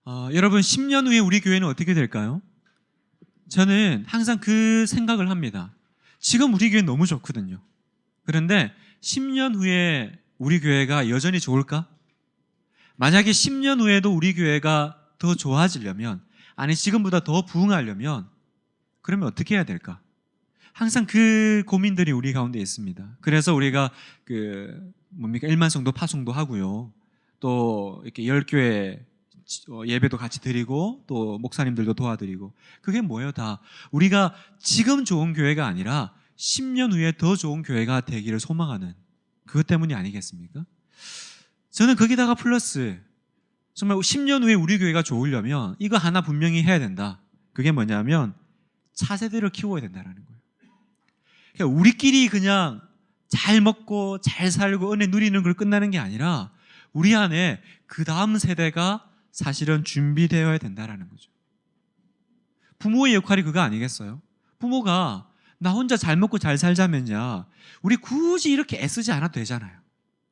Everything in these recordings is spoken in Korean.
여러분 10년 후에 우리 교회는 어떻게 될까요? 저는 항상 그 생각을 합니다. 지금 우리 교회는 너무 좋거든요. 그런데 10년 후에 우리 교회가 여전히 좋을까? 만약에 10년 후에도 우리 교회가 더 좋아지려면, 아니 지금보다 더 부흥하려면 그러면 어떻게 해야 될까? 항상 그 고민들이 우리 가운데 있습니다. 그래서 우리가 일만성도 파송도 하고요. 또 이렇게 10교회 예배도 같이 드리고 또 목사님들도 도와드리고, 그게 뭐예요? 다 우리가 지금 좋은 교회가 아니라 10년 후에 더 좋은 교회가 되기를 소망하는 그것 때문이 아니겠습니까? 저는 거기다가 플러스 정말 10년 후에 우리 교회가 좋으려면 이거 하나 분명히 해야 된다. 그게 뭐냐면 차세대를 키워야 된다는 거예요. 그러니까 우리끼리 그냥 잘 먹고 잘 살고 은혜 누리는 걸 끝나는 게 아니라 우리 안에 그 다음 세대가 사실은 준비되어야 된다는 거죠. 부모의 역할이 그거 아니겠어요? 부모가 나 혼자 잘 먹고 잘 살자면야 우리 굳이 이렇게 애쓰지 않아도 되잖아요.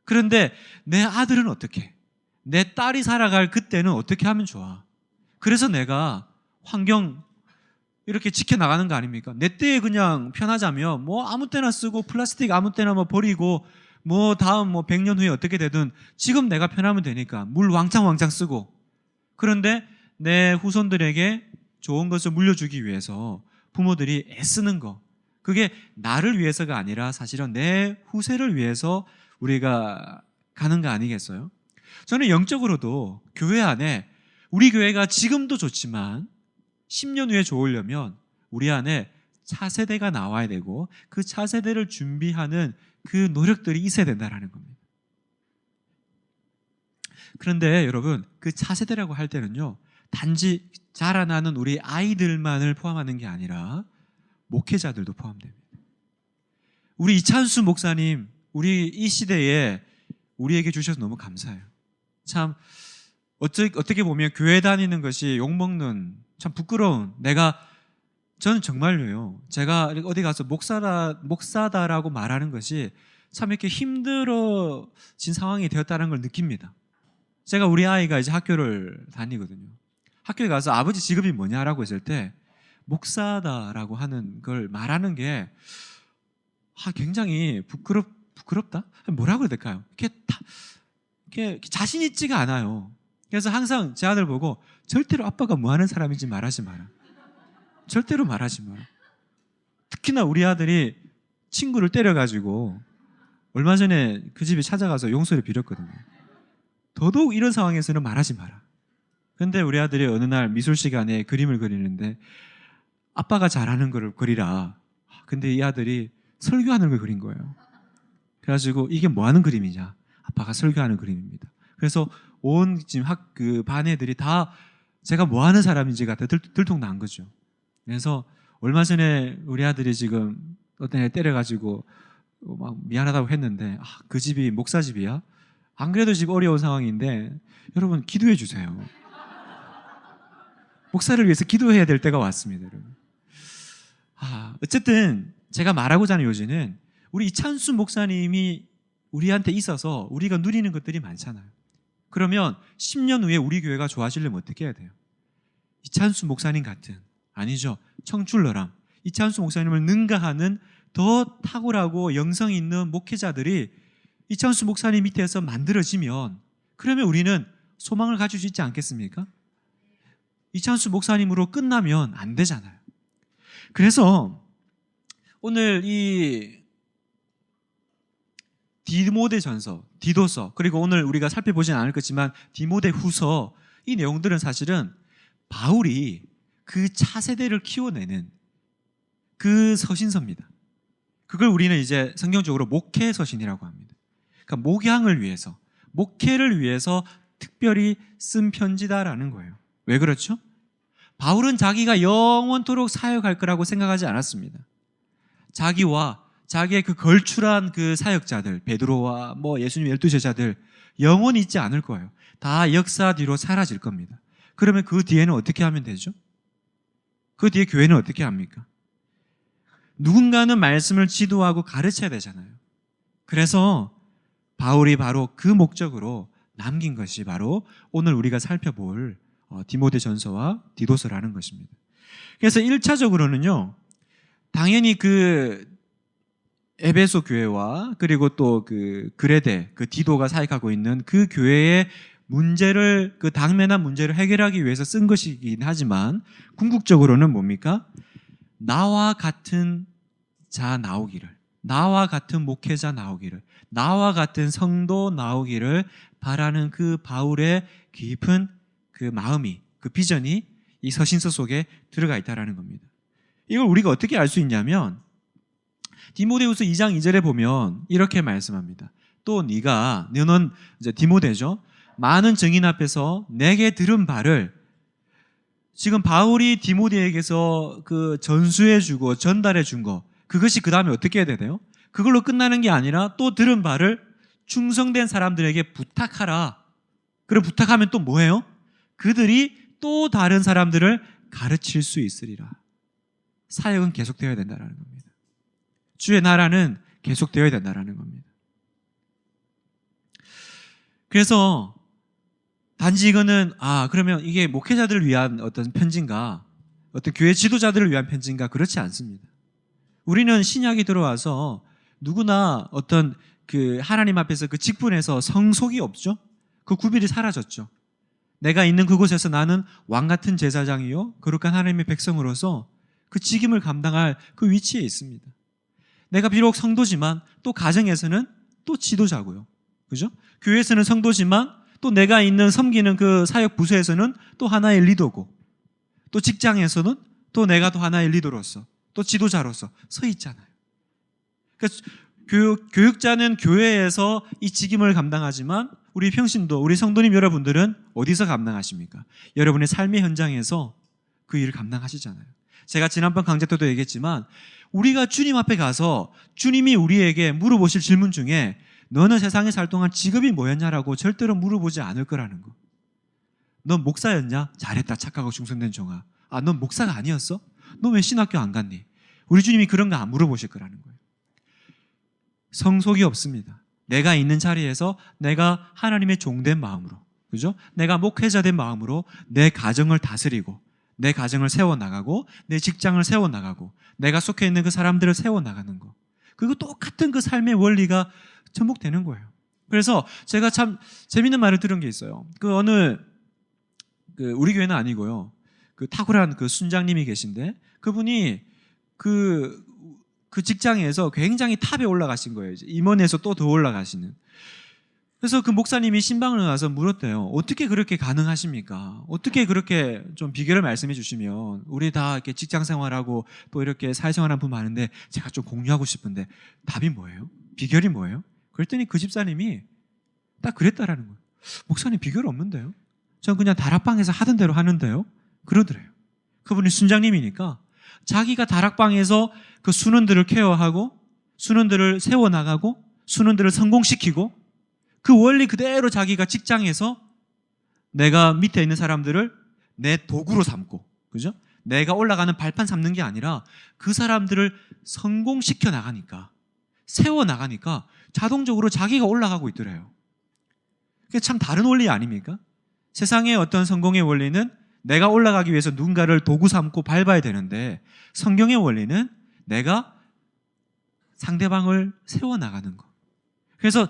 그런데 내 아들은 어떻게? 내 딸이 살아갈 그때는 어떻게 하면 좋아? 그래서 내가 환경 이렇게 지켜나가는 거 아닙니까? 내 때에 그냥 편하자면 뭐 아무 때나 쓰고 플라스틱 아무 때나 뭐 버리고 뭐 다음 100년 후에 어떻게 되든 지금 내가 편하면 되니까 물 왕창 쓰고, 그런데 내 후손들에게 좋은 것을 물려주기 위해서 부모들이 애쓰는 거, 그게 나를 위해서가 아니라 사실은 내 후세를 위해서 우리가 가는 거 아니겠어요? 저는 영적으로도 교회 안에 우리 교회가 지금도 좋지만 10년 후에 좋으려면 우리 안에 차세대가 나와야 되고 그 차세대를 준비하는 그 노력들이 있어야 된다는 겁니다. 그런데 여러분, 그 차세대라고 할 때는요, 단지 자라나는 우리 아이들만을 포함하는 게 아니라 목회자들도 포함됩니다. 우리 이찬수 목사님, 우리 이 시대에 우리에게 주셔서 너무 감사해요. 참 어떻게 보면 교회 다니는 것이 욕먹는 참 부끄러운, 저는 정말로요, 제가 어디 가서 목사다라고 말하는 것이 참 이렇게 힘들어진 상황이 되었다는 걸 느낍니다. 제가 우리 아이가 이제 학교를 다니거든요. 학교에 가서 아버지 직업이 뭐냐라고 했을 때 목사다라고 하는 걸 말하는 게 굉장히 부끄럽다? 뭐라고 해야 될까요? 이렇게 자신 있지가 않아요. 그래서 항상 제 아들 보고 절대로 아빠가 뭐 하는 사람인지 말하지 마라. 절대로 말하지 마라. 특히나 우리 아들이 친구를 때려가지고 얼마 전에 그 집에 찾아가서 용서를 빌었거든요. 더더욱 이런 상황에서는 말하지 마라. 근데 우리 아들이 어느 날 미술 시간에 그림을 그리는데 아빠가 잘하는 거를 그리라. 근데 이 아들이 설교하는 걸 그린 거예요. 그래가지고 이게 뭐 하는 그림이냐? 아빠가 설교하는 그림입니다. 그래서 온 지금 반 애들이 다 제가 뭐 하는 사람인지가 다 들통난 거죠. 그래서 얼마 전에 우리 아들이 지금 어떤 애 때려가지고 막 미안하다고 했는데, 그 집이 목사 집이야? 안 그래도 집 어려운 상황인데 여러분 기도해 주세요. 목사를 위해서 기도해야 될 때가 왔습니다, 여러분. 어쨌든 제가 말하고자 하는 요지는 우리 이찬수 목사님이 우리한테 있어서 우리가 누리는 것들이 많잖아요. 그러면 10년 후에 우리 교회가 좋아지려면 어떻게 해야 돼요? 이찬수 목사님 같은, 아니죠, 청출러람, 이찬수 목사님을 능가하는 더 탁월하고 영성 있는 목회자들이 이찬수 목사님 밑에서 만들어지면, 그러면 우리는 소망을 가질 수 있지 않겠습니까? 이찬수 목사님으로 끝나면 안 되잖아요. 그래서 오늘 이 디모데전서, 디도서, 그리고 오늘 우리가 살펴보지는 않을 거지만 디모데 후서, 이 내용들은 사실은 바울이 그 차세대를 키워내는 그 서신서입니다. 그걸 우리는 이제 성경적으로 목회서신이라고 합니다. 그러니까 목양을 위해서, 목회를 위해서 특별히 쓴 편지다라는 거예요. 왜 그렇죠? 바울은 자기가 영원토록 사역할 거라고 생각하지 않았습니다. 자기와 자기의 그 걸출한 그 사역자들, 베드로와 예수님 12제자들 영원히 있지 않을 거예요. 다 역사 뒤로 사라질 겁니다. 그러면 그 뒤에는 어떻게 하면 되죠? 그 뒤에 교회는 어떻게 합니까? 누군가는 말씀을 지도하고 가르쳐야 되잖아요. 그래서 바울이 바로 그 목적으로 남긴 것이 바로 오늘 우리가 살펴볼 디모데전서와 디도서라는 것입니다. 그래서 1차적으로는요. 당연히 그 에베소 교회와 그리고 또 그 그레데, 그 디도가 사역하고 있는 그 교회의 문제를, 그 당면한 문제를 해결하기 위해서 쓴 것이긴 하지만 궁극적으로는 뭡니까? 나와 같은 자 나오기를, 나와 같은 목회자 나오기를, 나와 같은 성도 나오기를 바라는 그 바울의 깊은 그 마음이, 그 비전이 이 서신서 속에 들어가 있다는 겁니다. 이걸 우리가 어떻게 알 수 있냐면 디모데후서 2장 2절에 보면 이렇게 말씀합니다. 또 너는 이제 디모데죠. 많은 증인 앞에서 내게 들은 바를, 지금 바울이 디모데에게서 그 전수해주고 전달해준 거, 그것이 그 다음에 어떻게 해야 되나요? 그걸로 끝나는 게 아니라 또 들은 바를 충성된 사람들에게 부탁하라. 그럼 부탁하면 또 뭐예요? 그들이 또 다른 사람들을 가르칠 수 있으리라. 사역은 계속되어야 된다는 겁니다. 주의 나라는 계속되어야 된다는 겁니다. 그래서 단지 이거는 그러면 이게 목회자들을 위한 어떤 편지인가, 어떤 교회 지도자들을 위한 편지인가, 그렇지 않습니다. 우리는 신약이 들어와서 누구나 어떤 그 하나님 앞에서 그 직분에서 성속이 없죠. 그 구별이 사라졌죠. 내가 있는 그곳에서 나는 왕 같은 제사장이요 거룩한 하나님의 백성으로서 그 직임을 감당할 그 위치에 있습니다. 내가 비록 성도지만 또 가정에서는 또 지도자고요. 그죠? 교회에서는 성도지만 또 내가 있는 섬기는 그 사역 부서에서는 또 하나의 리더고, 또 직장에서는 또 내가 또 하나의 리더로서 또 지도자로서 서 있잖아요. 그러니까 교육자는 교회에서 이 직임을 감당하지만 우리 평신도, 우리 성도님 여러분들은 어디서 감당하십니까? 여러분의 삶의 현장에서 그 일을 감당하시잖아요. 제가 지난번 강좌 때도 얘기했지만 우리가 주님 앞에 가서 주님이 우리에게 물어보실 질문 중에 너는 세상에 살 동안 직업이 뭐였냐라고 절대로 물어보지 않을 거라는 거. 넌 목사였냐? 잘했다. 착하고 충성된 종아. 넌 목사가 아니었어? 너 왜 신학교 안 갔니? 우리 주님이 그런 거 안 물어보실 거라는 거예요. 성속이 없습니다. 내가 있는 자리에서 내가 하나님의 종된 마음으로, 그죠? 내가 목회자 된 마음으로 내 가정을 다스리고, 내 가정을 세워나가고, 내 직장을 세워나가고, 내가 속해 있는 그 사람들을 세워나가는 거. 그리고 똑같은 그 삶의 원리가 접목되는 거예요. 그래서 제가 참 재밌는 말을 들은 게 있어요. 우리 교회는 아니고요. 그 탁월한 그 순장님이 계신데 그분이 그 직장에서 굉장히 탑에 올라가신 거예요. 이제 임원에서 또 더 올라가시는. 그래서 그 목사님이 신방을 가서 물었대요. 어떻게 그렇게 가능하십니까? 어떻게 그렇게 좀 비결을 말씀해 주시면, 우리 다 이렇게 직장 생활하고 또 이렇게 사회생활하는 분 많은데 제가 좀 공유하고 싶은데 답이 뭐예요? 비결이 뭐예요? 그랬더니 그 집사님이 딱 그랬다라는 거예요. 목사님 비결 없는데요? 전 그냥 다락방에서 하던 대로 하는데요? 그러더래요. 그분이 순장님이니까 자기가 다락방에서 그 순원들을 케어하고 순원들을 세워나가고 순원들을 성공시키고 그 원리 그대로 자기가 직장에서 내가 밑에 있는 사람들을 내 도구로 삼고, 그죠? 내가 올라가는 발판 삼는 게 아니라 그 사람들을 성공시켜 나가니까, 세워 나가니까 자동적으로 자기가 올라가고 있더래요. 그게 참 다른 원리 아닙니까? 세상의 어떤 성공의 원리는 내가 올라가기 위해서 누군가를 도구 삼고 밟아야 되는데, 성경의 원리는 내가 상대방을 세워나가는 거. 그래서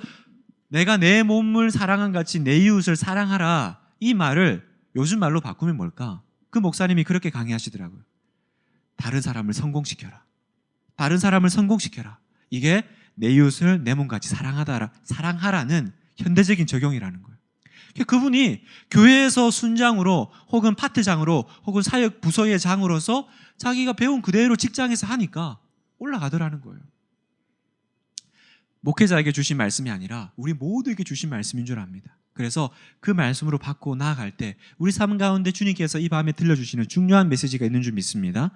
내가 내 몸을 사랑한 같이 내 이웃을 사랑하라, 이 말을 요즘 말로 바꾸면 뭘까? 그 목사님이 그렇게 강의하시더라고요. 다른 사람을 성공시켜라. 다른 사람을 성공시켜라. 이게 내 이웃을 내 몸같이 사랑하라는 현대적인 적용이라는 거예요. 그분이 교회에서 순장으로 혹은 파트장으로 혹은 사역 부서의 장으로서 자기가 배운 그대로 직장에서 하니까 올라가더라는 거예요. 목회자에게 주신 말씀이 아니라 우리 모두에게 주신 말씀인 줄 압니다. 그래서 그 말씀으로 받고 나아갈 때 우리 삶 가운데 주님께서 이 밤에 들려주시는 중요한 메시지가 있는 줄 믿습니다.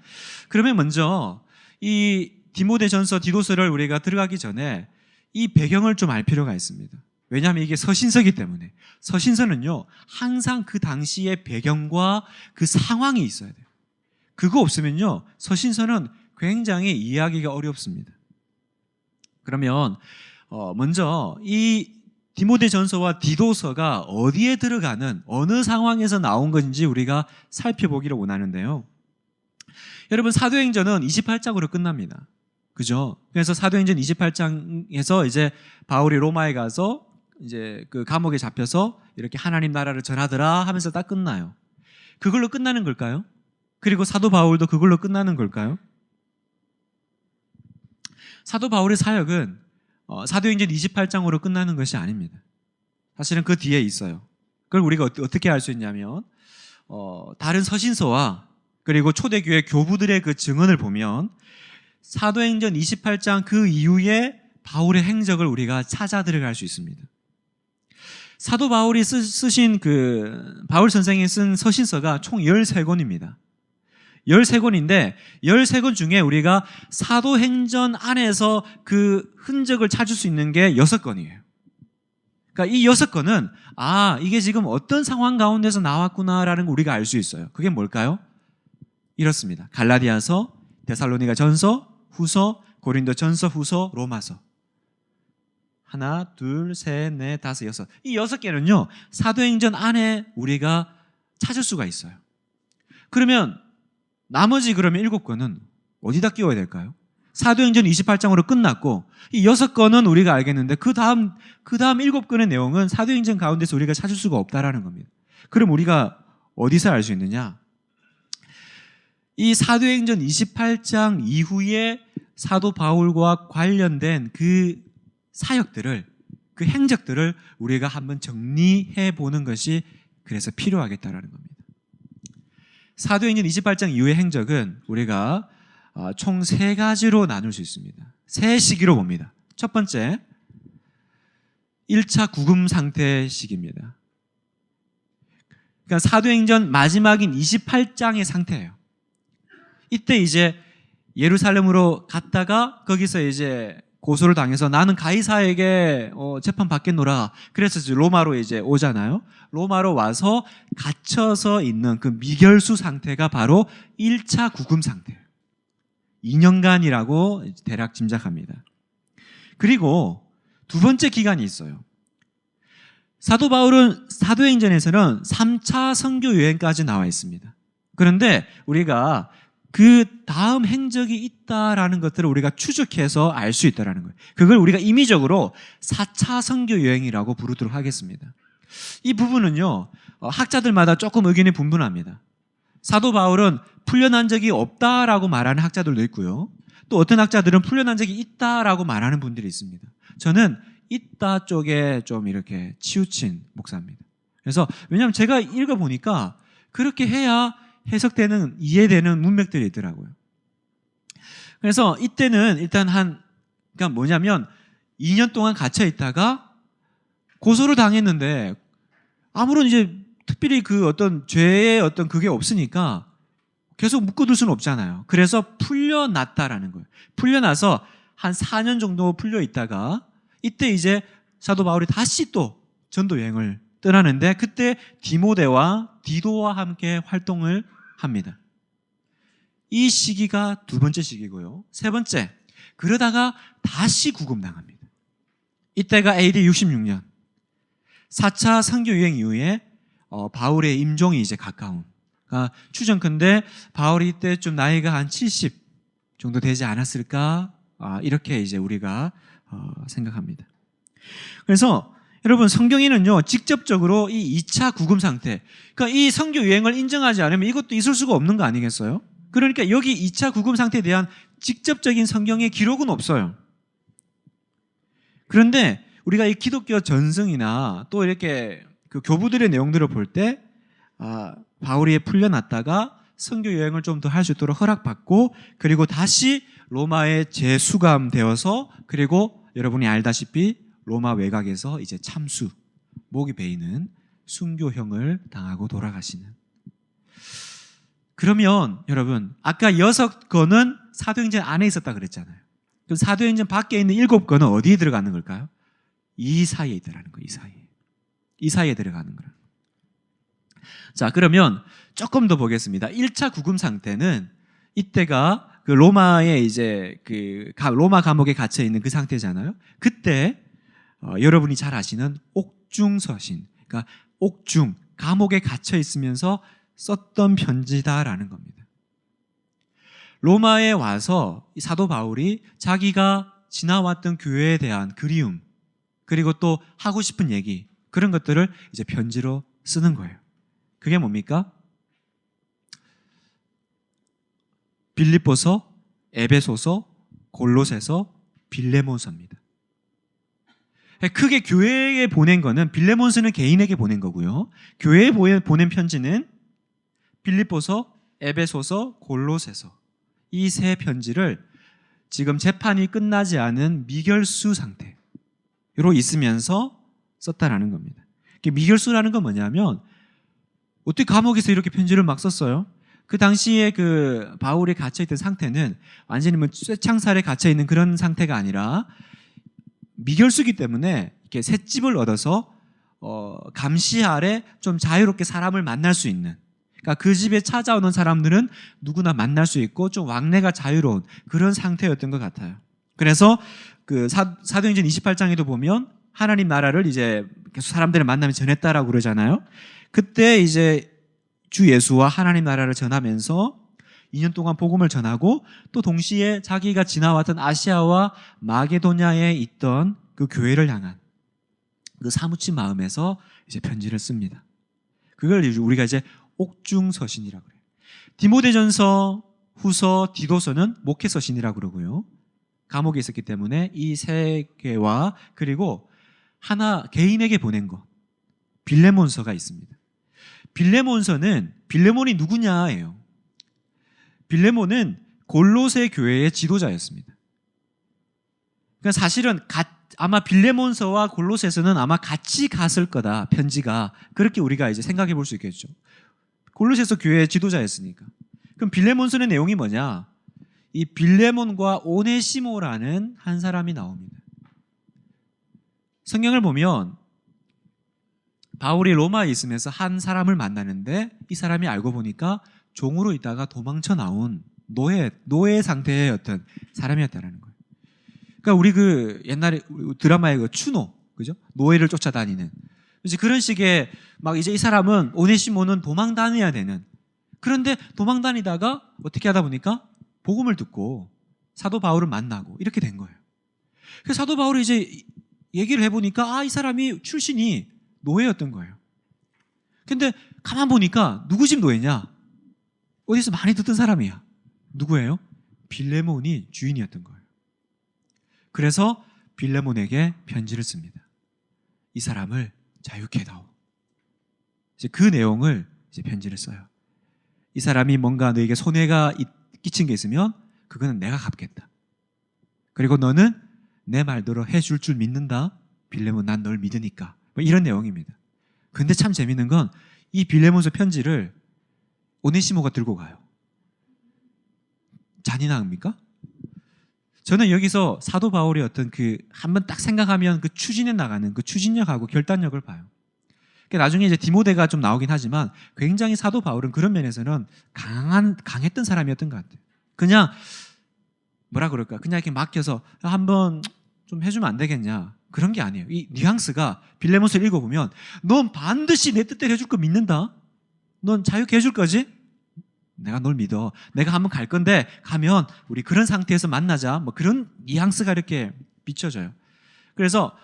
그러면 먼저 이 디모데전서 디도서를 우리가 들어가기 전에 이 배경을 좀 알 필요가 있습니다. 왜냐하면 이게 서신서이기 때문에. 서신서는요 항상 그 당시의 배경과 그 상황이 있어야 돼요. 그거 없으면요 서신서는 굉장히 이해하기가 어렵습니다. 그러면 먼저 이 디모데전서와 디도서가 어디에 들어가는 어느 상황에서 나온 건지 우리가 살펴보기를 원하는데요. 여러분 사도행전은 28장으로 끝납니다. 그죠? 그래서 사도행전 28장에서 이제 바울이 로마에 가서 이제 그 감옥에 잡혀서 이렇게 하나님 나라를 전하더라 하면서 딱 끝나요. 그걸로 끝나는 걸까요? 그리고 사도 바울도 그걸로 끝나는 걸까요? 사도 바울의 사역은 사도행전 28장으로 끝나는 것이 아닙니다. 사실은 그 뒤에 있어요. 그걸 우리가 어떻게 알 수 있냐면 다른 서신서와 그리고 초대교회 교부들의 그 증언을 보면 사도행전 28장 그 이후에 바울의 행적을 우리가 찾아 들어갈 수 있습니다. 사도 바울이 쓰신 바울 선생이 쓴 서신서가 총 13권입니다. 13권인데 13권 중에 우리가 사도행전 안에서 그 흔적을 찾을 수 있는 게 6권이에요. 그러니까 이 6권은 이게 지금 어떤 상황 가운데서 나왔구나라는 걸 우리가 알 수 있어요. 그게 뭘까요? 이렇습니다. 갈라디아서, 데살로니가 전서, 후서, 고린도 전서, 후서, 로마서. 하나, 둘, 셋, 넷, 다섯, 여섯. 이 6개는요, 사도행전 안에 우리가 찾을 수가 있어요. 그러면 나머지 그러면 7권은 어디다 끼워야 될까요? 사도행전 28장으로 끝났고 이 6권은 우리가 알겠는데 그 다음 7권의 내용은 사도행전 가운데서 우리가 찾을 수가 없다라는 겁니다. 그럼 우리가 어디서 알 수 있느냐? 이 사도행전 28장 이후에 사도 바울과 관련된 그 사역들을, 그 행적들을 우리가 한번 정리해 보는 것이 그래서 필요하겠다라는 겁니다. 사도행전 28장 이후의 행적은 우리가 총 3가지로 나눌 수 있습니다. 3시기로 봅니다. 첫 번째, 1차 구금 상태 시기입니다. 그러니까 사도행전 마지막인 28장의 상태예요. 이때 이제 예루살렘으로 갔다가 거기서 이제 고소를 당해서 나는 가이사에게 재판 받겠노라. 그래서 이제 로마로 이제 오잖아요. 로마로 와서 갇혀서 있는 그 미결수 상태가 바로 1차 구금 상태예요. 2년간이라고 대략 짐작합니다. 그리고 두 번째 기간이 있어요. 사도 바울은 사도행전에서는 3차 선교 여행까지 나와 있습니다. 그런데 우리가 그 다음 행적이 있다라는 것들을 우리가 추적해서 알 수 있다라는 거예요. 그걸 우리가 임의적으로 4차 선교 여행이라고 부르도록 하겠습니다. 이 부분은요, 학자들마다 조금 의견이 분분합니다. 사도 바울은 풀려난 적이 없다라고 말하는 학자들도 있고요. 또 어떤 학자들은 풀려난 적이 있다라고 말하는 분들이 있습니다. 저는 있다 쪽에 좀 이렇게 치우친 목사입니다. 그래서 왜냐하면 제가 읽어보니까 그렇게 해야 해석되는, 이해되는 문맥들이 있더라고요. 그래서 이때는 일단 그러니까 뭐냐면 2년 동안 갇혀 있다가 고소를 당했는데 아무런 이제 특별히 그 어떤 죄의 어떤 그게 없으니까 계속 묶어둘 수는 없잖아요. 그래서 풀려났다라는 거예요. 풀려나서 한 4년 정도 풀려 있다가 이때 이제 사도 바울이 다시 또 전도 여행을 떠나는데 그때 디모데와 디도와 함께 활동을 합니다. 이 시기가 두 번째 시기고요. 세 번째, 그러다가 다시 구금당합니다. 이때가 AD 66년 4차 선교 유행 이후에 바울의 임종이 이제 가까운, 그러니까 추정컨대 바울이 이때 좀 나이가 한 70 정도 되지 않았을까, 이렇게 이제 우리가 생각합니다. 그래서 여러분, 성경에는요 직접적으로 이 2차 구금 상태, 그러니까 이 선교 유행을 인정하지 않으면 이것도 있을 수가 없는 거 아니겠어요? 그러니까 여기 2차 구금 상태에 대한 직접적인 성경의 기록은 없어요. 그런데 우리가 이 기독교 전승이나 또 이렇게 그 교부들의 내용들을 볼 때 바울이 풀려났다가 선교 여행을 좀 더 할 수 있도록 허락받고 그리고 다시 로마에 재수감되어서 그리고 여러분이 알다시피 로마 외곽에서 이제 참수, 목이 베이는 순교형을 당하고 돌아가시는. 그러면 여러분, 아까 6건은 사도행전 안에 있었다 그랬잖아요. 그럼 사도행전 밖에 있는 7건은 어디에 들어가는 걸까요? 이 사이에 있더라는 거예요. 이 사이에 들어가는 거예요. 자, 그러면 조금 더 보겠습니다. 1차 구금 상태는 이때가 그 로마에 이제 로마 감옥에 갇혀 있는 그 상태잖아요. 그때 여러분이 잘 아시는 옥중서신, 그러니까 옥중, 감옥에 갇혀 있으면서 썼던 편지다라는 겁니다. 로마에 와서 사도 바울이 자기가 지나왔던 교회에 대한 그리움, 그리고 또 하고 싶은 얘기, 그런 것들을 이제 편지로 쓰는 거예요. 그게 뭡니까? 빌립보서, 에베소서, 골로새서, 빌레몬서입니다. 크게 교회에 보낸 거는, 빌레몬서는 개인에게 보낸 거고요. 교회에 보낸 편지는 빌립보서, 에베소서, 골로새서, 이 세 편지를 지금 재판이 끝나지 않은 미결수 상태로 있으면서 썼다라는 겁니다. 미결수라는 건 뭐냐면, 어떻게 감옥에서 이렇게 편지를 막 썼어요? 그 당시에 그 바울이 갇혀있던 상태는 완전히 뭐 쇠창살에 갇혀있는 그런 상태가 아니라 미결수기 때문에 이렇게 셋집을 얻어서 감시 아래 좀 자유롭게 사람을 만날 수 있는, 그러니까 그 집에 찾아오는 사람들은 누구나 만날 수 있고 좀 왕래가 자유로운 그런 상태였던 것 같아요. 그래서 그 사도행전 28장에도 보면 하나님 나라를 이제 계속 사람들을 만나면 전했다라고 그러잖아요. 그때 이제 주 예수와 하나님 나라를 전하면서 2년 동안 복음을 전하고, 또 동시에 자기가 지나왔던 아시아와 마게도냐에 있던 그 교회를 향한 그 사무친 마음에서 이제 편지를 씁니다. 그걸 우리가 이제 옥중서신이라고 해요. 디모데전서, 후서, 디도서는 목회서신이라고 그러고요. 감옥에 있었기 때문에 이 세 개와, 그리고 하나 개인에게 보낸 것, 빌레몬서가 있습니다. 빌레몬이 누구냐예요. 빌레몬은 골로새 교회의 지도자였습니다. 그러니까 사실은 아마 빌레몬서와 골로새서는 아마 같이 갔을 거다, 편지가. 그렇게 우리가 이제 생각해 볼 수 있겠죠. 골로새서 교회의 지도자였으니까. 그럼 빌레몬서의 내용이 뭐냐? 이 빌레몬과 오네시모라는 한 사람이 나옵니다. 성경을 보면 바울이 로마에 있으면서 한 사람을 만나는데, 이 사람이 알고 보니까 종으로 있다가 도망쳐 나온 노예 상태의 어떤 사람이었다는 거예요. 그러니까 우리 그 옛날에 드라마의 그 추노, 그죠? 노예를 쫓아다니는, 이제 그런 식의, 막 이제 이 사람은, 오네시모는 도망 다녀야 되는, 그런데 도망 다니다가 어떻게 하다 보니까 복음을 듣고 사도 바울을 만나고 이렇게 된 거예요. 그래서 사도 바울이 이제 얘기를 해보니까 이 사람이 출신이 노예였던 거예요. 근데 가만 보니까 누구 집 노예냐? 어디서 많이 듣던 사람이야. 누구예요? 빌레몬이 주인이었던 거예요. 그래서 빌레몬에게 편지를 씁니다. 이 사람을 자유케 해다오. 이제 그 내용을 이제 편지를 써요. 이 사람이 뭔가 너에게 손해가 끼친 게 있으면 그거는 내가 갚겠다. 그리고 너는 내 말대로 해줄 줄 믿는다. 빌레몬, 난 널 믿으니까. 뭐 이런 내용입니다. 근데 참 재밌는 건 이 빌레몬서 편지를 오네시모가 들고 가요. 잔인합니까? 저는 여기서 사도 바울의 어떤 그 한번 딱 생각하면 그 추진해 나가는 그 추진력하고 결단력을 봐요. 그러니까 나중에 이제 디모데가 좀 나오긴 하지만 굉장히 사도 바울은 그런 면에서는 강했던 사람이었던 것 같아요. 그냥 뭐라 그럴까? 그냥 이렇게 맡겨서 한번 좀 해주면 안 되겠냐? 그런 게 아니에요. 이 뉘앙스가 빌레몬서를 읽어보면, 넌 반드시 내 뜻대로 해줄 거 믿는다? 넌 자유케 해줄 거지? 내가 널 믿어. 내가 한번 갈 건데 가면 우리 그런 상태에서 만나자. 뭐 그런 뉘앙스가 이렇게 비춰져요. 그래서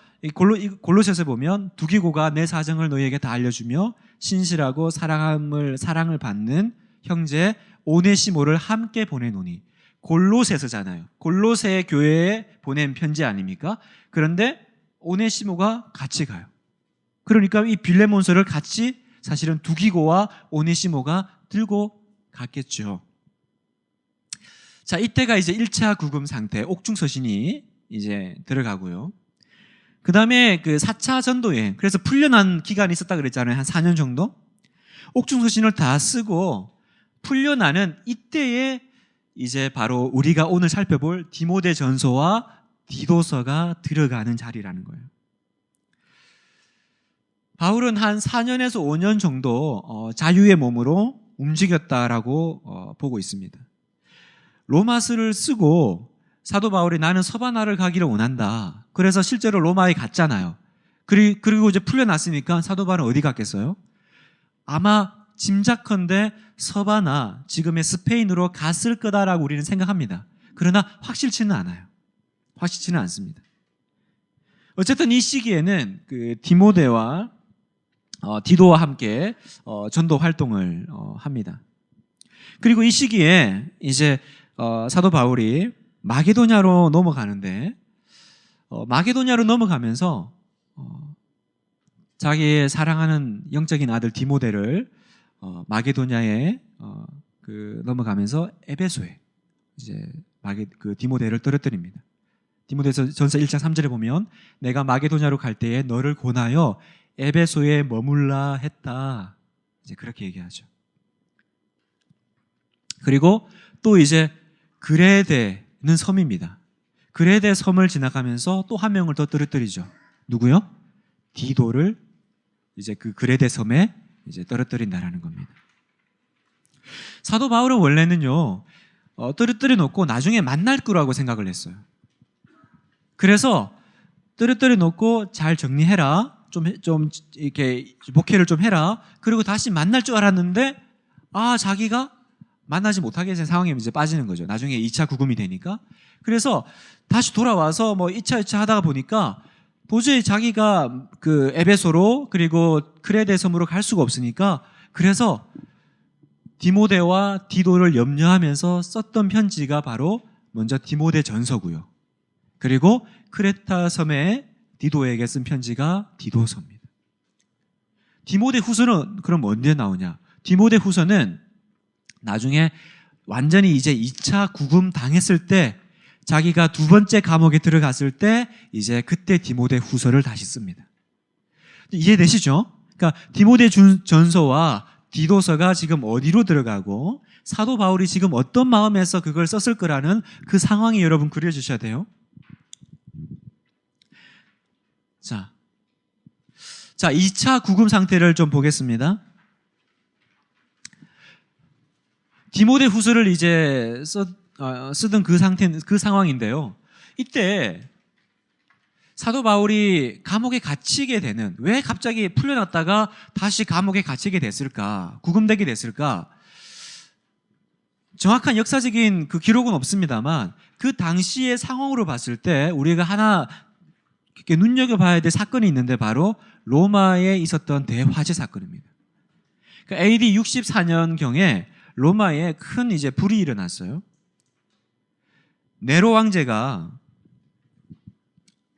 골로새서 보면, 두기고가 내 사정을 너희에게 다 알려주며 신실하고 사랑을 받는 형제 오네시모를 함께 보내노니. 골로새서잖아요. 골로새 교회에 보낸 편지 아닙니까? 그런데 오네시모가 같이 가요. 그러니까 이 빌레몬서를 같이 사실은 두기고와 오네시모가 들고 갔겠죠. 자, 이때가 이제 1차 구금 상태, 옥중서신이 이제 들어가고요. 그 다음에 그 4차 전도여행, 그래서 풀려난 기간이 있었다 그랬잖아요. 한 4년 정도? 옥중서신을 다 쓰고 풀려나는 이때에 이제 바로 우리가 오늘 살펴볼 디모데 전서와 디도서가 들어가는 자리라는 거예요. 바울은 한 4년에서 5년 정도 자유의 몸으로 움직였다라고 보고 있습니다. 로마서를 쓰고 사도 바울이 나는 서바나를 가기를 원한다. 그래서 실제로 로마에 갔잖아요. 그리고 이제 풀려났으니까 사도 바울은 어디 갔겠어요? 아마 짐작컨대 서바나, 지금의 스페인으로 갔을 거다라고 우리는 생각합니다. 그러나 확실치는 않아요. 확실치는 않습니다. 어쨌든 이 시기에는 그 디모데와 디도와 함께 전도 활동을 합니다. 그리고 이 시기에 이제 사도 바울이 마게도냐로 넘어가는데 마게도냐로 넘어가면서 자기의 사랑하는 영적인 아들 디모데를 마게도냐에 넘어가면서 에베소에 이제 그 디모데를 떨어뜨립니다. 디모데서 전서 1장 3절에 보면 내가 마게도냐로 갈 때에 너를 권하여 에베소에 머물라 했다. 이제 그렇게 얘기하죠. 그리고 또 이제 그레데는 섬입니다. 그레데 섬을 지나가면서 또 한 명을 더 떨어뜨리죠. 누구요? 디도를 이제 그 그레데 섬에 이제 떨어뜨린다라는 겁니다. 사도 바울은 원래는요, 떨어뜨려 놓고 나중에 만날 거라고 생각을 했어요. 그래서 떨어뜨려 놓고 잘 정리해라. 좀 이렇게 목회를 좀 해라. 그리고 다시 만날 줄 알았는데 자기가 만나지 못하게 된 상황에 이제 빠지는 거죠. 나중에 2차 구금이 되니까. 그래서 다시 돌아와서 뭐 2차 하다가 보니까 도저히 자기가 그 에베소로 그리고 크레데 섬으로 갈 수가 없으니까 그래서 디모데와 디도를 염려하면서 썼던 편지가 바로 먼저 디모데 전서고요. 그리고 크레타 섬에 디도에게 쓴 편지가 디도서입니다. 디모데 후서는 그럼 언제 나오냐? 디모데 후서는 나중에 완전히 이제 2차 구금 당했을 때 자기가 두 번째 감옥에 들어갔을 때 이제 그때 디모데 후서를 다시 씁니다. 이해되시죠? 그러니까 디모데 전서와 디도서가 지금 어디로 들어가고 사도 바울이 지금 어떤 마음에서 그걸 썼을 거라는 그 상황이 여러분 그려주셔야 돼요. 자, 2차 구금 상태를 좀 보겠습니다. 디모데 후서를 이제 쓰던 그 상황인데요. 이때 사도 바울이 감옥에 갇히게 되는, 왜 갑자기 풀려났다가 다시 감옥에 갇히게 됐을까? 구금되게 됐을까? 정확한 역사적인 그 기록은 없습니다만 그 당시의 상황으로 봤을 때 우리가 하나 이렇게 눈여겨봐야 될 사건이 있는데 바로 로마에 있었던 대화재 사건입니다. 그러니까 AD 64년경에 로마에 큰 이제 불이 일어났어요. 네로 왕제가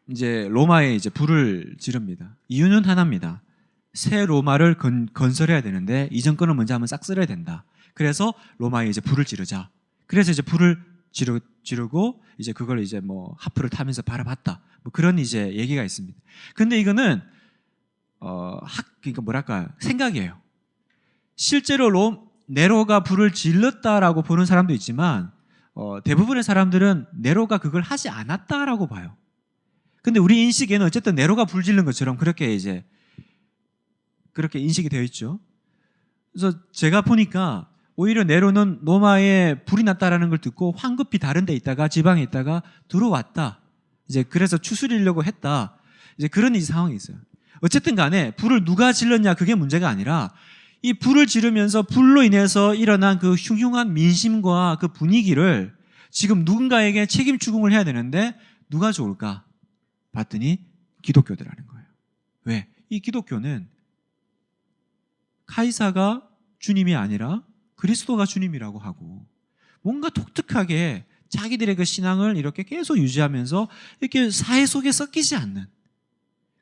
이제 로마에 이제 불을 지릅니다. 이유는 하나입니다. 새 로마를 건설해야 되는데 이전 거는 먼저 한번 싹 쓸어야 된다. 그래서 로마에 이제 불을 지르자. 그래서 이제 불을 지르고 이제 그걸 이제 뭐 하프를 타면서 바라봤다. 뭐 그런 이제 얘기가 있습니다. 근데 이거는 그러니까 뭐랄까 생각이에요. 실제로 네로가 불을 질렀다라고 보는 사람도 있지만 대부분의 사람들은 네로가 그걸 하지 않았다라고 봐요. 근데 우리 인식에는 어쨌든 네로가 불 지른 것처럼 그렇게 인식이 되어 있죠. 그래서 제가 보니까 오히려 네로는 로마에 불이 났다라는 걸 듣고 황급히 다른 데 있다가 지방에 있다가 들어왔다. 이제 그래서 추스리려고 했다. 이제 그런 상황이 있어요. 어쨌든 간에 불을 누가 질렀냐 그게 문제가 아니라 이 불을 지르면서 불로 인해서 일어난 그 흉흉한 민심과 그 분위기를 지금 누군가에게 책임 추궁을 해야 되는데 누가 좋을까? 봤더니 기독교들하는 거예요. 왜? 이 기독교는 카이사가 주님이 아니라 그리스도가 주님이라고 하고 뭔가 독특하게 자기들의 그 신앙을 이렇게 계속 유지하면서 이렇게 사회 속에 섞이지 않는,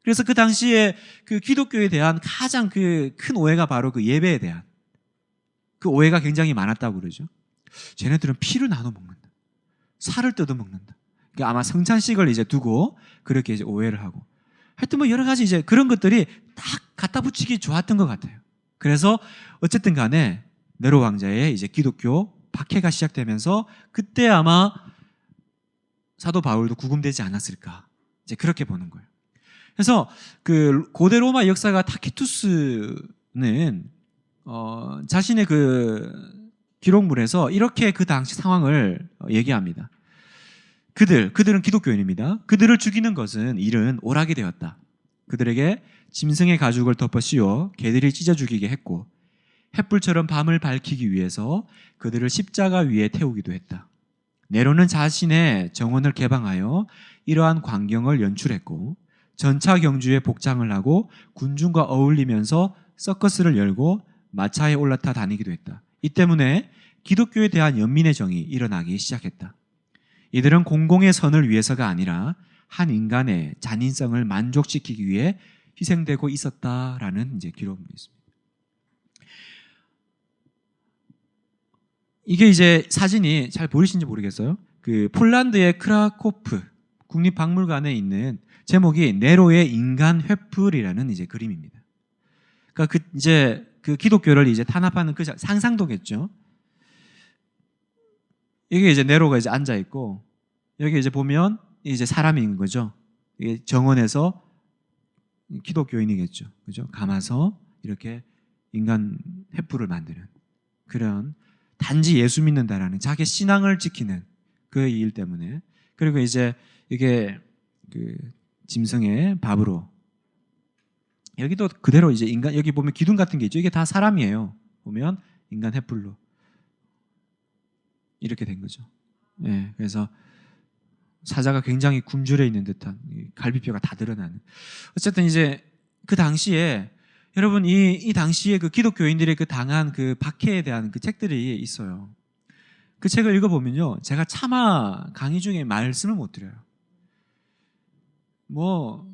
그래서 그 당시에 그 기독교에 대한 가장 그 큰 오해가 바로 그 예배에 대한 그 오해가 굉장히 많았다고 그러죠. 쟤네들은 피를 나눠 먹는다. 살을 뜯어 먹는다. 그러니까 아마 성찬식을 이제 두고 그렇게 이제 오해를 하고. 하여튼 뭐 여러 가지 이제 그런 것들이 딱 갖다 붙이기 좋았던 것 같아요. 그래서 어쨌든 간에 네로 왕자의 이제 기독교 박해가 시작되면서 그때 아마 사도 바울도 구금되지 않았을까. 이제 그렇게 보는 거예요. 그래서 그 고대 로마 역사가 타키투스는 자신의 그 기록물에서 이렇게 그 당시 상황을 얘기합니다. 그들은 기독교인입니다. 그들을 죽이는 것은 일은 오락이 되었다. 그들에게 짐승의 가죽을 덮어 씌워 개들이 찢어 죽이게 했고 횃불처럼 밤을 밝히기 위해서 그들을 십자가 위에 태우기도 했다. 네로는 자신의 정원을 개방하여 이러한 광경을 연출했고 전차 경주에 복장을 하고 군중과 어울리면서 서커스를 열고 마차에 올라타 다니기도 했다. 이 때문에 기독교에 대한 연민의 정이 일어나기 시작했다. 이들은 공공의 선을 위해서가 아니라 한 인간의 잔인성을 만족시키기 위해 희생되고 있었다라는 이제 기록이 있습니다. 이게 이제 사진이 잘 보이시는지 모르겠어요. 그 폴란드의 크라코프 국립박물관에 있는 제목이 네로의 인간 횃불이라는 이제 그림입니다. 그러니까 그 기독교를 이제 탄압하는 그 상상도겠죠. 이게 이제 네로가 이제 앉아 있고 여기 이제 보면 이제 사람인 거죠. 이게 정원에서 기독교인이겠죠. 그죠? 감아서 이렇게 인간 횃불을 만드는 그런 단지 예수 믿는다라는 자기 신앙을 지키는 그 일 때문에 그리고 이제 이게 그 짐승의 밥으로 여기도 그대로 이제 인간 여기 보면 기둥 같은 게 있죠. 이게 다 사람이에요. 보면 인간 횃불로 이렇게 된 거죠. 예, 그래서 사자가 굉장히 굶주려 있는 듯한 갈비뼈가 다 드러나는. 어쨌든 이제 그 당시에 여러분 이 당시에 그 기독교인들의 그 당한 그 박해에 대한 그 책들이 있어요. 그 책을 읽어보면요, 제가 차마 강의 중에 말씀을 못 드려요. 뭐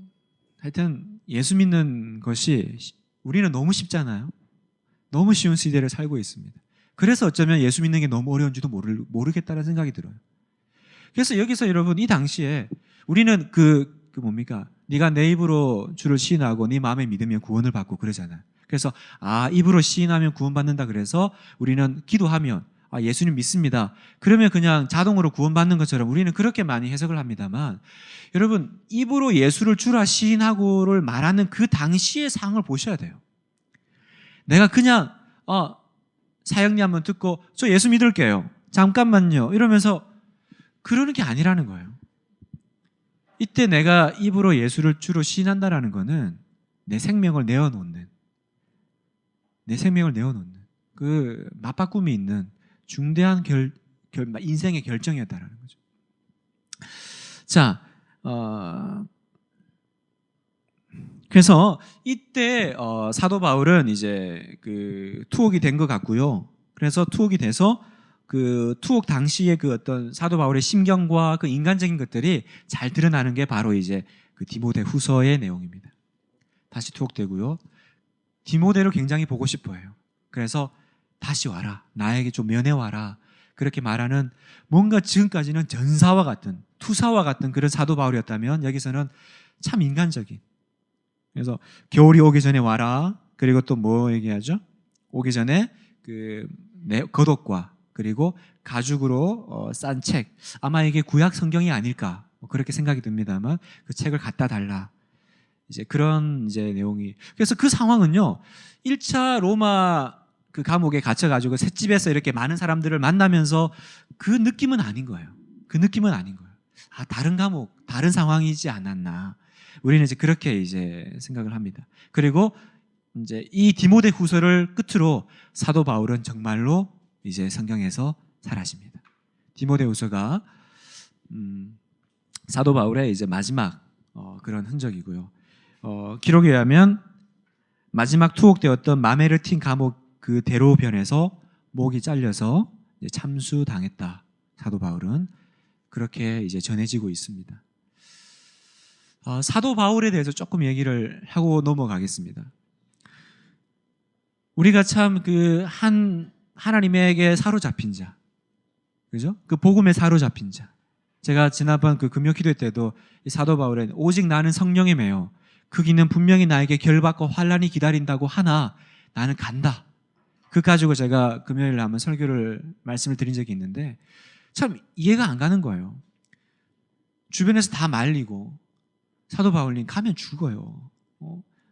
하여튼 예수 믿는 것이 우리는 너무 쉽잖아요. 너무 쉬운 시대를 살고 있습니다. 그래서 어쩌면 예수 믿는 게 너무 어려운지도 모르겠다는 생각이 들어요. 그래서 여기서 여러분 이 당시에 우리는 그 뭡니까? 네가 내 입으로 주를 시인하고 네 마음에 믿으면 구원을 받고 그러잖아요. 그래서 입으로 시인하면 구원받는다 그래서 우리는 기도하면 예수님 믿습니다. 그러면 그냥 자동으로 구원받는 것처럼 우리는 그렇게 많이 해석을 합니다만 여러분 입으로 예수를 주라 시인하고를 말하는 그 당시의 상황을 보셔야 돼요. 내가 그냥 사역리 한번 듣고 저 예수 믿을게요. 잠깐만요. 이러면서 그러는 게 아니라는 거예요. 이때 내가 입으로 예수를 주로 시인한다라는 거는 내 생명을 내어놓는 그 맞바꿈이 있는 중대한 인생의 결정이었다라는 거죠. 자, 그래서 이때 사도 바울은 이제 그 투옥이 된 것 같고요. 그래서 투옥이 돼서 그 투옥 당시의 그 어떤 사도 바울의 심경과 그 인간적인 것들이 잘 드러나는 게 바로 이제 그 디모데 후서의 내용입니다. 다시 투옥되고요. 디모데를 굉장히 보고 싶어해요. 그래서 다시 와라. 나에게 좀 면회와라. 그렇게 말하는 뭔가 지금까지는 전사와 같은 투사와 같은 그런 사도 바울이었다면 여기서는 참 인간적인. 그래서 겨울이 오기 전에 와라. 그리고 또 뭐 얘기하죠? 오기 전에 그 겉옷과 그리고 가죽으로 싼 책. 아마 이게 구약 성경이 아닐까. 그렇게 생각이 듭니다만 그 책을 갖다 달라. 이제 그런 이제 내용이. 그래서 그 상황은요. 1차 로마 그 감옥에 갇혀가지고 셋집에서 이렇게 많은 사람들을 만나면서 그 느낌은 아닌 거예요. 그 느낌은 아닌 거예요. 다른 감옥, 다른 상황이지 않았나. 우리는 이제 그렇게 이제 생각을 합니다. 그리고 이제 이 디모데 후서를 끝으로 사도 바울은 정말로 이제 성경에서 사라집니다. 디모데 후서가 사도 바울의 이제 마지막 그런 흔적이고요. 기록에 의하면 마지막 투옥되었던 마메르틴 감옥 그 대로변에서 목이 잘려서 이제 참수당했다. 사도 바울은 그렇게 이제 전해지고 있습니다. 사도 바울에 대해서 조금 얘기를 하고 넘어가겠습니다. 우리가 참 그 하나님에게 사로잡힌 자, 그죠? 그 복음에 사로잡힌 자. 제가 지난번 그 금요 기도 때도 이 사도 바울은 오직 나는 성령에 매여 그 기는 분명히 나에게 결박과 환란이 기다린다고 하나 나는 간다. 그 가지고 제가 금요일에 한번 말씀을 드린 적이 있는데 참 이해가 안 가는 거예요. 주변에서 다 말리고 사도 바울님 가면 죽어요.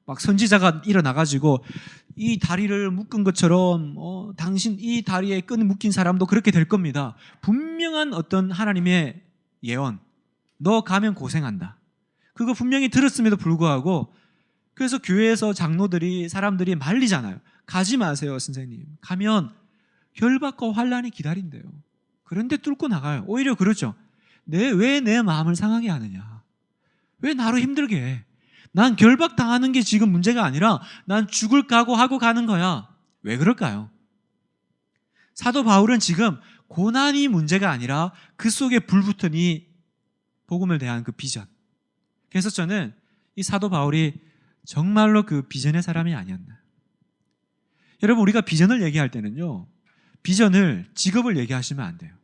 막 선지자가 일어나가지고 이 다리를 묶은 것처럼 당신 이 다리에 끈 묶인 사람도 그렇게 될 겁니다. 분명한 어떤 하나님의 예언. 너 가면 고생한다. 그거 분명히 들었음에도 불구하고 그래서 교회에서 장로들이 사람들이 말리잖아요. 가지 마세요, 선생님. 가면 혈박과 환란이 기다린대요. 그런데 뚫고 나가요. 오히려 그렇죠. 왜 내 마음을 상하게 하느냐? 왜 나로 힘들게 해? 난 결박당하는 게 지금 문제가 아니라 난 죽을 각오하고 가는 거야. 왜 그럴까요? 사도 바울은 지금 고난이 문제가 아니라 그 속에 불붙은 이 복음을 대한 그 비전. 그래서 저는 이 사도 바울이 정말로 그 비전의 사람이 아니었나. 여러분, 우리가 비전을 얘기할 때는요, 비전을 직업을 얘기하시면 안 돼요.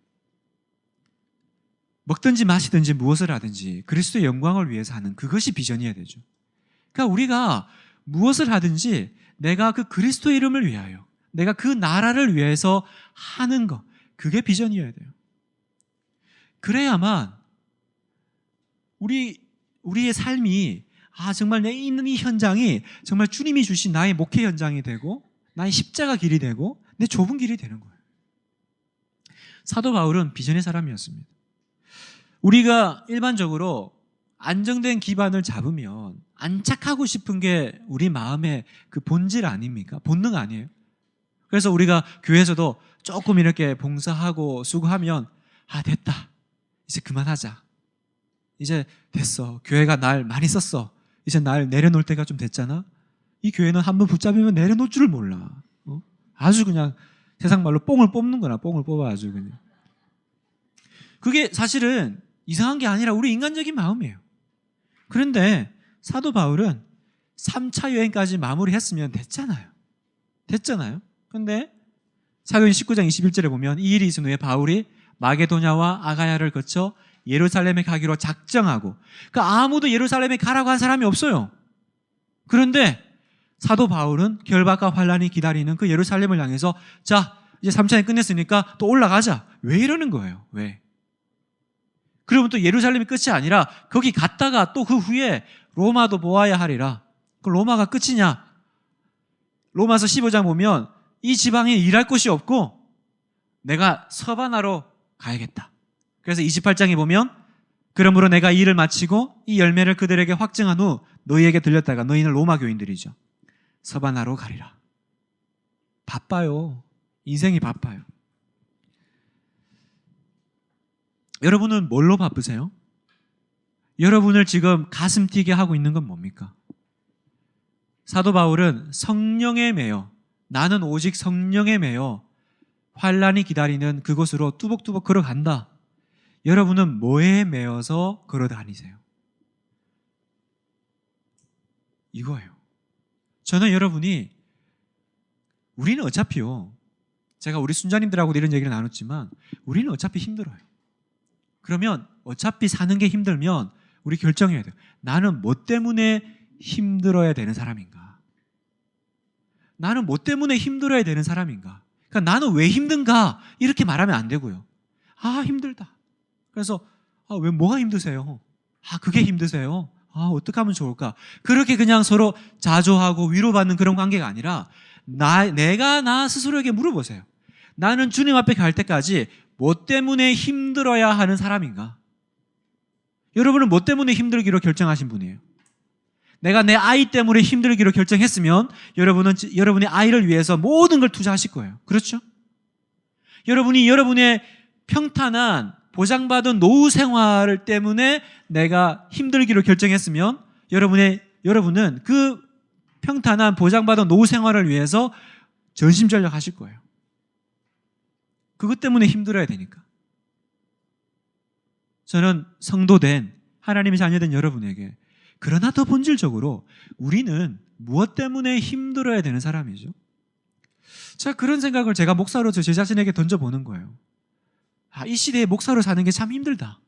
먹든지 마시든지 무엇을 하든지 그리스도의 영광을 위해서 하는 그것이 비전이어야 되죠. 그러니까 우리가 무엇을 하든지 내가 그 그리스도의 이름을 위하여, 내가 그 나라를 위해서 하는 것, 그게 비전이어야 돼요. 그래야만 우리의 삶이 정말 내 있는 이 현장이 정말 주님이 주신 나의 목회 현장이 되고 나의 십자가 길이 되고 내 좁은 길이 되는 거예요. 사도 바울은 비전의 사람이었습니다. 우리가 일반적으로 안정된 기반을 잡으면 안착하고 싶은 게 우리 마음의 그 본질 아닙니까? 본능 아니에요? 그래서 우리가 교회에서도 조금 이렇게 봉사하고 수고하면 됐다. 이제 그만하자. 이제 됐어. 교회가 날 많이 썼어. 이제 날 내려놓을 때가 좀 됐잖아. 이 교회는 한번 붙잡으면 내려놓을 줄을 몰라. 아주 그냥 세상 말로 뽕을 뽑는 거나 뽕을 뽑아 아주 그냥. 그게 사실은 이상한 게 아니라 우리 인간적인 마음이에요. 그런데 사도 바울은 3차 여행까지 마무리했으면 됐잖아요. 그런데 사도행 19장 21절에 보면 이 일이 있은 후에 바울이 마게도냐와 아가야를 거쳐 예루살렘에 가기로 작정하고, 그러니까 아무도 예루살렘에 가라고 한 사람이 없어요. 그런데 사도 바울은 결박과 환란이 기다리는 그 예루살렘을 향해서 자, 이제 3차 여행 끝냈으니까 또 올라가자. 왜 이러는 거예요? 왜? 그러면 또 예루살렘이 끝이 아니라 거기 갔다가 또 그 후에 로마도 보아야 하리라. 그 로마가 끝이냐? 로마서 15장 보면 이 지방에 일할 곳이 없고 내가 서바나로 가야겠다. 그래서 28장에 보면 그러므로 내가 이 일을 마치고 이 열매를 그들에게 확증한 후 너희에게 들렸다가, 너희는 로마 교인들이죠, 서바나로 가리라. 바빠요. 인생이 바빠요. 여러분은 뭘로 바쁘세요? 여러분을 지금 가슴 뛰게 하고 있는 건 뭡니까? 사도 바울은 성령에 매여, 나는 오직 성령에 매여 환란이 기다리는 그곳으로 뚜벅뚜벅 걸어간다. 여러분은 뭐에 매여서 걸어다니세요? 이거예요. 저는 우리는 어차피요, 제가 우리 순자님들하고도 이런 얘기를 나눴지만 우리는 어차피 힘들어요. 그러면 어차피 사는 게 힘들면 우리 결정해야 돼요. 나는 뭐 때문에 힘들어야 되는 사람인가? 나는 뭐 때문에 힘들어야 되는 사람인가? 그러니까 나는 왜 힘든가? 이렇게 말하면 안 되고요. 힘들다. 그래서 왜 뭐가 힘드세요? 그게 힘드세요? 어떻게 하면 좋을까? 그렇게 그냥 서로 자조하고 위로받는 그런 관계가 아니라 내가 나 스스로에게 물어보세요. 나는 주님 앞에 갈 때까지 뭐 때문에 힘들어야 하는 사람인가? 여러분은 뭐 때문에 힘들기로 결정하신 분이에요? 내가 내 아이 때문에 힘들기로 결정했으면 여러분은 여러분의 아이를 위해서 모든 걸 투자하실 거예요. 그렇죠? 여러분이 여러분의 평탄한 보장받은 노후 생활 때문에 내가 힘들기로 결정했으면 여러분은 그 평탄한 보장받은 노후 생활을 위해서 전심전력 하실 거예요. 그것 때문에 힘들어야 되니까. 저는 성도된 하나님의 자녀된 여러분에게, 그러나 더 본질적으로 우리는 무엇 때문에 힘들어야 되는 사람이죠? 자, 그런 생각을 제가 목사로서 제 자신에게 던져보는 거예요. 이 시대에 목사로 사는 게 참 힘들다.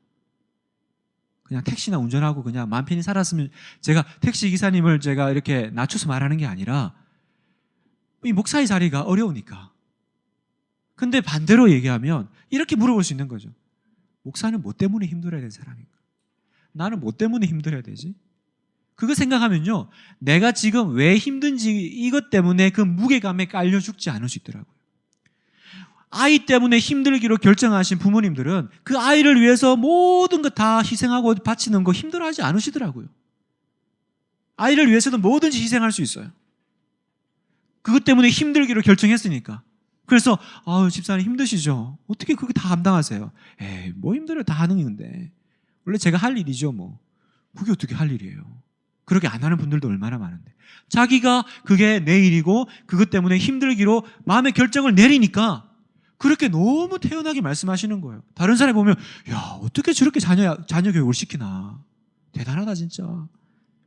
그냥 택시나 운전하고 그냥 마음 편히 살았으면, 제가 택시 기사님을 제가 이렇게 낮춰서 말하는 게 아니라 이 목사의 자리가 어려우니까. 근데 반대로 얘기하면 이렇게 물어볼 수 있는 거죠. 목사는 뭐 때문에 힘들어야 되는 사람인가? 나는 뭐 때문에 힘들어야 되지? 그거 생각하면요, 내가 지금 왜 힘든지 이것 때문에 그 무게감에 깔려 죽지 않을 수 있더라고요. 아이 때문에 힘들기로 결정하신 부모님들은 그 아이를 위해서 모든 것 다 희생하고 바치는 거 힘들어하지 않으시더라고요. 아이를 위해서도 뭐든지 희생할 수 있어요. 그것 때문에 힘들기로 결정했으니까. 그래서 집사님 힘드시죠? 어떻게 그렇게 다 감당하세요? 에이, 뭐 힘들어요. 다 하는 건데. 원래 제가 할 일이죠 뭐. 그게 어떻게 할 일이에요. 그렇게 안 하는 분들도 얼마나 많은데. 자기가 그게 내 일이고 그것 때문에 힘들기로 마음의 결정을 내리니까 그렇게 너무 태연하게 말씀하시는 거예요. 다른 사람이 보면 야, 어떻게 저렇게 자녀 교육을 시키나. 대단하다 진짜.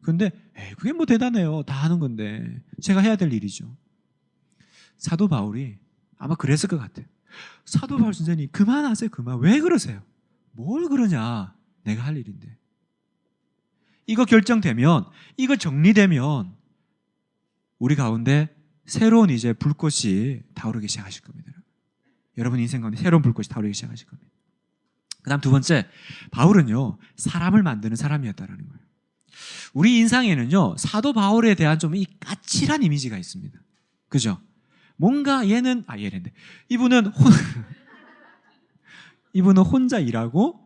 그런데 그게 뭐 대단해요. 다 하는 건데 제가 해야 될 일이죠. 사도 바울이 아마 그랬을 것 같아요. 사도 바울 선생님 그만하세요. 그만. 왜 그러세요? 뭘 그러냐. 내가 할 일인데. 이거 결정되면, 이거 정리되면 우리 가운데 새로운 이제 불꽃이 타오르기 시작하실 겁니다. 여러분 인생 가운데 새로운 불꽃이 타오르기 시작하실 겁니다. 그 다음 두 번째, 바울은요 사람을 만드는 사람이었다는 거예요. 우리 인상에는요 사도 바울에 대한 좀 이 까칠한 이미지가 있습니다. 그죠? 뭔가 얘는 이분은 혼자 일하고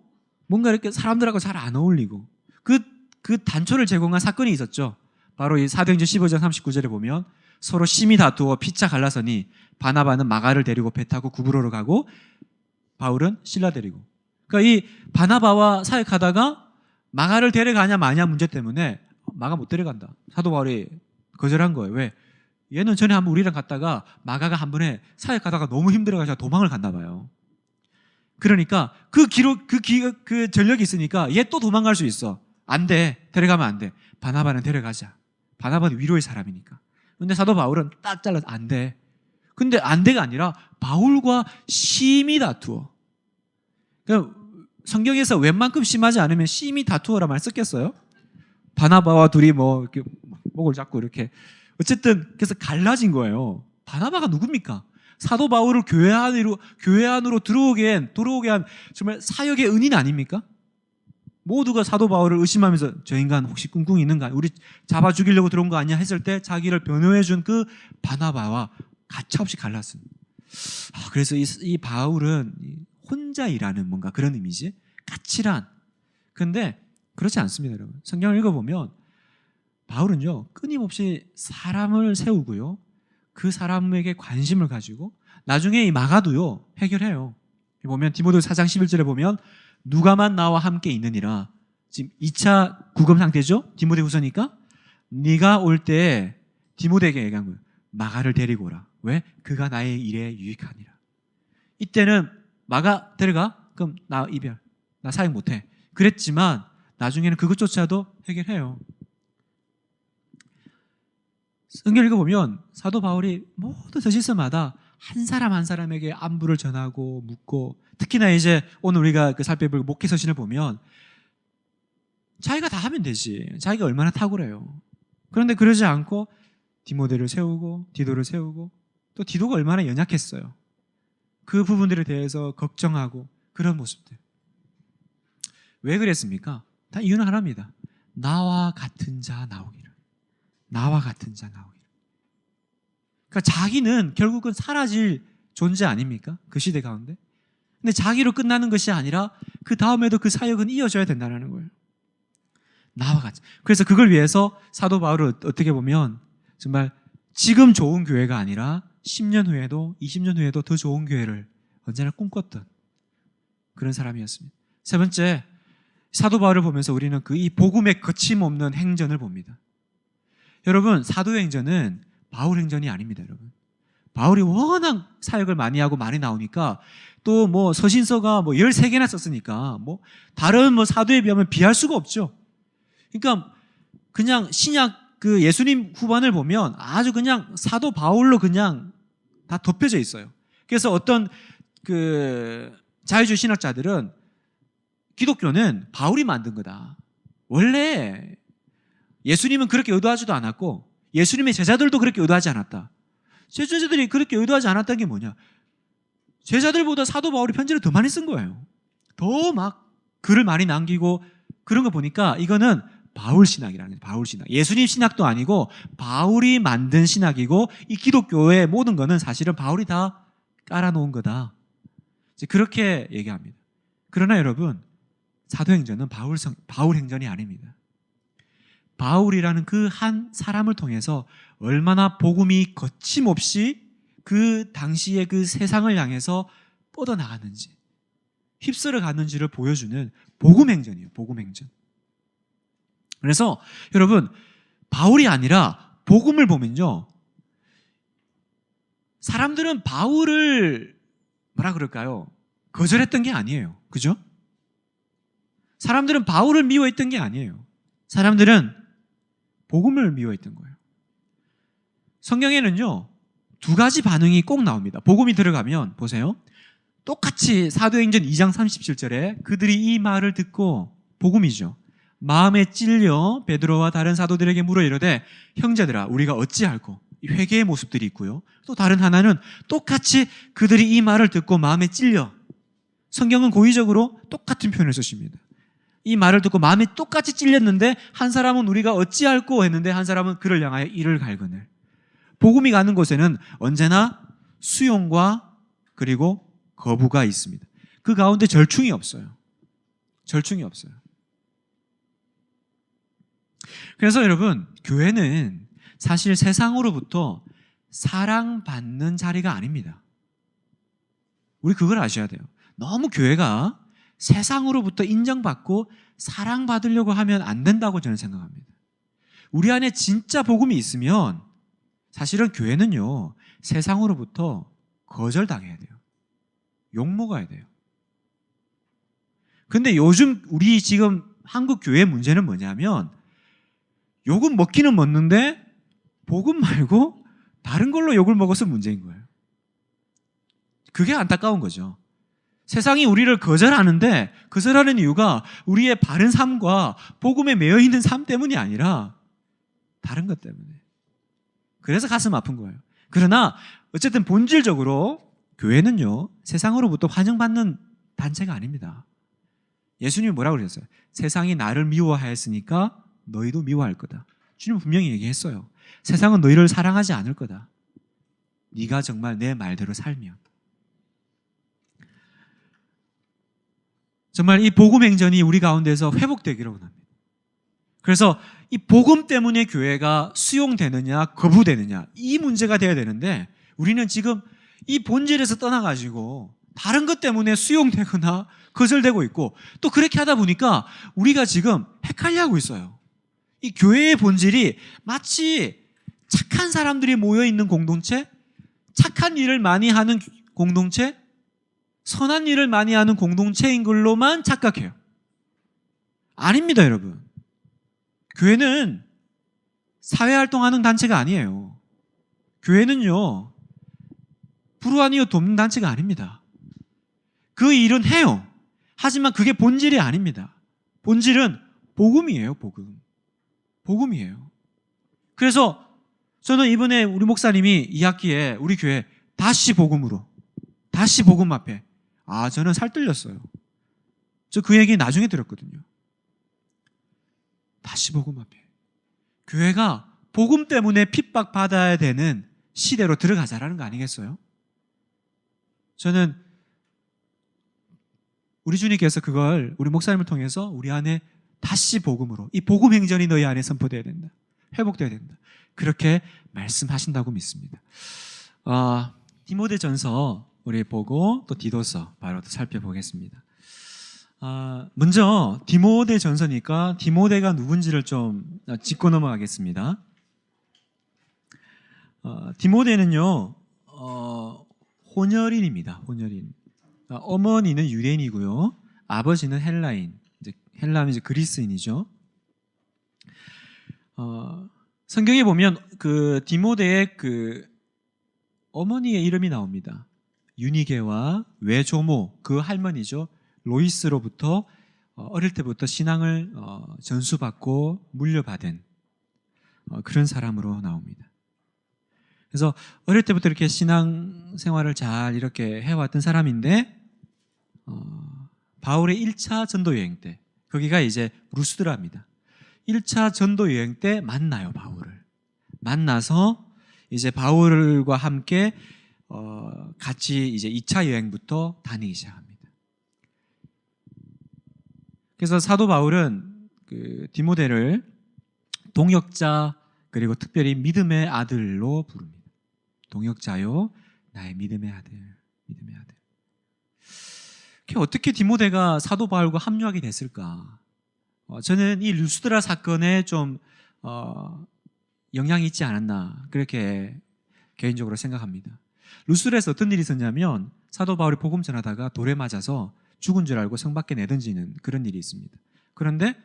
뭔가 이렇게 사람들하고 잘 안 어울리고 그 단초를 제공한 사건이 있었죠. 바로 이 사도행전 15장 39절에 보면 서로 심히 다투어 피차 갈라서니 바나바는 마가를 데리고 배 타고 구브로로 가고 바울은 실라 데리고. 그러니까 이 바나바와 사역하다가 마가를 데려가냐 마냐 문제 때문에 마가 못 데려간다. 사도 바울이 거절한 거예요. 왜? 얘는 전에 한번 우리랑 갔다가 마가가 한 번에 사역하다가 너무 힘들어가지고 도망을 갔나 봐요. 그러니까 그 전력이 있으니까 얘 또 도망갈 수 있어. 안 돼. 데려가면 안 돼. 바나바는 데려가자. 바나바는 위로의 사람이니까. 근데 사도 바울은 딱 잘라서 안 돼. 근데 안 돼가 아니라 바울과 심히 다투어. 그러니까 성경에서 웬만큼 심하지 않으면 심히 다투어라 말 썼겠어요? 바나바와 둘이 뭐 이렇게 목을 잡고 이렇게. 어쨌든 그래서 갈라진 거예요. 바나바가 누굽니까? 사도 바울을 교회 안으로 들어오게 한 정말 사역의 은인 아닙니까? 모두가 사도 바울을 의심하면서 저 인간 혹시 꿍꿍이 있는가? 우리 잡아 죽이려고 들어온 거 아니야? 했을 때 자기를 변호해 준 그 바나바와 가차없이 갈랐습니다. 그래서 이 바울은 혼자 일하는 뭔가 그런 이미지? 까칠한. 그런데 그렇지 않습니다, 여러분. 성경을 읽어보면 바울은요 끊임없이 사람을 세우고요 그 사람에게 관심을 가지고 나중에 이 마가도요 해결해요. 보면 디모데 4장 11절에 보면 누가만 나와 함께 있느니라. 지금 2차 구금 상태죠. 디모데 후서니까 네가 올 때 디모데에게 얘기한 거예요. 마가를 데리고 오라. 왜? 그가 나의 일에 유익하니라. 이때는 마가 데려가? 그럼 나 이별. 나 사역 못해. 그랬지만 나중에는 그것조차도 해결해요. 성경 읽어보면 사도 바울이 모든 서신서마다 한 사람 한 사람에게 안부를 전하고 묻고, 특히나 이제 오늘 우리가 살펴볼 목회 서신을 보면 자기가 다 하면 되지. 자기가 얼마나 탁월해요. 그런데 그러지 않고 디모데를 세우고 디도를 세우고, 또 디도가 얼마나 연약했어요. 그 부분들에 대해서 걱정하고 그런 모습들. 왜 그랬습니까? 다 이유는 하나입니다. 나와 같은 자 나오기를. 나와 같은 자 나오기를. 그러니까 자기는 결국은 사라질 존재 아닙니까? 그 시대 가운데. 근데 자기로 끝나는 것이 아니라 그 다음에도 그 사역은 이어져야 된다는 거예요. 나와 같이. 그래서 그걸 위해서 사도 바울은 어떻게 보면 정말 지금 좋은 교회가 아니라 10년 후에도 20년 후에도 더 좋은 교회를 언제나 꿈꿨던 그런 사람이었습니다. 세 번째, 사도 바울을 보면서 우리는 이 복음의 거침없는 행전을 봅니다. 여러분, 사도행전은 바울 행전이 아닙니다, 여러분. 바울이 워낙 사역을 많이 하고 많이 나오니까, 또 뭐 서신서가 13개나 썼으니까 다른 사도에 비하면 비할 수가 없죠. 그러니까 그냥 신약 예수님 후반을 보면 아주 그냥 사도 바울로 그냥 다 덮여져 있어요. 그래서 어떤 자유주의 신학자들은 기독교는 바울이 만든 거다. 원래 예수님은 그렇게 의도하지도 않았고 예수님의 제자들도 그렇게 의도하지 않았다. 제자들이 그렇게 의도하지 않았다는 게 뭐냐? 제자들보다 사도 바울이 편지를 더 많이 쓴 거예요. 더 막 글을 많이 남기고 그런 거 보니까 이거는 바울 신학이라는 거예요. 바울 신학. 예수님 신학도 아니고 바울이 만든 신학이고, 이 기독교의 모든 거는 사실은 바울이 다 깔아놓은 거다. 이제 그렇게 얘기합니다. 그러나 여러분, 사도행전은 바울 행전이 아닙니다. 바울이라는 그 한 사람을 통해서 얼마나 복음이 거침없이 그 당시의 그 세상을 향해서 뻗어나갔는지, 휩쓸어 갔는지를 보여주는 복음 행전이에요. 복음 행전. 그래서 여러분, 바울이 아니라 복음을 보면요, 사람들은 바울을 뭐라 그럴까요? 거절했던 게 아니에요. 그죠? 사람들은 바울을 미워했던 게 아니에요. 사람들은 복음을 미워했던 거예요. 성경에는요, 두 가지 반응이 꼭 나옵니다. 복음이 들어가면 보세요. 똑같이 사도행전 2장 37절에 그들이 이 말을 듣고, 복음이죠, 마음에 찔려 베드로와 다른 사도들에게 물어 이르되 형제들아 우리가 어찌할꼬, 회개의 모습들이 있고요. 또 다른 하나는 똑같이 그들이 이 말을 듣고 마음에 찔려, 성경은 고의적으로 똑같은 표현을 쓰십니다. 이 말을 듣고 마음에 똑같이 찔렸는데 한 사람은 우리가 어찌할꼬 했는데 한 사람은 그를 향하여 이를 갈거늘. 복음이 가는 곳에는 언제나 수용과 그리고 거부가 있습니다. 그 가운데 절충이 없어요. 절충이 없어요. 그래서 여러분, 교회는 사실 세상으로부터 사랑받는 자리가 아닙니다. 우리 그걸 아셔야 돼요. 너무 교회가 세상으로부터 인정받고 사랑받으려고 하면 안 된다고 저는 생각합니다. 우리 안에 진짜 복음이 있으면 사실은 교회는요, 세상으로부터 거절당해야 돼요. 욕먹어야 돼요. 근데 요즘 우리 지금 한국 교회 문제는 뭐냐면, 욕은 먹기는 먹는데 복음 말고 다른 걸로 욕을 먹어서 문제인 거예요. 그게 안타까운 거죠. 세상이 우리를 거절하는데 거절하는 이유가 우리의 바른 삶과 복음에 매여 있는 삶 때문이 아니라 다른 것 때문에. 그래서 가슴 아픈 거예요. 그러나 어쨌든 본질적으로 교회는요, 세상으로부터 환영받는 단체가 아닙니다. 예수님이 뭐라고 그러셨어요? 세상이 나를 미워하였으니까 너희도 미워할 거다. 주님은 분명히 얘기했어요. 세상은 너희를 사랑하지 않을 거다. 네가 정말 내 말대로 살면. 정말 이 복음 행전이 우리 가운데서 회복되기를 원합니다. 그래서 이 복음 때문에 교회가 수용되느냐 거부되느냐, 이 문제가 돼야 되는데 우리는 지금 이 본질에서 떠나가지고 다른 것 때문에 수용되거나 거절되고 있고, 또 그렇게 하다 보니까 우리가 지금 헷갈려하고 있어요. 이 교회의 본질이 마치 착한 사람들이 모여있는 공동체, 착한 일을 많이 하는 공동체, 선한 일을 많이 하는 공동체인 걸로만 착각해요. 아닙니다, 여러분. 교회는 사회활동하는 단체가 아니에요. 교회는요, 불우한 이웃 돕는 단체가 아닙니다. 그 일은 해요. 하지만 그게 본질이 아닙니다. 본질은 복음이에요, 복음. 복음이에요. 그래서 저는 이번에 우리 목사님이 2학기에 우리 교회 다시 복음으로, 다시 복음 앞에, 저는 살뜰렸어요. 저 그 얘기 나중에 들었거든요. 다시 복음 앞에. 교회가 복음 때문에 핍박받아야 되는 시대로 들어가자라는 거 아니겠어요? 저는 우리 주님께서 그걸 우리 목사님을 통해서 우리 안에 다시 복음으로, 이 복음 행전이 너희 안에 선포되어야 된다, 회복되어야 된다, 그렇게 말씀하신다고 믿습니다. 디모데전서 우리 보고 또 디도서 바로 또 살펴보겠습니다. 먼저 디모데전서니까 디모데가 누군지를 좀 짚고 넘어가겠습니다. 디모데는요, 혼혈인입니다. 혼혈인. 어머니는 유대인이고요, 아버지는 헬라인. 이제 헬라는 이제 그리스인이죠. 성경에 보면 그 디모데의 그 어머니의 이름이 나옵니다. 유니게와 외조모, 그 할머니죠, 로이스로부터 어릴 때부터 신앙을 전수받고 물려받은 그런 사람으로 나옵니다. 그래서 어릴 때부터 이렇게 신앙 생활을 잘 이렇게 해왔던 사람인데, 바울의 1차 전도 여행 때, 거기가 이제 루스드라입니다. 1차 전도 여행 때 만나요, 바울을. 만나서 이제 바울과 함께 같이 이제 2차 여행부터 다니기 시작합니다. 그래서 사도 바울은 그 디모데를 동역자 그리고 특별히 믿음의 아들로 부릅니다. 동역자요, 나의 믿음의 아들, 믿음의 아들. 어떻게 디모데가 사도 바울과 합류하게 됐을까? 저는 이 루스드라 사건에 좀 영향이 있지 않았나 그렇게 개인적으로 생각합니다. 루스드라에서 어떤 일이 있었냐면 사도 바울이 복음 전하다가 돌에 맞아서 죽은 줄 알고 성 밖에 내던지는 그런 일이 있습니다. 그런데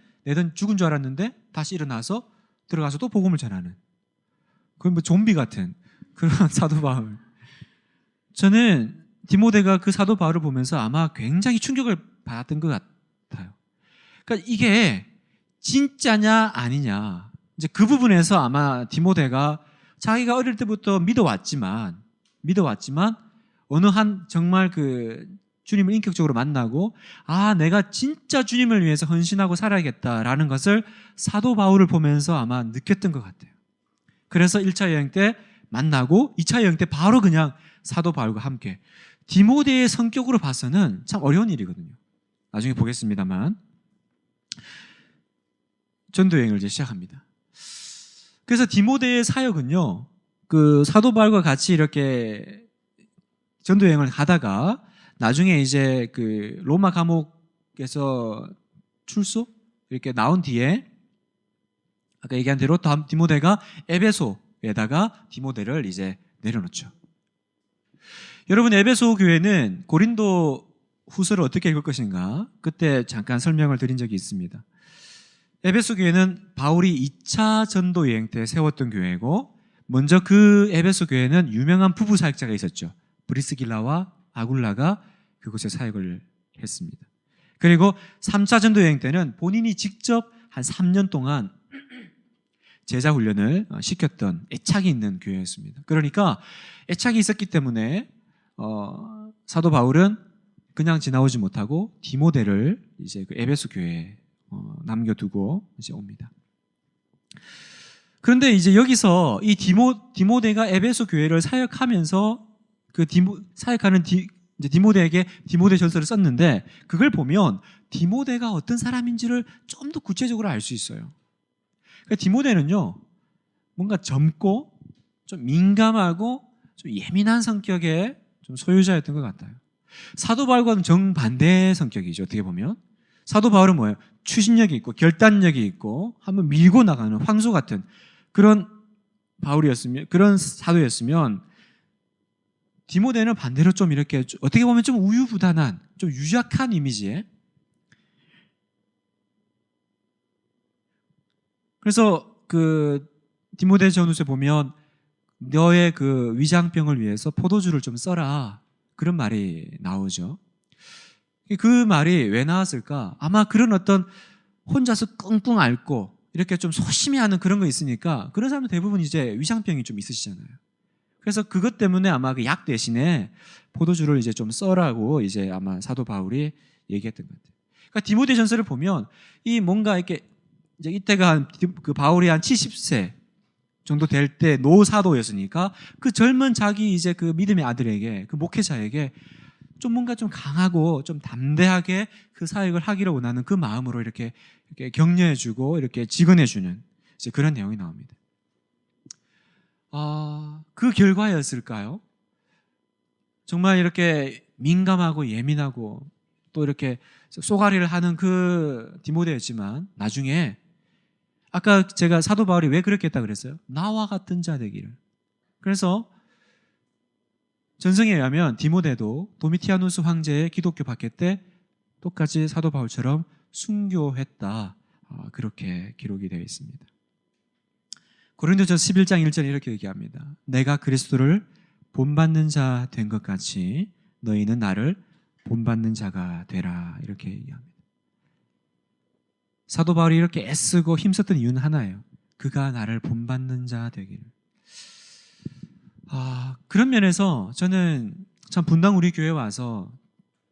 죽은 줄 알았는데 다시 일어나서 들어가서 또 복음을 전하는, 거의 뭐 좀비 같은 그런 사도 바울. 저는 디모데가 그 사도 바울을 보면서 아마 굉장히 충격을 받았던 것 같아요. 그러니까 이게 진짜냐 아니냐, 이제 그 부분에서 아마 디모데가 자기가 어릴 때부터 믿어왔지만 어느 한 정말 그 주님을 인격적으로 만나고 내가 진짜 주님을 위해서 헌신하고 살아야겠다라는 것을 사도 바울을 보면서 아마 느꼈던 것 같아요. 그래서 1차 여행 때 만나고 2차 여행 때 바로 그냥 사도 바울과 함께. 디모데의 성격으로 봐서는 참 어려운 일이거든요. 나중에 보겠습니다만 전도 여행을 이제 시작합니다. 그래서 디모데의 사역은요, 그 사도 바울과 같이 이렇게 전도 여행을 하다가 나중에 이제 그 로마 감옥에서 출소 이렇게 나온 뒤에 아까 얘기한 대로 디모데가 에베소에다가 디모데를 이제 내려놓죠. 여러분, 에베소 교회는 고린도 후서를 어떻게 읽을 것인가 그때 잠깐 설명을 드린 적이 있습니다. 에베소 교회는 바울이 2차 전도 여행 때 세웠던 교회고, 먼저 그 에베소 교회는 유명한 부부 사역자가 있었죠. 브리스길라와 아굴라가 그곳에 사역을 했습니다. 그리고 3차 전도 여행 때는 본인이 직접 한 3년 동안 제자 훈련을 시켰던 애착이 있는 교회였습니다. 그러니까 애착이 있었기 때문에 사도 바울은 그냥 지나오지 못하고 디모데를 이제 그 에베소 교회에 남겨두고 이제 옵니다. 그런데 이제 여기서 이 디모데가 에베소 교회를 사역하면서 그 사역하는 이제 디모데에게 디모데 전서를 썼는데, 그걸 보면 디모데가 어떤 사람인지를 좀 더 구체적으로 알 수 있어요. 그러니까 디모데는요, 뭔가 젊고 좀 민감하고 좀 예민한 성격의 좀 소유자였던 것 같아요. 사도 바울과는 정반대의 성격이죠. 어떻게 보면 사도 바울은 뭐예요? 추진력이 있고 결단력이 있고 한번 밀고 나가는 황소 같은 그런 그런 사도였으면, 디모데는 반대로 좀 이렇게 어떻게 보면 좀 우유부단한, 좀 유약한 이미지에. 그래서 그 디모데 전후서에 보면 너의 그 위장병을 위해서 포도주를 좀 써라, 그런 말이 나오죠. 그 말이 왜 나왔을까? 아마 그런 어떤 혼자서 끙끙 앓고 이렇게 좀 소심히 하는 그런 거 있으니까, 그런 사람들 대부분 이제 위장병이 좀 있으시잖아요. 그래서 그것 때문에 아마 그 약 대신에 포도주를 이제 좀 써라고 이제 아마 사도 바울이 얘기했던 것 같아요. 그러니까 디모데 전서를 보면 이 뭔가 이렇게 이제 이때가 그 바울이 한 70세 정도 될 때 노사도였으니까 그 젊은 자기 이제 그 믿음의 아들에게, 그 목회자에게 좀 뭔가 좀 강하고 좀 담대하게 그 사역을 하기를 원하는 그 마음으로 이렇게 격려해주고 이렇게 직언해주는 이제 그런 내용이 나옵니다. 그 결과였을까요? 정말 이렇게 민감하고 예민하고 또 이렇게 쏘가리를 하는 그 디모데였지만, 나중에 아까 제가 사도 바울이 왜 그렇게 했다 그랬어요? 나와 같은 자 되기를. 그래서 전성에 의하면 디모데도 도미티아누스 황제의 기독교 박해 때 똑같이 사도 바울처럼 순교했다, 그렇게 기록이 되어 있습니다. 고린도전서 11장 1절에 이렇게 얘기합니다. 내가 그리스도를 본받는 자 된 것 같이 너희는 나를 본받는 자가 되라, 이렇게 얘기합니다. 사도 바울이 이렇게 애쓰고 힘썼던 이유는 하나예요. 그가 나를 본받는 자 되기를. 그런 면에서 저는 참 분당 우리 교회에 와서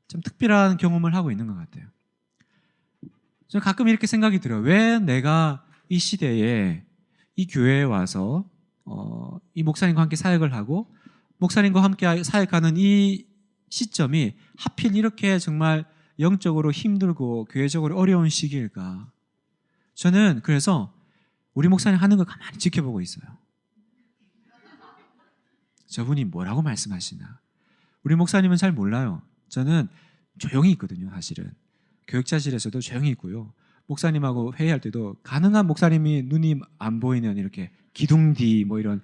참 특별한 경험을 하고 있는 것 같아요. 저는 가끔 이렇게 생각이 들어요. 왜 내가 이 시대에 이 교회에 와서 이 목사님과 함께 사역을 하고 목사님과 함께 사역하는 이 시점이 하필 이렇게 정말 영적으로 힘들고 교회적으로 어려운 시기일까? 저는 그래서 우리 목사님 하는 거 가만히 지켜보고 있어요. 저분이 뭐라고 말씀하시나? 우리 목사님은 잘 몰라요. 저는 조용히 있거든요, 사실은. 교육자실에서도 조용히 있고요. 목사님하고 회의할 때도 가능한 목사님이 눈이 안 보이는 이렇게 기둥 뒤 뭐 이런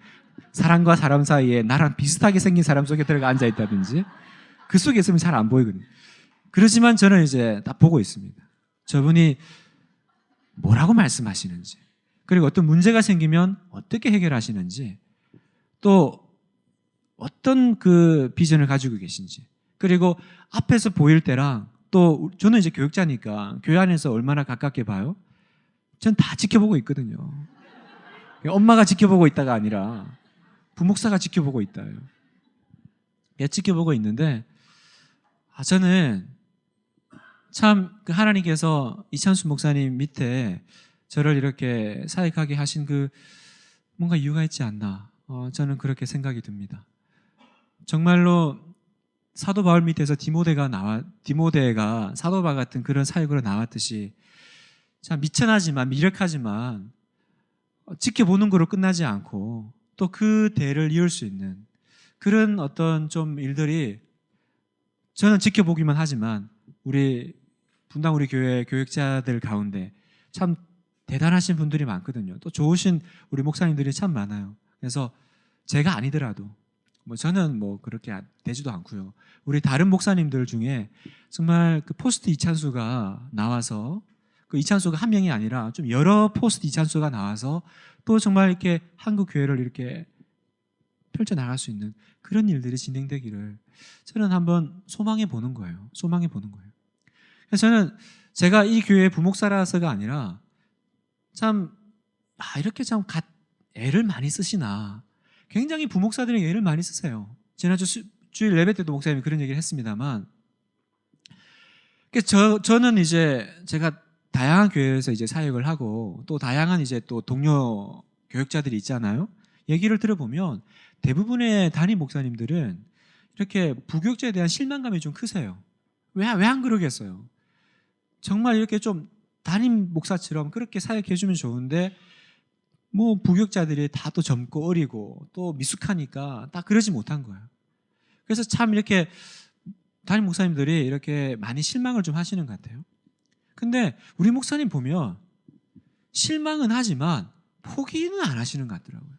사람과 사람 사이에 나랑 비슷하게 생긴 사람 속에 들어가 앉아 있다든지 그 속에 있으면 잘 안 보이거든요. 그렇지만 저는 이제 딱 보고 있습니다. 저분이 뭐라고 말씀하시는지, 그리고 어떤 문제가 생기면 어떻게 해결하시는지, 또 어떤 그 비전을 가지고 계신지, 그리고 앞에서 보일 때랑 또 저는 이제 교육자니까 교회 안에서 얼마나 가깝게 봐요? 전 다 지켜보고 있거든요. 엄마가 지켜보고 있다가 아니라 부목사가 지켜보고 있다요. 지켜보고 있는데 저는 참 그 하나님께서 이찬수 목사님 밑에 저를 이렇게 사역하게 하신 그 뭔가 이유가 있지 않나, 저는 그렇게 생각이 듭니다. 정말로 사도 바울 밑에서 디모데가 사도 바울 같은 그런 사역으로 나왔듯이 참 미천하지만 미력하지만 지켜보는 거로 끝나지 않고 또 그 대를 이을 수 있는 그런 어떤 좀 일들이 저는 지켜보기만 하지만 분당 우리 교회 교육자들 가운데 참 대단하신 분들이 많거든요. 또 좋으신 우리 목사님들이 참 많아요. 그래서 제가 아니더라도 저는 그렇게 되지도 않고요. 우리 다른 목사님들 중에 정말 그 포스트 이찬수가 나와서 그 이찬수가 한 명이 아니라 좀 여러 포스트 이찬수가 나와서 또 정말 이렇게 한국 교회를 이렇게 펼쳐나갈 수 있는 그런 일들이 진행되기를 저는 한번 소망해 보는 거예요. 소망해 보는 거예요. 그래서 저는 제가 이 교회의 부목사라서가 아니라 참 이렇게 참 애를 많이 쓰시나. 굉장히 부목사들이 애를 많이 쓰세요. 지난주 주일 예배 때도 목사님이 그런 얘기를 했습니다만, 저는 이제 제가 다양한 교회에서 이제 사역을 하고 또 다양한 이제 또 동료 교육자들이 있잖아요. 얘기를 들어보면 대부분의 담임 목사님들은 이렇게 부교육자에 대한 실망감이 좀 크세요. 왜 안 그러겠어요? 정말 이렇게 좀 담임 목사처럼 그렇게 사역해주면 좋은데 부교육자들이 다 또 젊고 어리고 또 미숙하니까 딱 그러지 못한 거예요. 그래서 참 이렇게 담임 목사님들이 이렇게 많이 실망을 좀 하시는 것 같아요. 근데 우리 목사님 보면 실망은 하지만 포기는 안 하시는 것 같더라고요.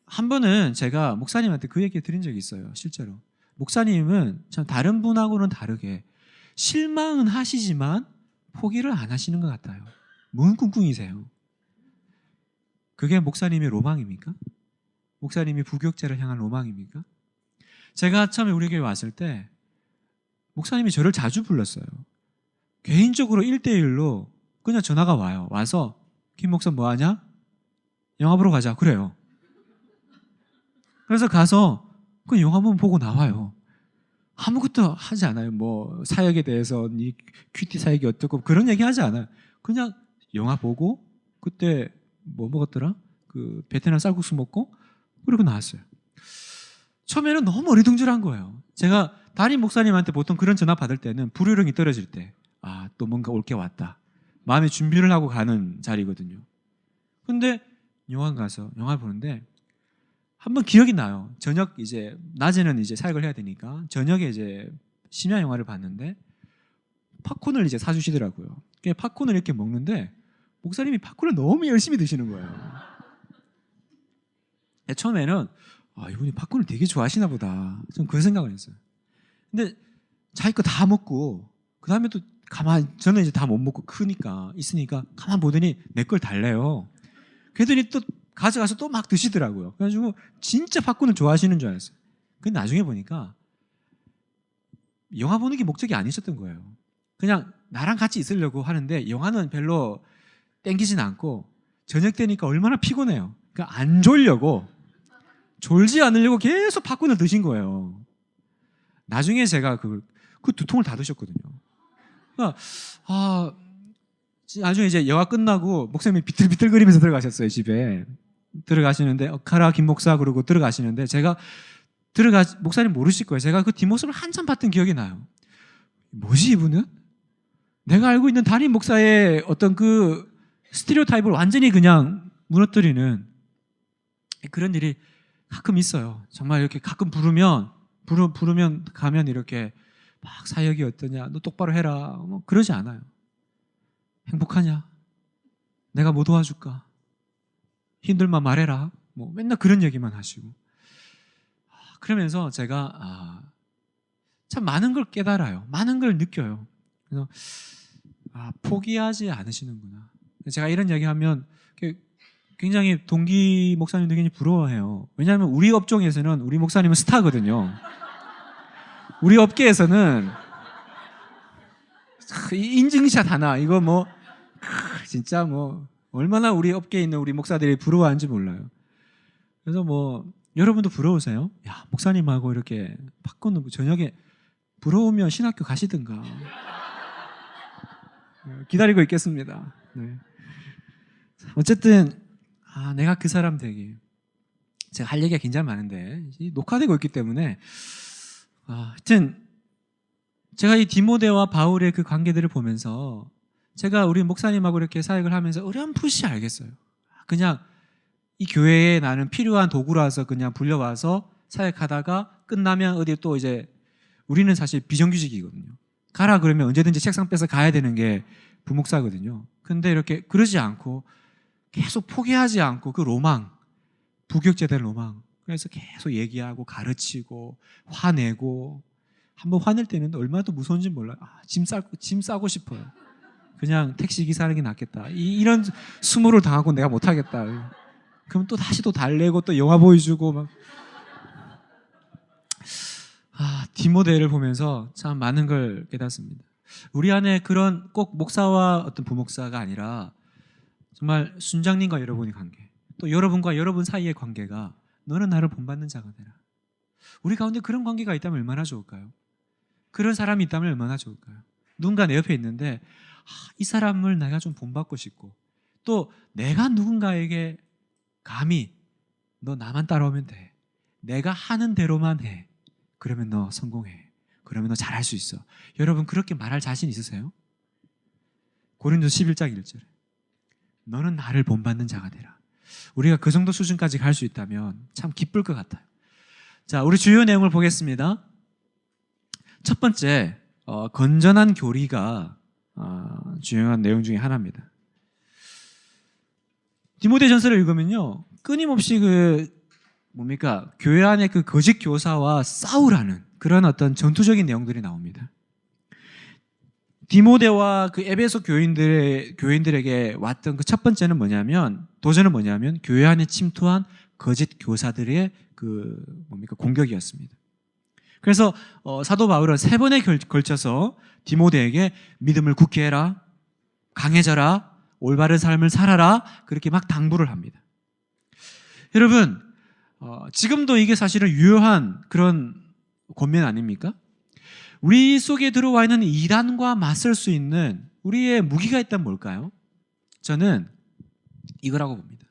한 번은 제가 목사님한테 그 얘기 드린 적이 있어요. 실제로 목사님은 참 다른 분하고는 다르게 실망은 하시지만 포기를 안 하시는 것 같아요. 뭔 꿍꿍이세요? 그게 목사님의 로망입니까? 목사님이 부교육자를 향한 로망입니까? 제가 처음에 우리 교회 왔을 때 목사님이 저를 자주 불렀어요. 개인적으로 1대1로 그냥 전화가 와요. 와서 김 목사 뭐하냐? 영화 보러 가자. 그래요. 그래서 가서 그 영화 한번 보고 나와요. 아무것도 하지 않아요. 사역에 대해서 이 큐티 사역이 어떻고 그런 얘기 하지 않아요. 그냥 영화 보고 그때 뭐 먹었더라? 그 베트남 쌀국수 먹고 그러고 나왔어요. 처음에는 너무 어리둥절한 거예요. 제가 담임 목사님한테 보통 그런 전화 받을 때는 불효령이 떨어질 때 또 뭔가 올 게 왔다. 마음의 준비를 하고 가는 자리거든요. 근데 영화 가서 영화를 보는데 한번 기억이 나요. 저녁 이제 낮에는 이제 사역을 해야 되니까 저녁에 이제 심야 영화를 봤는데 팝콘을 이제 사주시더라고요. 팝콘을 이렇게 먹는데 목사님이 팝콘을 너무 열심히 드시는 거예요. 처음에는 이분이 팝콘을 되게 좋아하시나 보다. 좀 그런 생각을 했어요. 근데 자기 거 다 먹고 그 다음에 또 저는 이제 다 못 먹고 있으니까 가만 보더니 내 걸 달래요. 그랬더니 또 가져가서 또 막 드시더라고요. 그래가지고 진짜 팝콘을 좋아하시는 줄 알았어요. 근데 나중에 보니까 영화 보는 게 목적이 아니셨던 거예요. 그냥 나랑 같이 있으려고 하는데 영화는 별로 땡기진 않고 저녁 되니까 얼마나 피곤해요. 그러니까 안 졸려고 졸지 않으려고 계속 팝콘을 드신 거예요. 나중에 제가 그 두 통을 다 드셨거든요. 그러니까 나중에 이제 영화 끝나고 목사님이 비틀비틀거리면서 들어가셨어요, 집에. 들어가시는데 가라 김 목사 그러고 들어가시는데 제가 목사님 모르실 거예요. 제가 그 뒷모습을 한참 봤던 기억이 나요. 뭐지 이분은? 내가 알고 있는 담임 목사의 어떤 그 스티리오타입을 완전히 그냥 무너뜨리는 그런 일이 가끔 있어요. 정말 이렇게 가끔 부르면 가면 이렇게 막 사역이 어떠냐, 너 똑바로 해라, 뭐 그러지 않아요. 행복하냐? 내가 뭐 도와줄까? 힘들만 말해라. 뭐 맨날 그런 얘기만 하시고. 그러면서 제가 참 많은 걸 깨달아요. 많은 걸 느껴요. 그래서 포기하지 않으시는구나. 제가 이런 얘기하면 굉장히 동기 목사님도 굉장히 부러워해요. 왜냐하면 우리 업종에서는 우리 목사님은 스타거든요. 우리 업계에서는 인증샷 하나 이거 뭐 진짜 뭐 얼마나 우리 업계에 있는 우리 목사들이 부러워하는지 몰라요. 그래서 뭐 여러분도 부러우세요? 야, 목사님하고 이렇게 바꾸는 저녁에 부러우면 신학교 가시든가. 기다리고 있겠습니다. 네. 어쨌든 내가 그 사람 되기. 제가 할 얘기가 굉장히 많은데 녹화되고 있기 때문에 하여튼 제가 이 디모데와 바울의 그 관계들을 보면서 제가 우리 목사님하고 이렇게 사역을 하면서 어렴풋이 알겠어요. 그냥 이 교회에 나는 필요한 도구라서 그냥 불려와서 사역하다가 끝나면 어디 또 이제 우리는 사실 비정규직이거든요. 가라 그러면 언제든지 책상 빼서 가야 되는 게 부목사거든요. 근데 이렇게 그러지 않고 계속 포기하지 않고 그 로망, 부교육제대 로망. 그래서 계속 얘기하고 가르치고 화내고 한번 화낼 때는 얼마나 더 무서운지 몰라요. 짐 싸고 싶어요. 그냥 택시 기사 하는 게 낫겠다. 이런 수모를 당하고 내가 못하겠다. 그럼 또 다시 또 달래고 또 영화 보여주고 막. 디모데를 보면서 참 많은 걸 깨닫습니다. 우리 안에 그런 꼭 목사와 어떤 부목사가 아니라 정말 순장님과 여러분의 관계, 또 여러분과 여러분 사이의 관계가 너는 나를 본받는 자가 되라. 우리 가운데 그런 관계가 있다면 얼마나 좋을까요? 그런 사람이 있다면 얼마나 좋을까요? 누군가 내 옆에 있는데 이 사람을 내가 좀 본받고 싶고 또 내가 누군가에게 감히 너 나만 따라오면 돼. 내가 하는 대로만 해. 그러면 너 성공해. 그러면 너 잘할 수 있어. 여러분 그렇게 말할 자신 있으세요? 고린도서 11장 1절에 너는 나를 본받는 자가 되라. 우리가 그 정도 수준까지 갈 수 있다면 참 기쁠 것 같아요. 자, 우리 주요 내용을 보겠습니다. 첫 번째, 건전한 교리가 중요한 내용 중에 하나입니다. 디모데전서를 읽으면요, 끊임없이 교회 안에 그 거짓 교사와 싸우라는 그런 어떤 전투적인 내용들이 나옵니다. 디모데와 그 에베소 교인들에게 왔던 그 첫 번째는 도전은 뭐냐면 교회 안에 침투한 거짓 교사들의 공격이었습니다. 그래서 사도 바울은 3번에 걸쳐서 디모데에게 믿음을 굳게 해라, 강해져라, 올바른 삶을 살아라, 그렇게 막 당부를 합니다. 여러분, 지금도 이게 사실은 유효한 그런 권면 아닙니까? 우리 속에 들어와 있는 이단과 맞설 수 있는 우리의 무기가 있다면 뭘까요? 저는 이거라고 봅니다.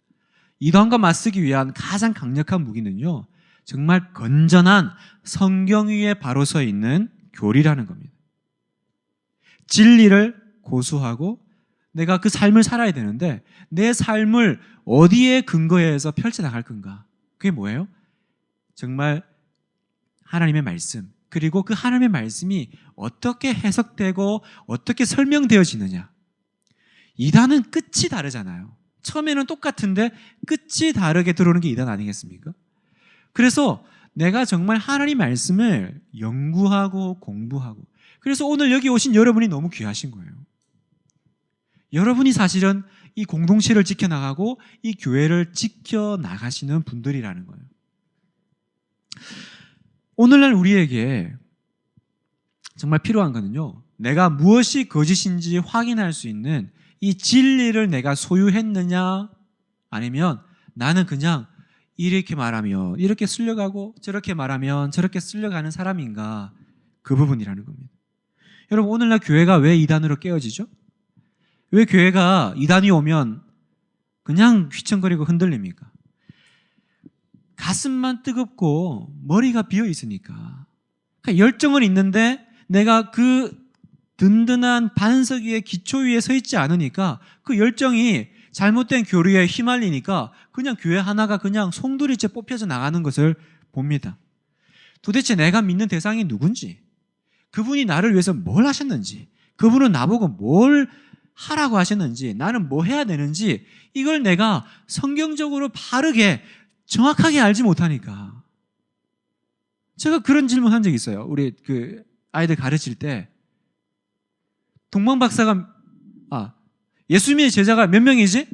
이단과 맞서기 위한 가장 강력한 무기는요, 정말 건전한 성경 위에 바로 서 있는 교리라는 겁니다. 진리를 고수하고 내가 그 삶을 살아야 되는데 내 삶을 어디에 근거해서 펼쳐나갈 건가? 그게 뭐예요? 정말 하나님의 말씀, 그리고 그 하나님의 말씀이 어떻게 해석되고 어떻게 설명되어지느냐. 이단은 끝이 다르잖아요. 처음에는 똑같은데 끝이 다르게 들어오는 게 이단 아니겠습니까? 그래서 내가 정말 하나님 말씀을 연구하고 공부하고, 그래서 오늘 여기 오신 여러분이 너무 귀하신 거예요. 여러분이 사실은 이 공동체를 지켜나가고 이 교회를 지켜나가시는 분들이라는 거예요. 오늘날 우리에게 정말 필요한 거는요, 내가 무엇이 거짓인지 확인할 수 있는 이 진리를 내가 소유했느냐, 아니면 나는 그냥 이렇게 말하면 이렇게 쓸려가고 저렇게 말하면 저렇게 쓸려가는 사람인가, 그 부분이라는 겁니다. 여러분, 오늘날 교회가 왜 이단으로 깨어지죠? 왜 교회가 이단이 오면 그냥 휘청거리고 흔들립니까? 가슴만 뜨겁고 머리가 비어 있으니까. 그러니까 열정은 있는데 내가 그 든든한 반석 위에 기초 위에 서 있지 않으니까 그 열정이 잘못된 교류에 휘말리니까 그냥 교회 하나가 그냥 송두리째 뽑혀져 나가는 것을 봅니다. 도대체 내가 믿는 대상이 누군지, 그분이 나를 위해서 뭘 하셨는지, 그분은 나보고 뭘 하라고 하셨는지, 나는 뭐 해야 되는지, 이걸 내가 성경적으로 바르게 정확하게 알지 못하니까. 제가 그런 질문 한 적이 있어요. 우리 그 아이들 가르칠 때 동방 박사가 예수님의 제자가 몇 명이지?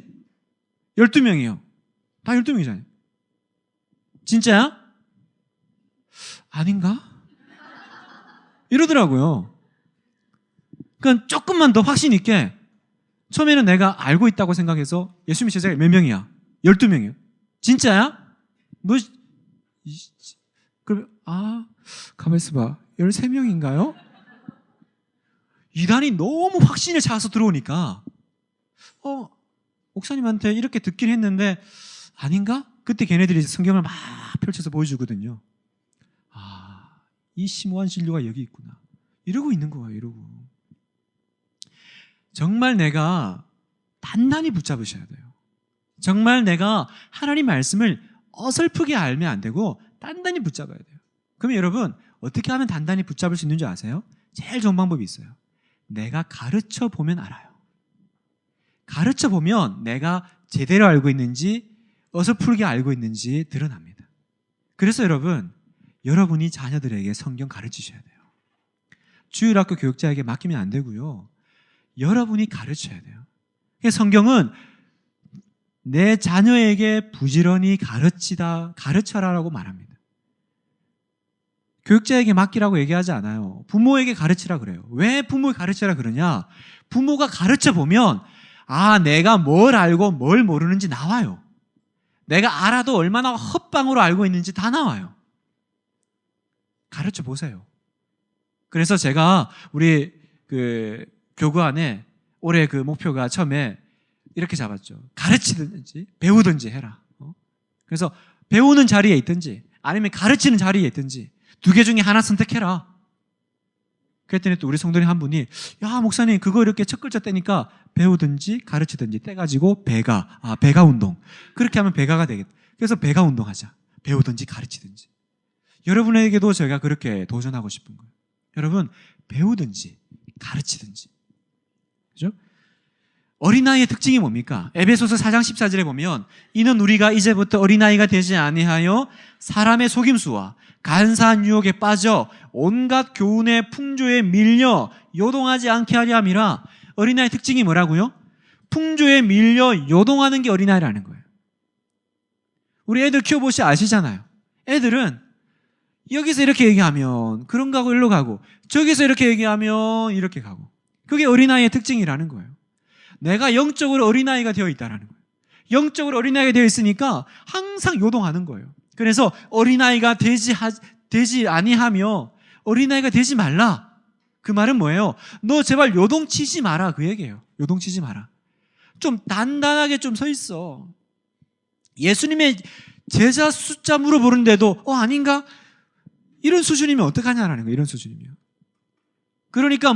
12명이요. 다 12명이잖아요. 진짜야? 아닌가? 이러더라고요. 그러니까 조금만 더 확신 있게 처음에는 내가 알고 있다고 생각해서 예수님의 제자가 몇 명이야? 12명이요. 진짜야? 너 그럼 가만 있어봐. 13명인가요? 이단이 너무 확신을 찾아서 들어오니까 목사님한테 이렇게 듣긴 했는데 아닌가? 그때 걔네들이 성경을 막 펼쳐서 보여주거든요. 이 심오한 진료가 여기 있구나. 이러고 있는 거예요. 이러고. 정말 내가 단단히 붙잡으셔야 돼요. 정말 내가 하나님 말씀을 어설프게 알면 안 되고 단단히 붙잡아야 돼요. 그러면 여러분 어떻게 하면 단단히 붙잡을 수 있는지 아세요? 제일 좋은 방법이 있어요. 내가 가르쳐 보면 알아요. 가르쳐 보면 내가 제대로 알고 있는지 어설프게 알고 있는지 드러납니다. 그래서 여러분이 자녀들에게 성경 가르치셔야 돼요. 주일학교 교육자에게 맡기면 안 되고요. 여러분이 가르쳐야 돼요. 성경은 내 자녀에게 부지런히 가르쳐라라고 말합니다. 교육자에게 맡기라고 얘기하지 않아요. 부모에게 가르치라 그래요. 왜 부모에게 가르치라 그러냐? 부모가 가르쳐 보면 내가 뭘 알고 뭘 모르는지 나와요. 내가 알아도 얼마나 헛방으로 알고 있는지 다 나와요. 가르쳐 보세요. 그래서 제가 우리 그 교구 안에 올해 그 목표가 처음에 이렇게 잡았죠. 가르치든지 배우든지 해라. 그래서 배우는 자리에 있든지 아니면 가르치는 자리에 있든지 두 개 중에 하나 선택해라. 그랬더니 또 우리 성도님 한 분이 목사님 그거 이렇게 첫 글자 떼니까 배우든지 가르치든지 떼가지고 배가 운동. 그렇게 하면 배가가 되겠다. 그래서 배가 운동하자. 배우든지 가르치든지. 여러분에게도 제가 그렇게 도전하고 싶은 거예요. 여러분 배우든지 가르치든지. 그죠? 어린아이의 특징이 뭡니까? 에베소서 4장 14절에 보면 이는 우리가 이제부터 어린아이가 되지 아니하여 사람의 속임수와 간사한 유혹에 빠져 온갖 교훈의 풍조에 밀려 요동하지 않게 하려 함이라. 어린아이의 특징이 뭐라고요? 풍조에 밀려 요동하는 게 어린아이라는 거예요. 우리 애들 키워보시 아시잖아요. 애들은 여기서 이렇게 얘기하면 그런 가고 일로 가고 저기서 이렇게 얘기하면 이렇게 가고 그게 어린아이의 특징이라는 거예요. 내가 영적으로 어린아이가 되어 있다는 거예요. 영적으로 어린아이가 되어 있으니까 항상 요동하는 거예요. 그래서 어린아이가 되지 아니하며 어린아이가 되지 말라. 그 말은 뭐예요? 너 제발 요동치지 마라 그 얘기예요. 요동치지 마라. 좀 단단하게 좀 서 있어. 예수님의 제자 숫자 물어보는데도 아닌가? 이런 수준이면 어떡하냐라는 거예요. 이런 수준이면. 그러니까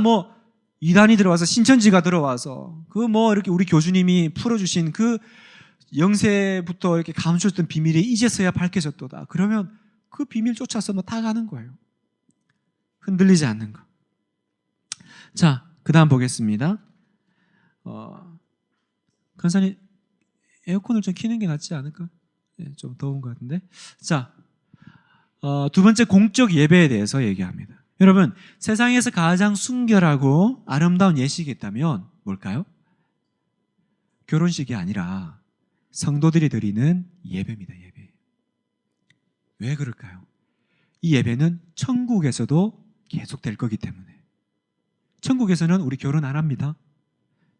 이단이 들어와서 신천지가 들어와서 이렇게 우리 교주님이 풀어주신 그 영세부터 이렇게 감추었던 비밀이 이제서야 밝혀졌도다. 그러면 그 비밀 쫓아서 다 가는 거예요. 흔들리지 않는 거. 자, 그 다음 보겠습니다. 간사님 에어컨을 좀 켜는 게 낫지 않을까? 좀 더운 것 같은데. 자, 두 번째 공적 예배에 대해서 얘기합니다. 여러분, 세상에서 가장 순결하고 아름다운 예식이 있다면 뭘까요? 결혼식이 아니라 성도들이 드리는 예배입니다. 예배. 왜 그럴까요? 이 예배는 천국에서도 계속될 거기 때문에. 천국에서는 우리 결혼 안 합니다.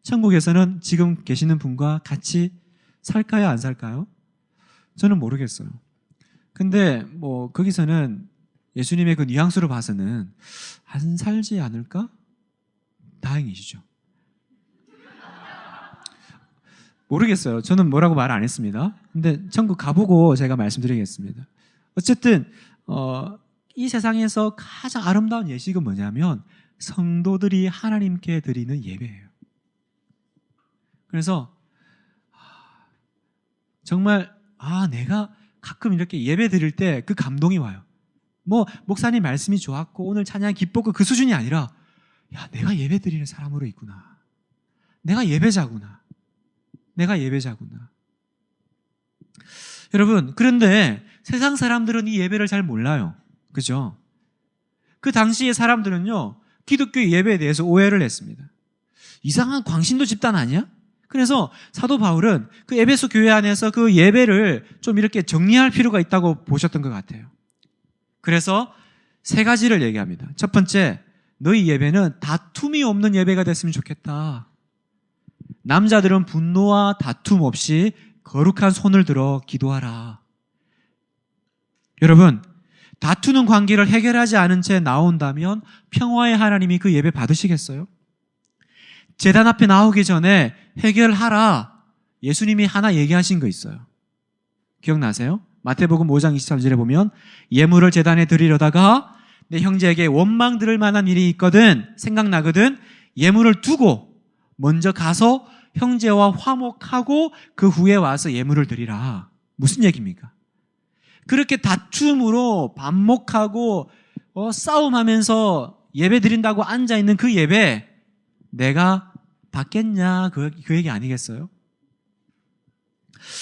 천국에서는 지금 계시는 분과 같이 살까요? 안 살까요? 저는 모르겠어요. 근데 거기서는 예수님의 그 뉘앙스로 봐서는 안 살지 않을까? 다행이시죠. 모르겠어요. 저는 뭐라고 말 안 했습니다. 근데 천국 가보고 제가 말씀드리겠습니다. 어쨌든 이 세상에서 가장 아름다운 예식은 뭐냐면 성도들이 하나님께 드리는 예배예요. 그래서 정말 내가 가끔 이렇게 예배 드릴 때 그 감동이 와요. 뭐 목사님 말씀이 좋았고 오늘 찬양 기뻤고 그 수준이 아니라 내가 예배 드리는 사람으로 있구나. 내가 예배자구나. 여러분, 그런데 세상 사람들은 이 예배를 잘 몰라요. 그죠? 그 당시의 사람들은요, 기독교 예배에 대해서 오해를 했습니다. 이상한 광신도 집단 아니야? 그래서 사도 바울은 그 에베소 교회 안에서 그 예배를 좀 이렇게 정리할 필요가 있다고 보셨던 것 같아요. 그래서 3가지를 얘기합니다. 첫 번째, 너희 예배는 다툼이 없는 예배가 됐으면 좋겠다. 남자들은 분노와 다툼 없이 거룩한 손을 들어 기도하라. 여러분, 다투는 관계를 해결하지 않은 채 나온다면 평화의 하나님이 그 예배 받으시겠어요? 제단 앞에 나오기 전에 해결하라. 예수님이 하나 얘기하신 거 있어요. 기억나세요? 마태복음 5장 23절에 보면 예물을 제단에 드리려다가 내 형제에게 원망 들을 만한 일이 있거든, 생각나거든, 예물을 두고 먼저 가서 형제와 화목하고 그 후에 와서 예물을 드리라. 무슨 얘기입니까? 그렇게 다툼으로 반목하고 싸움하면서 예배 드린다고 앉아있는 그 예배 내가 받겠냐, 그 얘기 아니겠어요?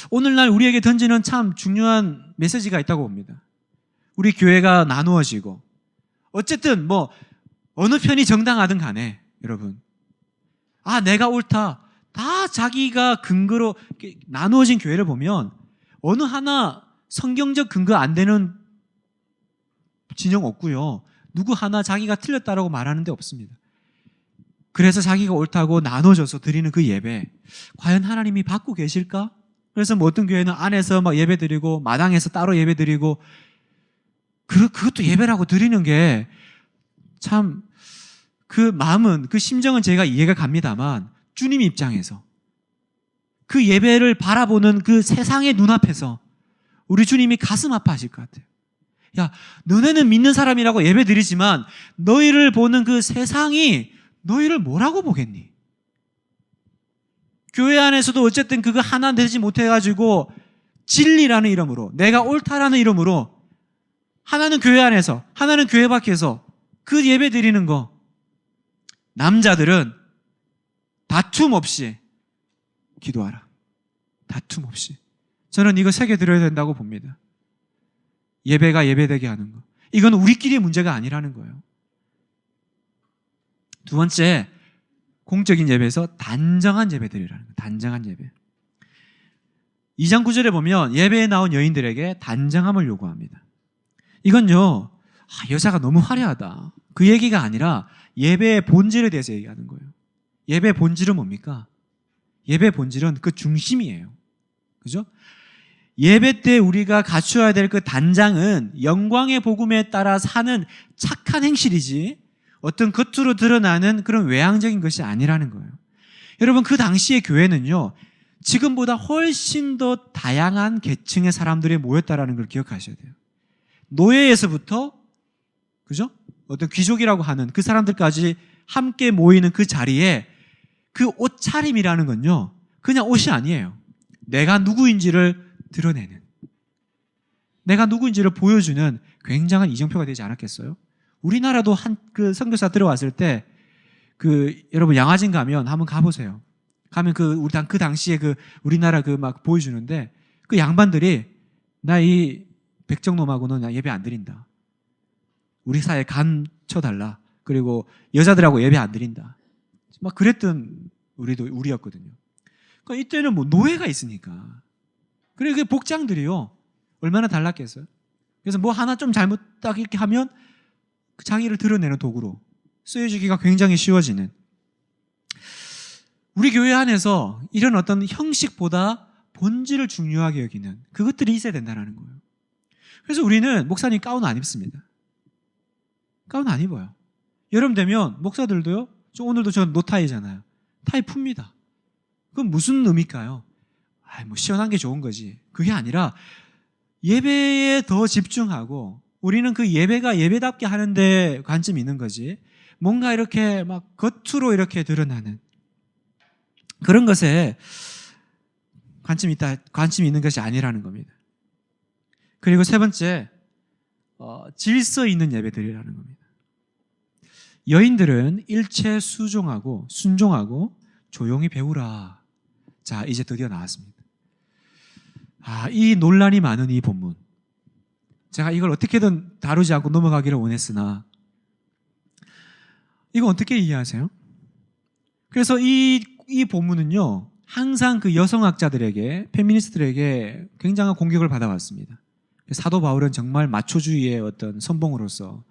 오늘날 우리에게 던지는 참 중요한 메시지가 있다고 봅니다. 우리 교회가 나누어지고 어쨌든 어느 편이 정당하든 간에 여러분, 내가 옳다, 다 자기가 근거로 나누어진 교회를 보면 어느 하나 성경적 근거 안 되는 진영 없고요. 누구 하나 자기가 틀렸다라고 말하는 데 없습니다. 그래서 자기가 옳다고 나눠져서 드리는 그 예배, 과연 하나님이 받고 계실까? 그래서 어떤 교회는 안에서 막 예배 드리고 마당에서 따로 예배 드리고 그것도 예배라고 드리는 게 참 그 마음은, 그 심정은 제가 이해가 갑니다만 주님 입장에서 그 예배를 바라보는 그 세상의 눈앞에서 우리 주님이 가슴 아파하실 것 같아요. 너네는 믿는 사람이라고 예배 드리지만 너희를 보는 그 세상이 너희를 뭐라고 보겠니? 교회 안에서도 어쨌든 그거 하나 되지 못해가지고 진리라는 이름으로, 내가 옳다라는 이름으로 하나는 교회 안에서 하나는 교회 밖에서 그 예배 드리는 거, 남자들은 다툼 없이 기도하라. 다툼 없이. 저는 이거 새겨드려야 된다고 봅니다. 예배가 예배되게 하는 거. 이건 우리끼리의 문제가 아니라는 거예요. 두 번째, 공적인 예배에서 단정한 예배 드리라는 거예요. 단정한 예배. 2장 9절에 보면 예배에 나온 여인들에게 단정함을 요구합니다. 이건요, 여자가 너무 화려하다, 그 얘기가 아니라 예배의 본질에 대해서 얘기하는 거예요. 예배의 본질은 뭡니까? 예배의 본질은 그 중심이에요. 그죠? 예배 때 우리가 갖춰야 될 그 단장은 영광의 복음에 따라 사는 착한 행실이지 어떤 겉으로 드러나는 그런 외향적인 것이 아니라는 거예요. 여러분, 그 당시의 교회는요, 지금보다 훨씬 더 다양한 계층의 사람들이 모였다라는 걸 기억하셔야 돼요. 노예에서부터, 그죠? 어떤 귀족이라고 하는 그 사람들까지 함께 모이는 그 자리에 그 옷차림이라는 건요, 그냥 옷이 아니에요. 내가 누구인지를 드러내는, 내가 누구인지를 보여주는 굉장한 이정표가 되지 않았겠어요? 우리나라도 그 선교사 들어왔을 때 여러분 양화진 가면 한번 가보세요. 가면 그 당시에 우리나라 막 보여주는데 그 양반들이 나 이 백정놈하고는 나 예배 안 드린다. 우리 사회에 감춰달라. 그리고 여자들하고 예배 안 드린다. 막 그랬던 우리였거든요. 그러니까 이때는 노예가 있으니까. 그리고 그 복장들이요, 얼마나 달랐겠어요? 그래서 하나 좀 잘못 딱 이렇게 하면 자기를 드러내는 도구로 쓰여지기가 굉장히 쉬워지는, 우리 교회 안에서 이런 어떤 형식보다 본질을 중요하게 여기는 그것들이 있어야 된다는 거예요. 그래서 우리는 목사님 가운 안 입습니다. 가운 안 입어요. 여름 되면 목사들도요, 오늘도 저 노타이잖아요. 타이 풉니다. 그건 무슨 의미일까요? 뭐 시원한 게 좋은 거지. 그게 아니라 예배에 더 집중하고 우리는 그 예배가 예배답게 하는데 관점이 있는 거지. 뭔가 이렇게 막 겉으로 이렇게 드러나는 그런 것에 관심이 있는 것이 아니라는 겁니다. 그리고 세 번째, 질서 있는 예배드리라는 겁니다. 여인들은 일체 순종하고 조용히 배우라. 자, 이제 드디어 나왔습니다. 이 논란이 많은 이 본문. 제가 이걸 어떻게든 다루지 않고 넘어가기를 원했으나 이거 어떻게 이해하세요? 그래서 이 본문은요, 항상 그 여성학자들에게, 페미니스트들에게 굉장한 공격을 받아왔습니다. 사도 바울은 정말 마초주의의 어떤 선봉으로서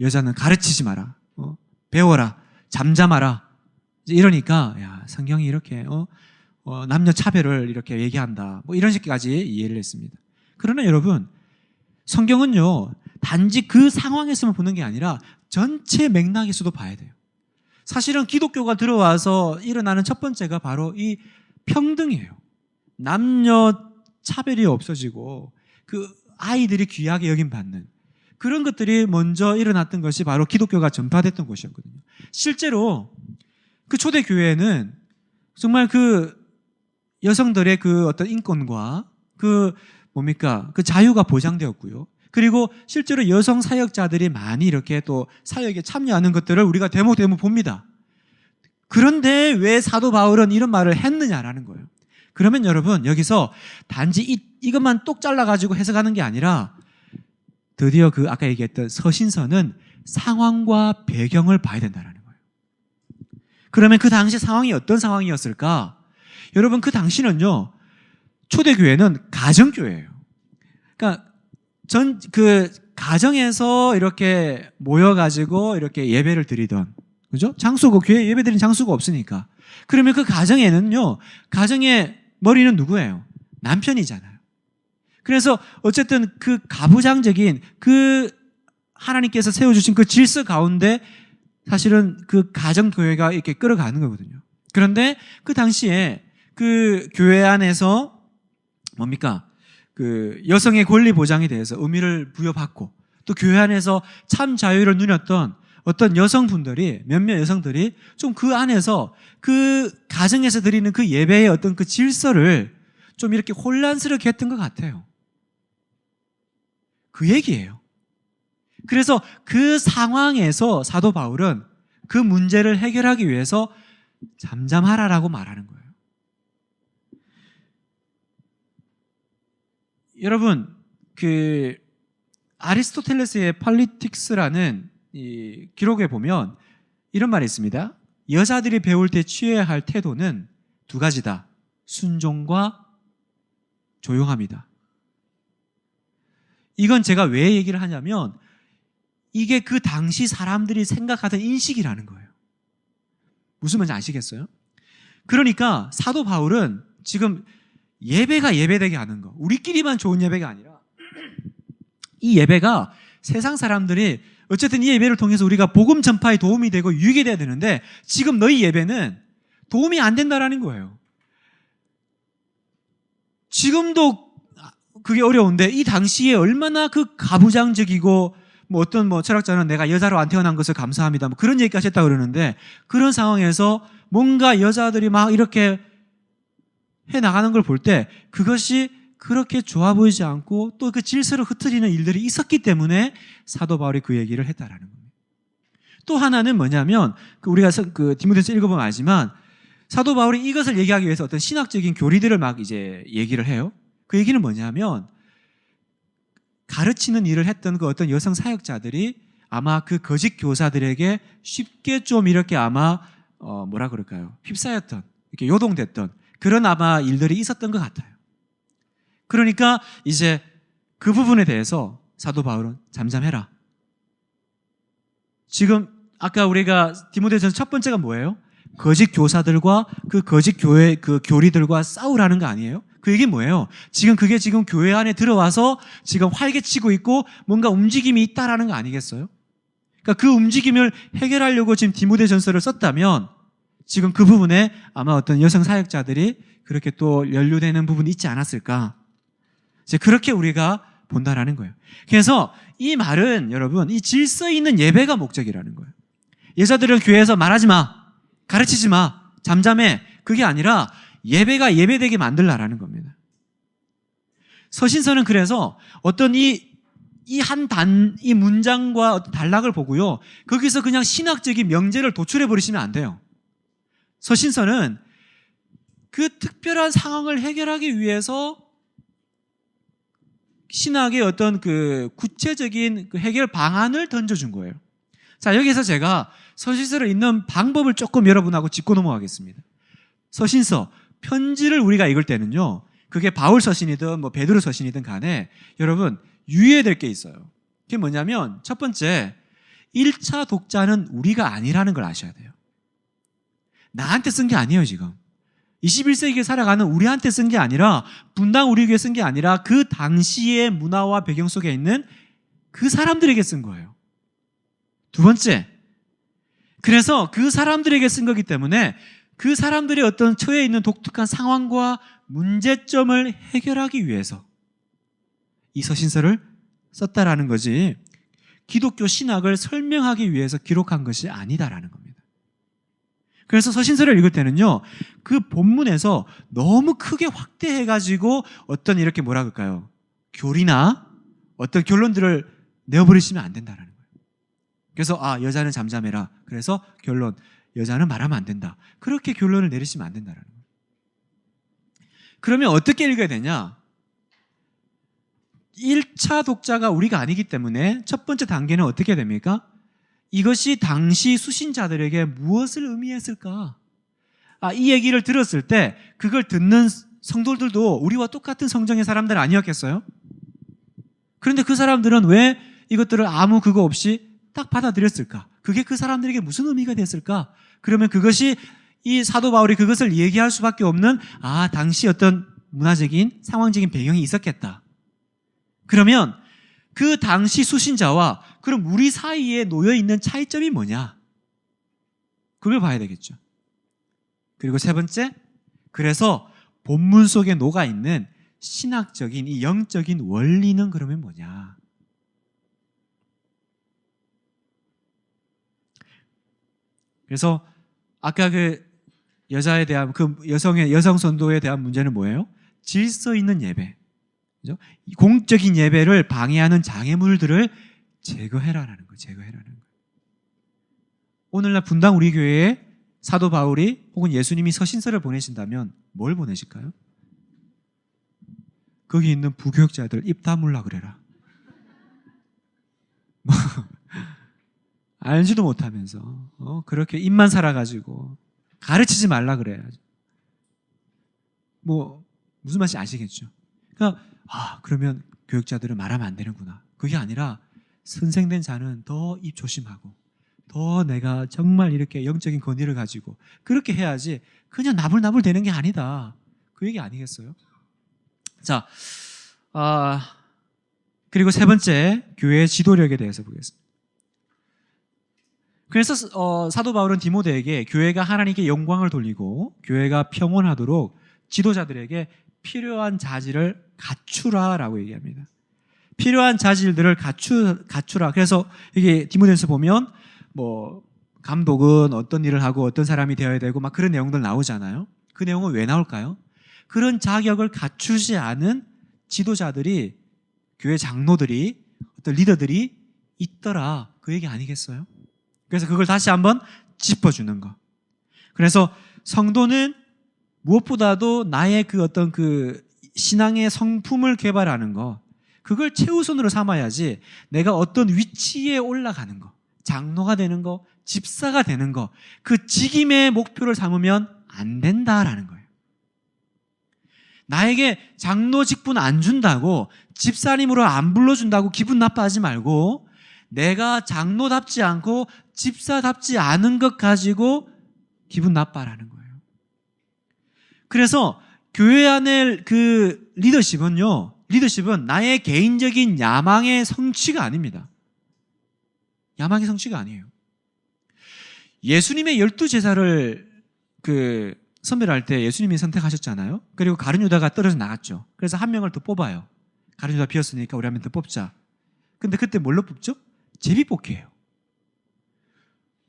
여자는 가르치지 마라, 배워라, 잠잠하라. 이러니까 야, 성경이 이렇게 남녀 차별을 이렇게 얘기한다. 뭐 이런 식까지 이해를 했습니다. 그러나 여러분, 성경은요, 단지 그 상황에서만 보는 게 아니라 전체 맥락에서도 봐야 돼요. 사실은 기독교가 들어와서 일어나는 첫 번째가 바로 이 평등이에요. 남녀 차별이 없어지고 그 아이들이 귀하게 여김받는 그런 것들이 먼저 일어났던 것이 바로 기독교가 전파됐던 것이었거든요. 실제로 그 초대교회는 정말 그 여성들의 그 어떤 인권과 그 자유가 보장되었고요. 그리고 실제로 여성 사역자들이 많이 이렇게 또 사역에 참여하는 것들을 우리가 대목대목 봅니다. 그런데 왜 사도 바울은 이런 말을 했느냐라는 거예요. 그러면 여러분, 여기서 단지 이것만 똑 잘라가지고 해석하는 게 아니라 드디어 그 아까 얘기했던 서신서는 상황과 배경을 봐야 된다는 거예요. 그러면 그 당시 상황이 어떤 상황이었을까? 여러분, 그 당시는요, 초대교회는 가정교회예요. 그러니까 그 가정에서 이렇게 모여가지고 이렇게 예배를 드리던, 그죠? 교회 예배 드리는 장소가 없으니까. 그러면 그 가정에는요, 가정의 머리는 누구예요? 남편이잖아요. 그래서 어쨌든 그 가부장적인 그 하나님께서 세워주신 그 질서 가운데 사실은 그 가정교회가 이렇게 끌어가는 거거든요. 그런데 그 당시에 그 교회 안에서 그 여성의 권리 보장에 대해서 의미를 부여받고 또 교회 안에서 참 자유를 누렸던 어떤 몇몇 여성들이 좀 그 안에서 그 가정에서 드리는 그 예배의 어떤 그 질서를 좀 이렇게 혼란스럽게 했던 것 같아요. 그 얘기예요. 그래서 그 상황에서 사도 바울은 그 문제를 해결하기 위해서 잠잠하라라고 말하는 거예요. 여러분, 그 아리스토텔레스의 팔리틱스라는 이 기록에 보면 이런 말이 있습니다. 여자들이 배울 때 취해야 할 태도는 두 가지다. 순종과 조용함이다. 이건 제가 왜 얘기를 하냐면 이게 그 당시 사람들이 생각하던 인식이라는 거예요. 무슨 말인지 아시겠어요? 그러니까 사도 바울은 지금 예배가 예배되게 하는 거, 우리끼리만 좋은 예배가 아니라 이 예배가 세상 사람들이 어쨌든 이 예배를 통해서 우리가 복음 전파에 도움이 되고 유익이 돼야 되는데 지금 너희 예배는 도움이 안 된다라는 거예요. 지금도 그게 어려운데 이 당시에 얼마나 그 가부장적이고 어떤 철학자는 내가 여자로 안 태어난 것을 감사합니다. 그런 얘기까지 했다고 그러는데 그런 상황에서 뭔가 여자들이 막 이렇게 해 나가는 걸 볼 때 그것이 그렇게 좋아 보이지 않고 또 그 질서를 흐트리는 일들이 있었기 때문에 사도 바울이 그 얘기를 했다라는 겁니다. 또 하나는 뭐냐면 우리가 그 디모데서 읽어보면 알지만 사도 바울이 이것을 얘기하기 위해서 어떤 신학적인 교리들을 막 이제 얘기를 해요. 그 얘기는 뭐냐면 가르치는 일을 했던 그 어떤 여성 사역자들이 아마 그 거짓 교사들에게 쉽게 좀 이렇게 아마 휩싸였던, 이렇게 요동됐던 그런 아마 일들이 있었던 것 같아요. 그러니까 이제 그 부분에 대해서 사도 바울은 잠잠해라. 지금 아까 우리가 디모데전서 첫 번째가 뭐예요? 거짓 교사들과 그 거짓 교회 그 교리들과 싸우라는 거 아니에요? 그 얘기는 뭐예요? 지금 그게 지금 교회 안에 들어와서 지금 활개치고 있고 뭔가 움직임이 있다라는 거 아니겠어요? 그러니까 그 움직임을 해결하려고 지금 디모데전서를 썼다면 지금 그 부분에 아마 어떤 여성 사역자들이 그렇게 또 연루되는 부분이 있지 않았을까? 이제 그렇게 우리가 본다라는 거예요. 그래서 이 말은 여러분, 이 질서 있는 예배가 목적이라는 거예요. 여자들은 교회에서 말하지 마, 가르치지 마, 잠잠해. 그게 아니라 예배가 예배되게 만들라라는 겁니다. 서신서는 그래서 어떤 이 문장과 어떤 단락을 보고요, 거기서 그냥 신학적인 명제를 도출해 버리시면 안 돼요. 서신서는 그 특별한 상황을 해결하기 위해서 신학의 어떤 그 구체적인 그 해결 방안을 던져준 거예요. 자, 여기서 제가 서신서를 읽는 방법을 조금 여러분하고 짚고 넘어가겠습니다. 서신서, 편지를 우리가 읽을 때는요, 그게 바울 서신이든 뭐 베드로 서신이든 간에 여러분 유의해야 될 게 있어요. 그게 뭐냐면 첫 번째, 1차 독자는 우리가 아니라는 걸 아셔야 돼요. 나한테 쓴 게 아니에요, 지금. 21세기에 살아가는 우리한테 쓴 게 아니라, 분당 우리 교회 쓴 게 아니라 그 당시의 문화와 배경 속에 있는 그 사람들에게 쓴 거예요. 두 번째, 그래서 그 사람들에게 쓴 거기 때문에 그 사람들의 어떤 처해 있는 독특한 상황과 문제점을 해결하기 위해서 이 서신서를 썼다라는 거지, 기독교 신학을 설명하기 위해서 기록한 것이 아니다라는 겁니다. 그래서 서신서를 읽을 때는요, 그 본문에서 너무 크게 확대해가지고 어떤 이렇게 뭐라 그럴까요? 교리나 어떤 결론들을 내어버리시면 안 된다라는 거예요. 그래서 여자는 잠잠해라. 그래서 결론, 여자는 말하면 안 된다. 그렇게 결론을 내리시면 안 된다라는 거예요. 그러면 어떻게 읽어야 되냐? 1차 독자가 우리가 아니기 때문에 첫 번째 단계는 어떻게 됩니까? 이것이 당시 수신자들에게 무엇을 의미했을까? 이 얘기를 들었을 때 그걸 듣는 성도들도 우리와 똑같은 성정의 사람들 아니었겠어요? 그런데 그 사람들은 왜 이것들을 아무 그거 없이 딱 받아들였을까? 그게 그 사람들에게 무슨 의미가 됐을까? 그러면 그것이 이 사도 바울이 그것을 얘기할 수밖에 없는 당시 어떤 문화적인 상황적인 배경이 있었겠다. 그러면 그 당시 수신자와 그럼 우리 사이에 놓여있는 차이점이 뭐냐? 그걸 봐야 되겠죠. 그리고 세 번째, 그래서 본문 속에 녹아있는 신학적인 이 영적인 원리는 그러면 뭐냐? 그래서 아까 그 여자에 대한 그 여성 선도에 대한 문제는 뭐예요? 질서 있는 예배. 그죠? 공적인 예배를 방해하는 장애물들을 제거해라라는 거예요. 제거해라는 거예요. 오늘날 분당 우리 교회에 사도 바울이 혹은 예수님이 서신서를 보내신다면 뭘 보내실까요? 거기 있는 부교육자들 입 다물라 그래라. 알지도 못하면서 그렇게 입만 살아가지고 가르치지 말라 그래야죠. 무슨 말인지 아시겠죠? 그러니까 그러면 교육자들은 말하면 안 되는구나. 그게 아니라 선생된 자는 더 입 조심하고 더 내가 정말 이렇게 영적인 권위를 가지고 그렇게 해야지 그냥 나불나불 되는 게 아니다. 그 얘기 아니겠어요? 자, 그리고 세 번째, 교회의 지도력에 대해서 보겠습니다. 그래서 사도 바울은 디모데에게 교회가 하나님께 영광을 돌리고 교회가 평온하도록 지도자들에게 필요한 자질을 갖추라라고 얘기합니다. 필요한 자질들을 갖추라. 그래서 이게 디모데전서 보면 감독은 어떤 일을 하고 어떤 사람이 되어야 되고 막 그런 내용들 나오잖아요. 그 내용은 왜 나올까요? 그런 자격을 갖추지 않은 지도자들이, 교회 장로들이, 어떤 리더들이 있더라. 그 얘기 아니겠어요? 그래서 그걸 다시 한번 짚어주는 거. 그래서 성도는 무엇보다도 나의 그 어떤 그 신앙의 성품을 개발하는 거, 그걸 최우선으로 삼아야지 내가 어떤 위치에 올라가는 거, 장로가 되는 거, 집사가 되는 거, 그 직임의 목표를 삼으면 안 된다라는 거예요. 나에게 장로 직분 안 준다고, 집사님으로 안 불러준다고 기분 나빠하지 말고, 내가 장로답지 않고 집사답지 않은 것 가지고 기분 나빠라는 거예요. 그래서 교회 안의 그 리더십은 나의 개인적인 야망의 성취가 아닙니다. 야망의 성취가 아니에요. 예수님의 12제자를 그 선배를 할 때 예수님이 선택하셨잖아요. 그리고 가룟 유다가 떨어져 나갔죠. 그래서 한 명을 더 뽑아요. 가룟 유다 비었으니까 우리 한 명 더 뽑자. 근데 그때 뭘로 뽑죠? 제비뽑기예요.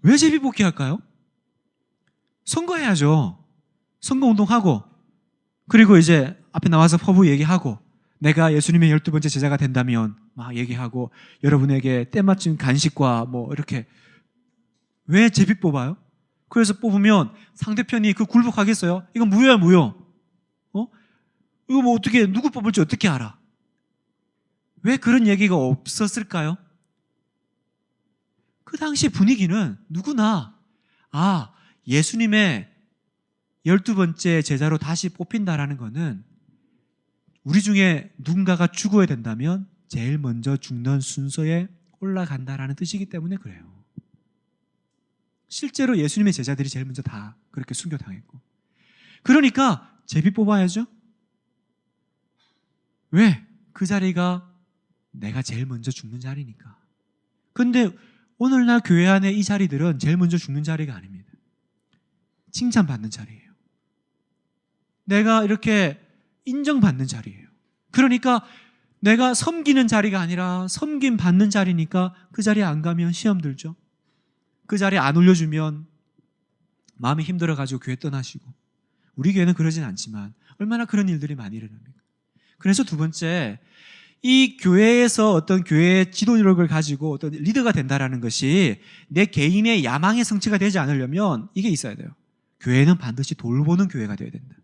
왜 제비뽑기 할까요? 선거해야죠. 선거운동하고 그리고 이제 앞에 나와서 포부 얘기하고 내가 예수님의 12번째 제자가 된다면 막 얘기하고 여러분에게 때맞춘 간식과 뭐 이렇게. 왜 제비 뽑아요? 그래서 뽑으면 상대편이 그 굴복하겠어요? 이건 무효야 무효. 이거 뭐 어떻게 누구 뽑을지 어떻게 알아? 왜 그런 얘기가 없었을까요? 그 당시 분위기는 누구나 예수님의 12번째 제자로 다시 뽑힌다라는 거는 우리 중에 누군가가 죽어야 된다면 제일 먼저 죽는 순서에 올라간다라는 뜻이기 때문에 그래요. 실제로 예수님의 제자들이 제일 먼저 다 그렇게 순교당했고. 그러니까 제비 뽑아야죠. 왜? 그 자리가 내가 제일 먼저 죽는 자리니까. 근데 오늘날 교회 안에 이 자리들은 제일 먼저 죽는 자리가 아닙니다. 칭찬받는 자리예요. 내가 이렇게 인정받는 자리예요. 그러니까 내가 섬기는 자리가 아니라 섬김 받는 자리니까 그 자리에 안 가면 시험 들죠. 그 자리에 안 올려주면 마음이 힘들어가지고 교회 떠나시고. 우리 교회는 그러진 않지만 얼마나 그런 일들이 많이 일어납니까? 그래서 두 번째, 이 교회에서 어떤 교회의 지도력을 가지고 어떤 리더가 된다라는 것이 내 개인의 야망의 성취가 되지 않으려면 이게 있어야 돼요. 교회는 반드시 돌보는 교회가 되어야 된다.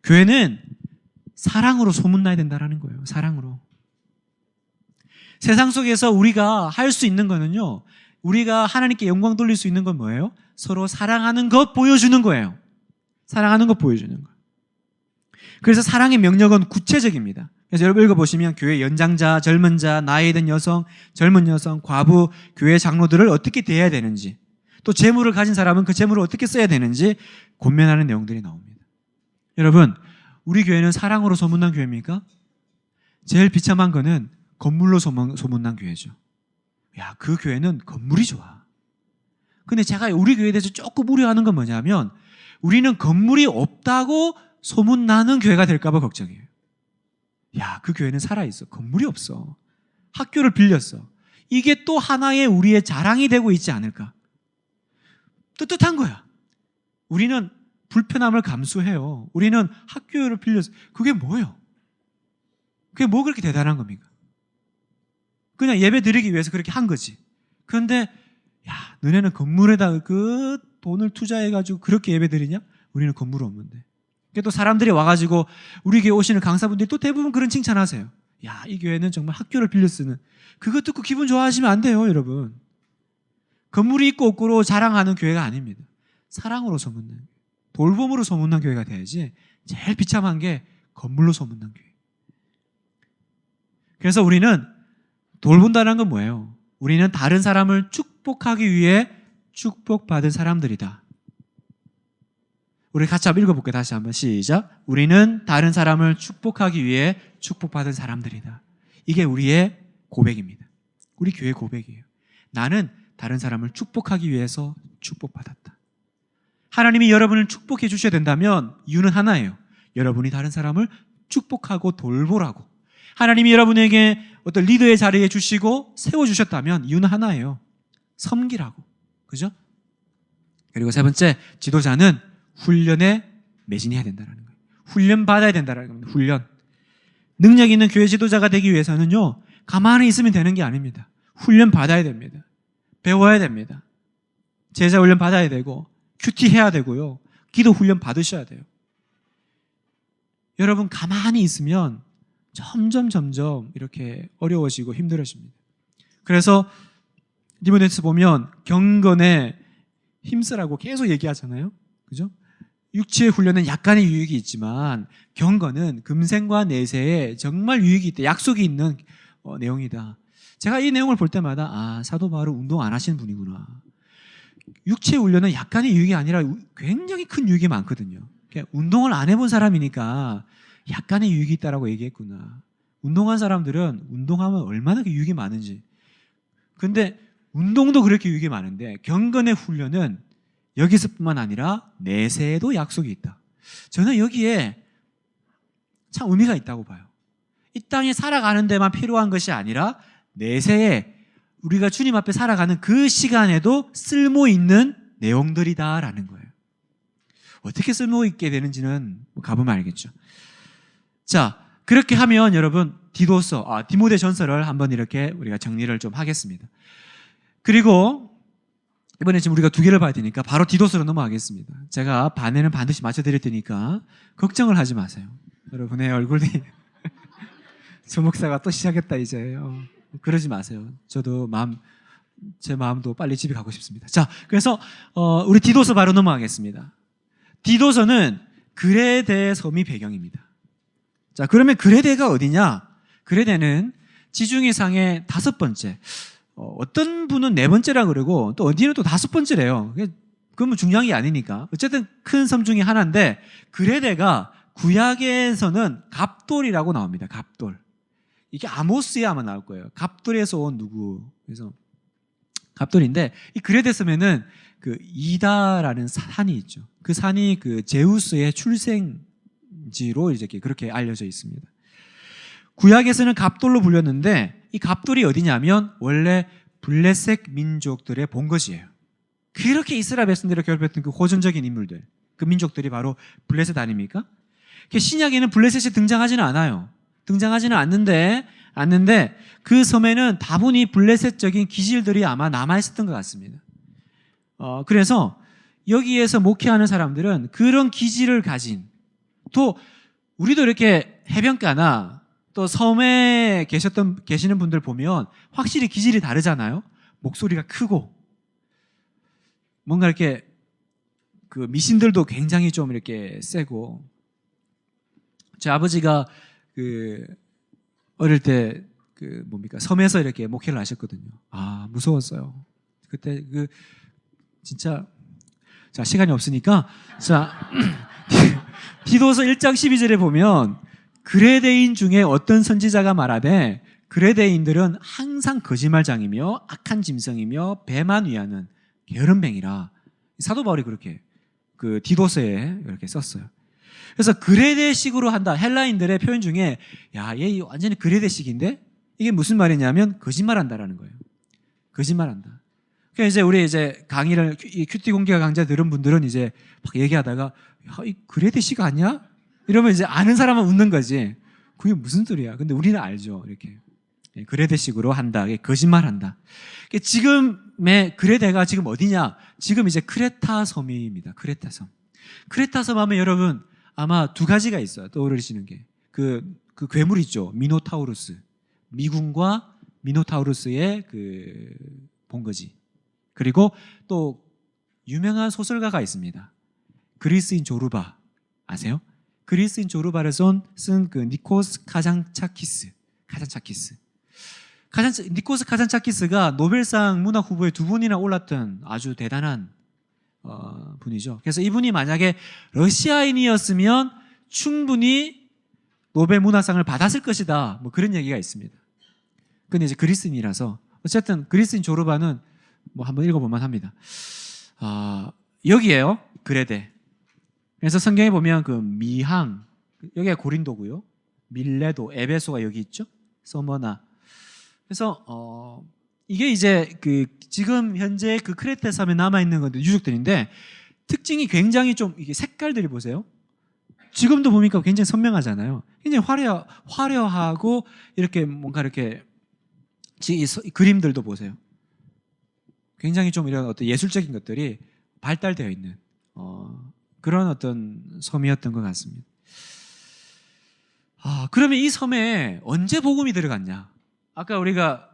교회는 사랑으로 소문나야 된다는 거예요. 사랑으로. 세상 속에서 우리가 할 수 있는 거는요, 우리가 하나님께 영광 돌릴 수 있는 건 뭐예요? 서로 사랑하는 것 보여주는 거예요. 사랑하는 것 보여주는 거. 그래서 사랑의 명령은 구체적입니다. 그래서 여러분 읽어보시면 교회 연장자, 젊은 자, 나이 든 여성, 젊은 여성, 과부, 교회 장로들을 어떻게 대해야 되는지, 또 재물을 가진 사람은 그 재물을 어떻게 써야 되는지 권면하는 내용들이 나옵니다. 여러분, 우리 교회는 사랑으로 소문난 교회입니까? 제일 비참한 거는 건물로 소문난 교회죠. 야, 그 교회는 건물이 좋아. 근데 제가 우리 교회에 대해서 조금 우려하는 건 뭐냐면 우리는 건물이 없다고 소문나는 교회가 될까 봐 걱정해요. 야, 그 교회는 살아있어. 건물이 없어. 학교를 빌렸어. 이게 또 하나의 우리의 자랑이 되고 있지 않을까? 뜨뜻한 거야. 우리는 불편함을 감수해요. 우리는 학교를 빌렸어. 그게 뭐예요? 그게 뭐 그렇게 대단한 겁니까? 그냥 예배 드리기 위해서 그렇게 한 거지. 그런데 야, 너네는 건물에다 그 돈을 투자해가지고 그렇게 예배 드리냐? 우리는 건물 없는데. 또 사람들이 와가지고 우리 교회 오시는 강사분들이 또 대부분 그런 칭찬하세요. 야, 이 교회는 정말 학교를 빌려 쓰는. 그거 듣고 기분 좋아하시면 안 돼요, 여러분. 건물이 있고 없고로 자랑하는 교회가 아닙니다. 사랑으로 소문난, 돌봄으로 소문난 교회가 돼야지. 제일 비참한 게 건물로 소문난 교회. 그래서 우리는 돌본다는 건 뭐예요? 우리는 다른 사람을 축복하기 위해 축복받은 사람들이다. 우리 같이 한번 읽어볼게요. 다시 한번 시작. 우리는 다른 사람을 축복하기 위해 축복받은 사람들이다. 이게 우리의 고백입니다. 우리 교회 고백이에요. 나는 다른 사람을 축복하기 위해서 축복받았다. 하나님이 여러분을 축복해 주셔야 된다면 이유는 하나예요. 여러분이 다른 사람을 축복하고 돌보라고. 하나님이 여러분에게 어떤 리더의 자리에 주시고 세워주셨다면 이유는 하나예요. 섬기라고. 그죠? 그리고 세 번째, 지도자는 훈련에 매진해야 된다는 거예요. 훈련 받아야 된다는 겁니다. 훈련. 능력 있는 교회 지도자가 되기 위해서는요, 가만히 있으면 되는 게 아닙니다. 훈련 받아야 됩니다. 배워야 됩니다. 제자 훈련 받아야 되고, 큐티 해야 되고요. 기도 훈련 받으셔야 돼요. 여러분, 가만히 있으면 점점 이렇게 어려워지고 힘들어집니다. 그래서 디모데후서 보면 경건에 힘쓰라고 계속 얘기하잖아요. 그죠? 육체의 훈련은 약간의 유익이 있지만 경건은 금생과 내세에 정말 유익이 있다. 약속이 있는 내용이다. 제가 이 내용을 볼 때마다 사도 바울은 운동 안 하시는 분이구나. 육체 훈련은 약간의 유익이 아니라 굉장히 큰 유익이 많거든요. 운동을 안 해본 사람이니까 약간의 유익이 있다라고 얘기했구나. 운동한 사람들은 운동하면 얼마나 유익이 많은지. 근데 운동도 그렇게 유익이 많은데 경건의 훈련은 여기서뿐만 아니라 내세에도 약속이 있다. 저는 여기에 참 의미가 있다고 봐요. 이 땅에 살아가는 데만 필요한 것이 아니라 내세에 우리가 주님 앞에 살아가는 그 시간에도 쓸모 있는 내용들이다라는 거예요. 어떻게 쓸모 있게 되는지는 가보면 알겠죠. 자, 그렇게 하면 여러분 디모데 전서를 한번 이렇게 우리가 정리를 좀 하겠습니다. 그리고 이번에 지금 우리가 두 개를 봐야 되니까 바로 디도서로 넘어가겠습니다. 제가 반에는 반드시 맞춰드릴 테니까 걱정을 하지 마세요. 여러분의 얼굴이 저 목사가 또 시작했다 이제 그러지 마세요. 저도 제 마음도 빨리 집에 가고 싶습니다. 자, 그래서 우리 디도서 바로 넘어가겠습니다. 디도서는 그레데 섬이 배경입니다. 자, 그러면 그레데가 어디냐? 그레데는 지중해상의 5번째. 어떤 분은 4번째라 그러고 또 어디는 또 5번째래요. 그건 중요한 게 아니니까. 어쨌든 큰 섬 중에 하나인데 그레데가 구약에서는 갑돌이라고 나옵니다. 갑돌. 이게 아모스에 아마 나올 거예요. 갑돌에서 온 누구. 그래서 갑돌인데 이 그레데 섬에는 그 이다라는 산이 있죠. 그 산이 그 제우스의 출생지로 이제 그렇게 알려져 있습니다. 구약에서는 갑돌로 불렸는데 이 갑돌이 어디냐면 원래 블레셋 민족들의 본것이에요. 그렇게 이스라엘 백성들을 괴롭혔던 그 호전적인 인물들, 그 민족들이 바로 블레셋 아닙니까? 신약에는 블레셋이 등장하지는 않아요. 등장하지는 않는데 그 섬에는 다분히 블레셋적인 기질들이 아마 남아있었던 것 같습니다. 그래서 여기에서 목회하는 사람들은 그런 기질을 가진 또 우리도 이렇게 해변가나 또 섬에 계시는 분들 보면 확실히 기질이 다르잖아요. 목소리가 크고 뭔가 이렇게 그 미신들도 굉장히 좀 이렇게 세고 제 아버지가 그 어릴 때 그 섬에서 이렇게 목회를 하셨거든요. 아, 무서웠어요. 그때 진짜 자, 시간이 없으니까 자 디도서 1장 12절에 보면 그레데인 중에 어떤 선지자가 말하되 그레데인들은 항상 거짓말장이며 악한 짐승이며 배만 위하는 게으름뱅이라. 사도 바울이 그렇게 그 디도서에 이렇게 썼어요. 그래서 그레데식으로 한다. 헬라인들의 표현 중에 야, 얘 완전히 그레데식인데 이게 무슨 말이냐면 거짓말한다라는 거예요. 거짓말한다. 그러니까 이제 우리 강의를 큐티 공개가 강좌 들은 분들은 이제 막 얘기하다가 야, 이 그레데식 아니야? 이러면 이제 아는 사람은 웃는 거지. 그게 무슨 소리야? 근데 우리는 알죠. 이렇게 그레데식으로 한다. 거짓말한다. 지금의 그레데가 지금 어디냐? 지금 이제 크레타 섬입니다. 크레타 섬. 크레타 섬 하면 여러분 아마 두 가지가 있어요. 떠오르시는 게. 그 괴물 있죠. 미노타우루스. 미군과 미노타우루스의 그 본거지. 그리고 또 유명한 소설가가 있습니다. 그리스인 조르바. 아세요? 그리스인 조르바를 쓴 그 니코스 카잔차키스. 니코스 카잔차키스가 노벨상 문학 후보에 2번이나 올랐던 아주 대단한 분이죠. 그래서 이분이 만약에 러시아인이었으면 충분히 노벨 문학상을 받았을 것이다. 뭐 그런 얘기가 있습니다. 근데 이제 그리스인이라서 어쨌든 그리스인 조르바는 뭐 한번 읽어보면 합니다. 여기에요. 그레데. 그래서 성경에 보면 그 미항, 여기가 고린도고요. 밀레도, 에베소가 여기 있죠. 서머나. 그래서 이게 이제 그 지금 현재 그 크레테 섬에 남아 있는 것들 유적들인데 특징이 굉장히 좀 이게 색깔들이 보세요. 지금도 보니까 굉장히 선명하잖아요. 굉장히 화려하고 이렇게 뭔가 이렇게 이 그림들도 보세요. 굉장히 좀 이런 어떤 예술적인 것들이 발달되어 있는 그런 어떤 섬이었던 것 같습니다. 그러면 이 섬에 언제 복음이 들어갔냐? 아까 우리가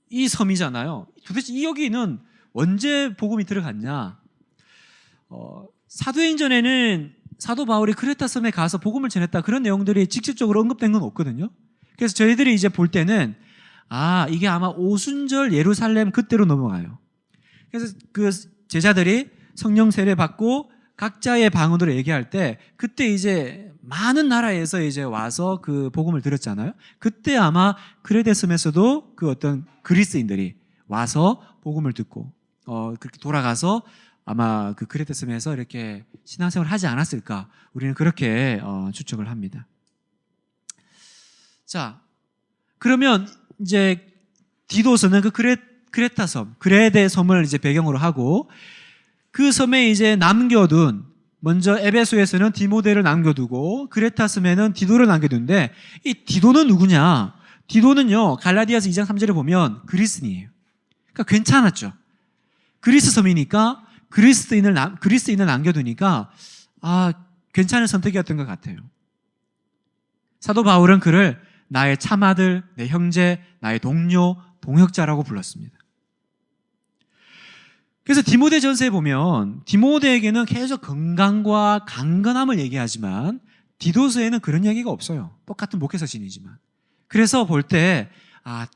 이 섬이잖아요. 도대체 여기는 언제 복음이 들어갔냐? 사도행전에는 사도 바울이 크레타 섬에 가서 복음을 전했다 그런 내용들이 직접적으로 언급된 건 없거든요. 그래서 저희들이 이제 볼 때는 이게 아마 오순절 예루살렘 그때로 넘어가요. 그래서 그 제자들이 성령 세례 받고 각자의 방언으로 얘기할 때 그때 이제 많은 나라에서 이제 와서 그 복음을 들었잖아요. 그때 아마 그레데 섬에서도 그 어떤 그리스인들이 와서 복음을 듣고 그렇게 돌아가서 아마 그 그레타섬에서 이렇게 신앙생활을 하지 않았을까, 우리는 그렇게 추측을 합니다. 자, 그러면 이제 디도서는 그 그레타섬, 그레데 섬을 이제 배경으로 하고, 그 섬에 이제 남겨둔, 먼저 에베소에서는 디모데를 남겨두고 그레타섬에는 디도를 남겨두는데, 이 디도는 누구냐? 디도는요, 갈라디아서 2장 3절에 보면 그리스인이에요. 그러니까 괜찮았죠. 그리스 섬이니까 그리스인을 남겨두니까 괜찮은 선택이었던 것 같아요. 사도 바울은 그를 나의 참아들, 내 형제, 나의 동료, 동역자라고 불렀습니다. 그래서 디모데 전서에 보면 디모데에게는 계속 건강과 강건함을 얘기하지만 디도서에는 그런 얘기가 없어요. 똑같은 목회서신이지만. 그래서 볼 때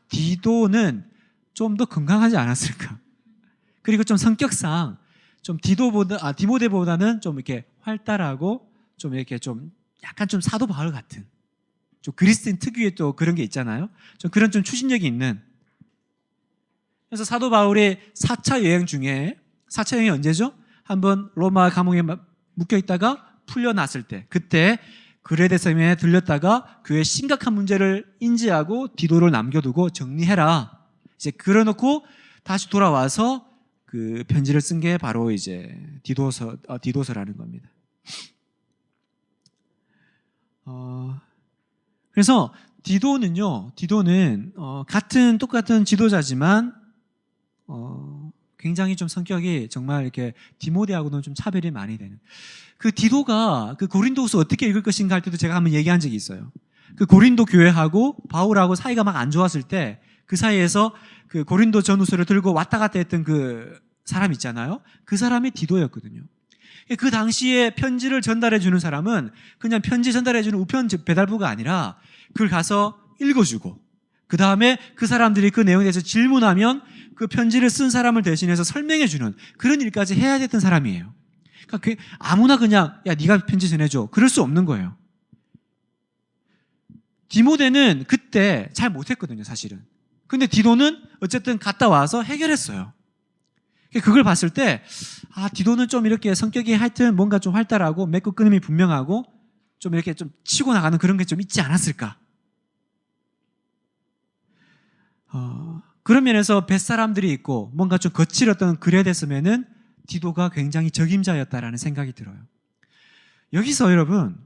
디도는 좀 더 건강하지 않았을까. 그리고 좀 성격상 좀 디모데보다는 좀 이렇게 활달하고 좀 이렇게 좀 약간 좀 사도 바울 같은, 좀 그리스도인 특유의 또 그런 게 있잖아요. 좀 그런 좀 추진력이 있는. 그래서 사도 바울이 4차 여행 중에, 4차 여행이 언제죠? 한번 로마 감옥에 묶여 있다가 풀려났을 때, 그때 그레데섬에 들렸다가 교회의 심각한 문제를 인지하고 디도를 남겨두고 정리해라. 이제 그려놓고 다시 돌아와서 그 편지를 쓴 게 바로 이제 디도서라는 겁니다. 그래서 디도는 똑같은 지도자지만 굉장히 좀 성격이 정말 이렇게 디모데하고는 좀 차별이 많이 되는. 그 디도가 그 고린도후서 어떻게 읽을 것인가 할 때도 제가 한번 얘기한 적이 있어요. 그 고린도 교회하고 바울하고 사이가 막 안 좋았을 때 그 사이에서 그 고린도 전후서를 들고 왔다 갔다 했던 그 사람 있잖아요. 그 사람이 디도였거든요. 그 당시에 편지를 전달해 주는 사람은 그냥 편지 전달해 주는 우편 배달부가 아니라 그걸 가서 읽어주고, 그 다음에 그 사람들이 그 내용에 대해서 질문하면 그 편지를 쓴 사람을 대신해서 설명해 주는 그런 일까지 해야 됐던 사람이에요. 그러니까 아무나 그냥 야 네가 편지 전해줘, 그럴 수 없는 거예요. 디모데는 그때 잘 못했거든요, 사실은. 근데 디도는 어쨌든 갔다 와서 해결했어요. 그걸 봤을 때 디도는 좀 이렇게 성격이 하여튼 뭔가 좀 활달하고 맺고 끊음이 분명하고 좀 이렇게 좀 치고 나가는 그런 게 좀 있지 않았을까. 그런 면에서 뱃사람들이 있고 뭔가 좀 거칠었던 그레데섬에는 디도가 굉장히 적임자였다라는 생각이 들어요. 여기서 여러분,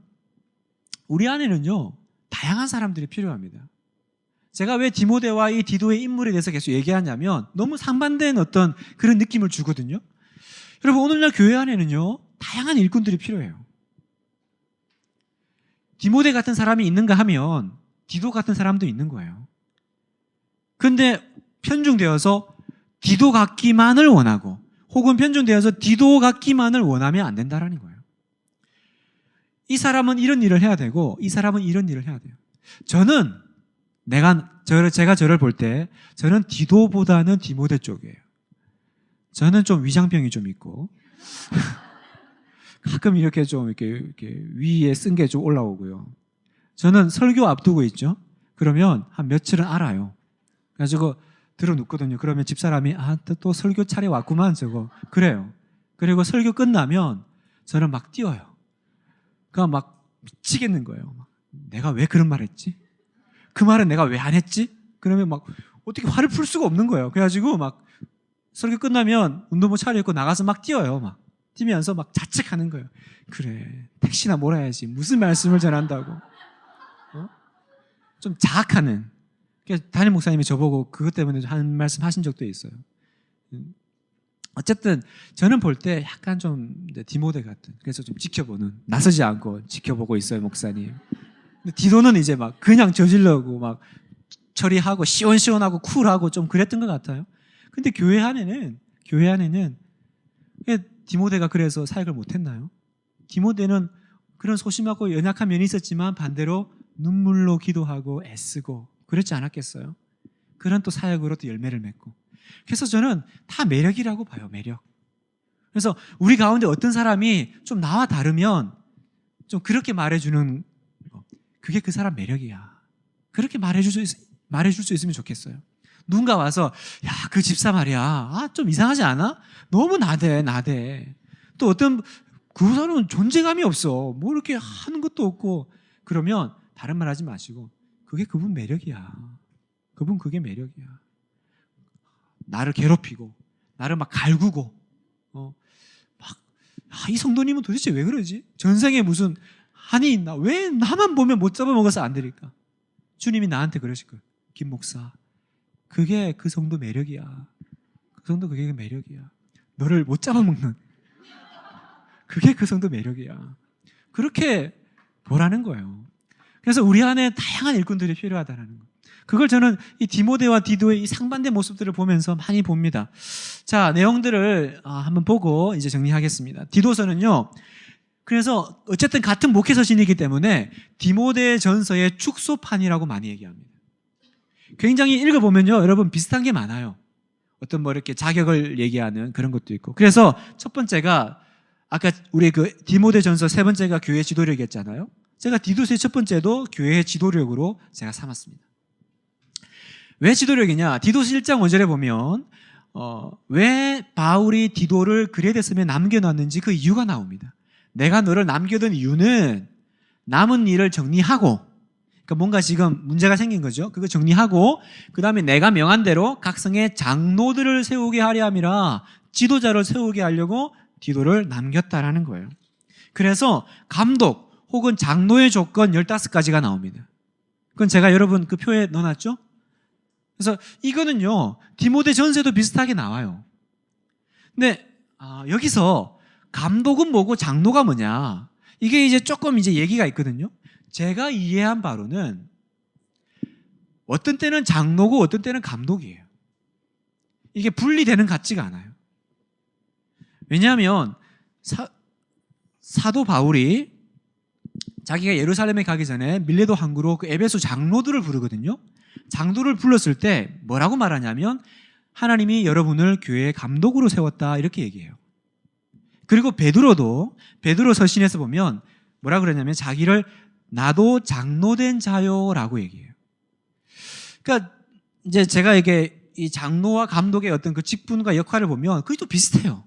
우리 안에는요 다양한 사람들이 필요합니다. 제가 왜 디모데와 이 디도의 인물에 대해서 계속 얘기하냐면 너무 상반된 어떤 그런 느낌을 주거든요. 여러분, 오늘날 교회 안에는요 다양한 일꾼들이 필요해요. 디모데 같은 사람이 있는가 하면 디도 같은 사람도 있는 거예요. 근데 편중되어서 디도 같기만을 원하고 혹은 편중되어서 디도 같기만을 원하면 안 된다라는 거예요. 이 사람은 이런 일을 해야 되고 이 사람은 이런 일을 해야 돼요. 제가 저를 볼 때 저는 디도보다는 디모데 쪽이에요. 저는 좀 위장병이 좀 있고 가끔 이렇게 좀 이렇게 위에 쓴 게 좀 올라오고요. 저는 설교 앞두고 있죠. 그러면 한 며칠은 알아요. 그래가지고 들어눕거든요. 그러면 집사람이 또 설교 차례 왔구만 저거 그래요. 그리고 설교 끝나면 저는 막 뛰어요. 그러니까 막 미치겠는 거예요. 내가 왜 그런 말 했지? 그 말은 내가 왜 안 했지? 그러면 막 어떻게 화를 풀 수가 없는 거예요. 그래가지고 막 설교 끝나면 운동복 차려입고 나가서 막 뛰어요. 막 뛰면서 막 자책하는 거예요. 그래, 택시나 몰아야지. 무슨 말씀을 전한다고. 좀 자학하는. 담임 목사님이 저보고 그것 때문에 한 말씀 하신 적도 있어요. 어쨌든 저는 볼 때 약간 좀 디모데 같은, 그래서 좀 지켜보는, 나서지 않고 지켜보고 있어요, 목사님. 근데 디도는 이제 막 그냥 저질러고 막 처리하고 시원시원하고 쿨하고 좀 그랬던 것 같아요. 근데 교회 안에는 디모데가 그래서 사역을 못했나요? 디모데는 그런 소심하고 연약한 면이 있었지만 반대로 눈물로 기도하고 애쓰고 그렇지 않았겠어요? 그런 또 사역으로 또 열매를 맺고. 그래서 저는 다 매력이라고 봐요, 매력. 그래서 우리 가운데 어떤 사람이 좀 나와 다르면 좀 그렇게 말해주는 거, 그게 그 사람 매력이야. 그렇게 말해줄 수 있으면 좋겠어요. 누군가 와서 야, 그 집사 말이야. 좀 이상하지 않아? 너무 나대. 또 어떤 그 사람은 존재감이 없어. 뭐 이렇게 하는 것도 없고. 그러면 다른 말 하지 마시고 그게 그분 매력이야. 그분 그게 매력이야. 나를 괴롭히고 나를 막 갈구고 이 성도님은 도대체 왜 그러지? 전생에 무슨 한이 있나? 왜 나만 보면 못 잡아먹어서 안 되니까? 주님이 나한테 그러실 거예요. 김 목사, 그게 그 성도 매력이야. 그 성도 그게 매력이야. 너를 못 잡아먹는 그게 그 성도 매력이야. 그렇게 보라는 거예요. 그래서 우리 안에 다양한 일꾼들이 필요하다는 거. 그걸 저는 이 디모데와 디도의 이 상반된 모습들을 보면서 많이 봅니다. 자, 내용들을 한번 보고 이제 정리하겠습니다. 디도서는요, 그래서 어쨌든 같은 목회서신이기 때문에 디모데 전서의 축소판이라고 많이 얘기합니다. 굉장히 읽어보면요, 여러분 비슷한 게 많아요. 어떤 뭐 이렇게 자격을 얘기하는 그런 것도 있고. 그래서 첫 번째가 아까 우리 그 디모데 전서 세 번째가 교회 지도력이었잖아요. 제가 디도서의 첫 번째도 교회 지도력으로 제가 삼았습니다. 왜 지도력이냐? 디도서 1장 5절에 보면 왜 바울이 디도를 그레데섬에 남겨놨는지 그 이유가 나옵니다. 내가 너를 남겨둔 이유는 남은 일을 정리하고, 그러니까 뭔가 지금 문제가 생긴 거죠. 그거 정리하고 그 다음에 내가 명한 대로 각 성에 장로들을 세우게 하려 함이라, 지도자를 세우게 하려고 디도를 남겼다라는 거예요. 그래서 감독 혹은 장로의 조건 15가지가 나옵니다. 그건 제가 여러분 그 표에 넣어놨죠? 그래서 이거는요, 디모데 전서도 비슷하게 나와요. 근데 여기서 감독은 뭐고 장로가 뭐냐, 이게 이제 조금 이제 얘기가 있거든요. 제가 이해한 바로는 어떤 때는 장로고 어떤 때는 감독이에요. 이게 분리되는 것 같지가 않아요. 왜냐하면 사도 바울이 자기가 예루살렘에 가기 전에 밀레도 항구로 그 에베소 장로들을 부르거든요. 장로를 불렀을 때 뭐라고 말하냐면 하나님이 여러분을 교회의 감독으로 세웠다, 이렇게 얘기해요. 그리고 베드로도 베드로 서신에서 보면 뭐라 그러냐면 자기를 나도 장로된 자요라고 얘기해요. 그러니까 이제 제가 이게 이 장로와 감독의 어떤 그 직분과 역할을 보면 그게 또 비슷해요.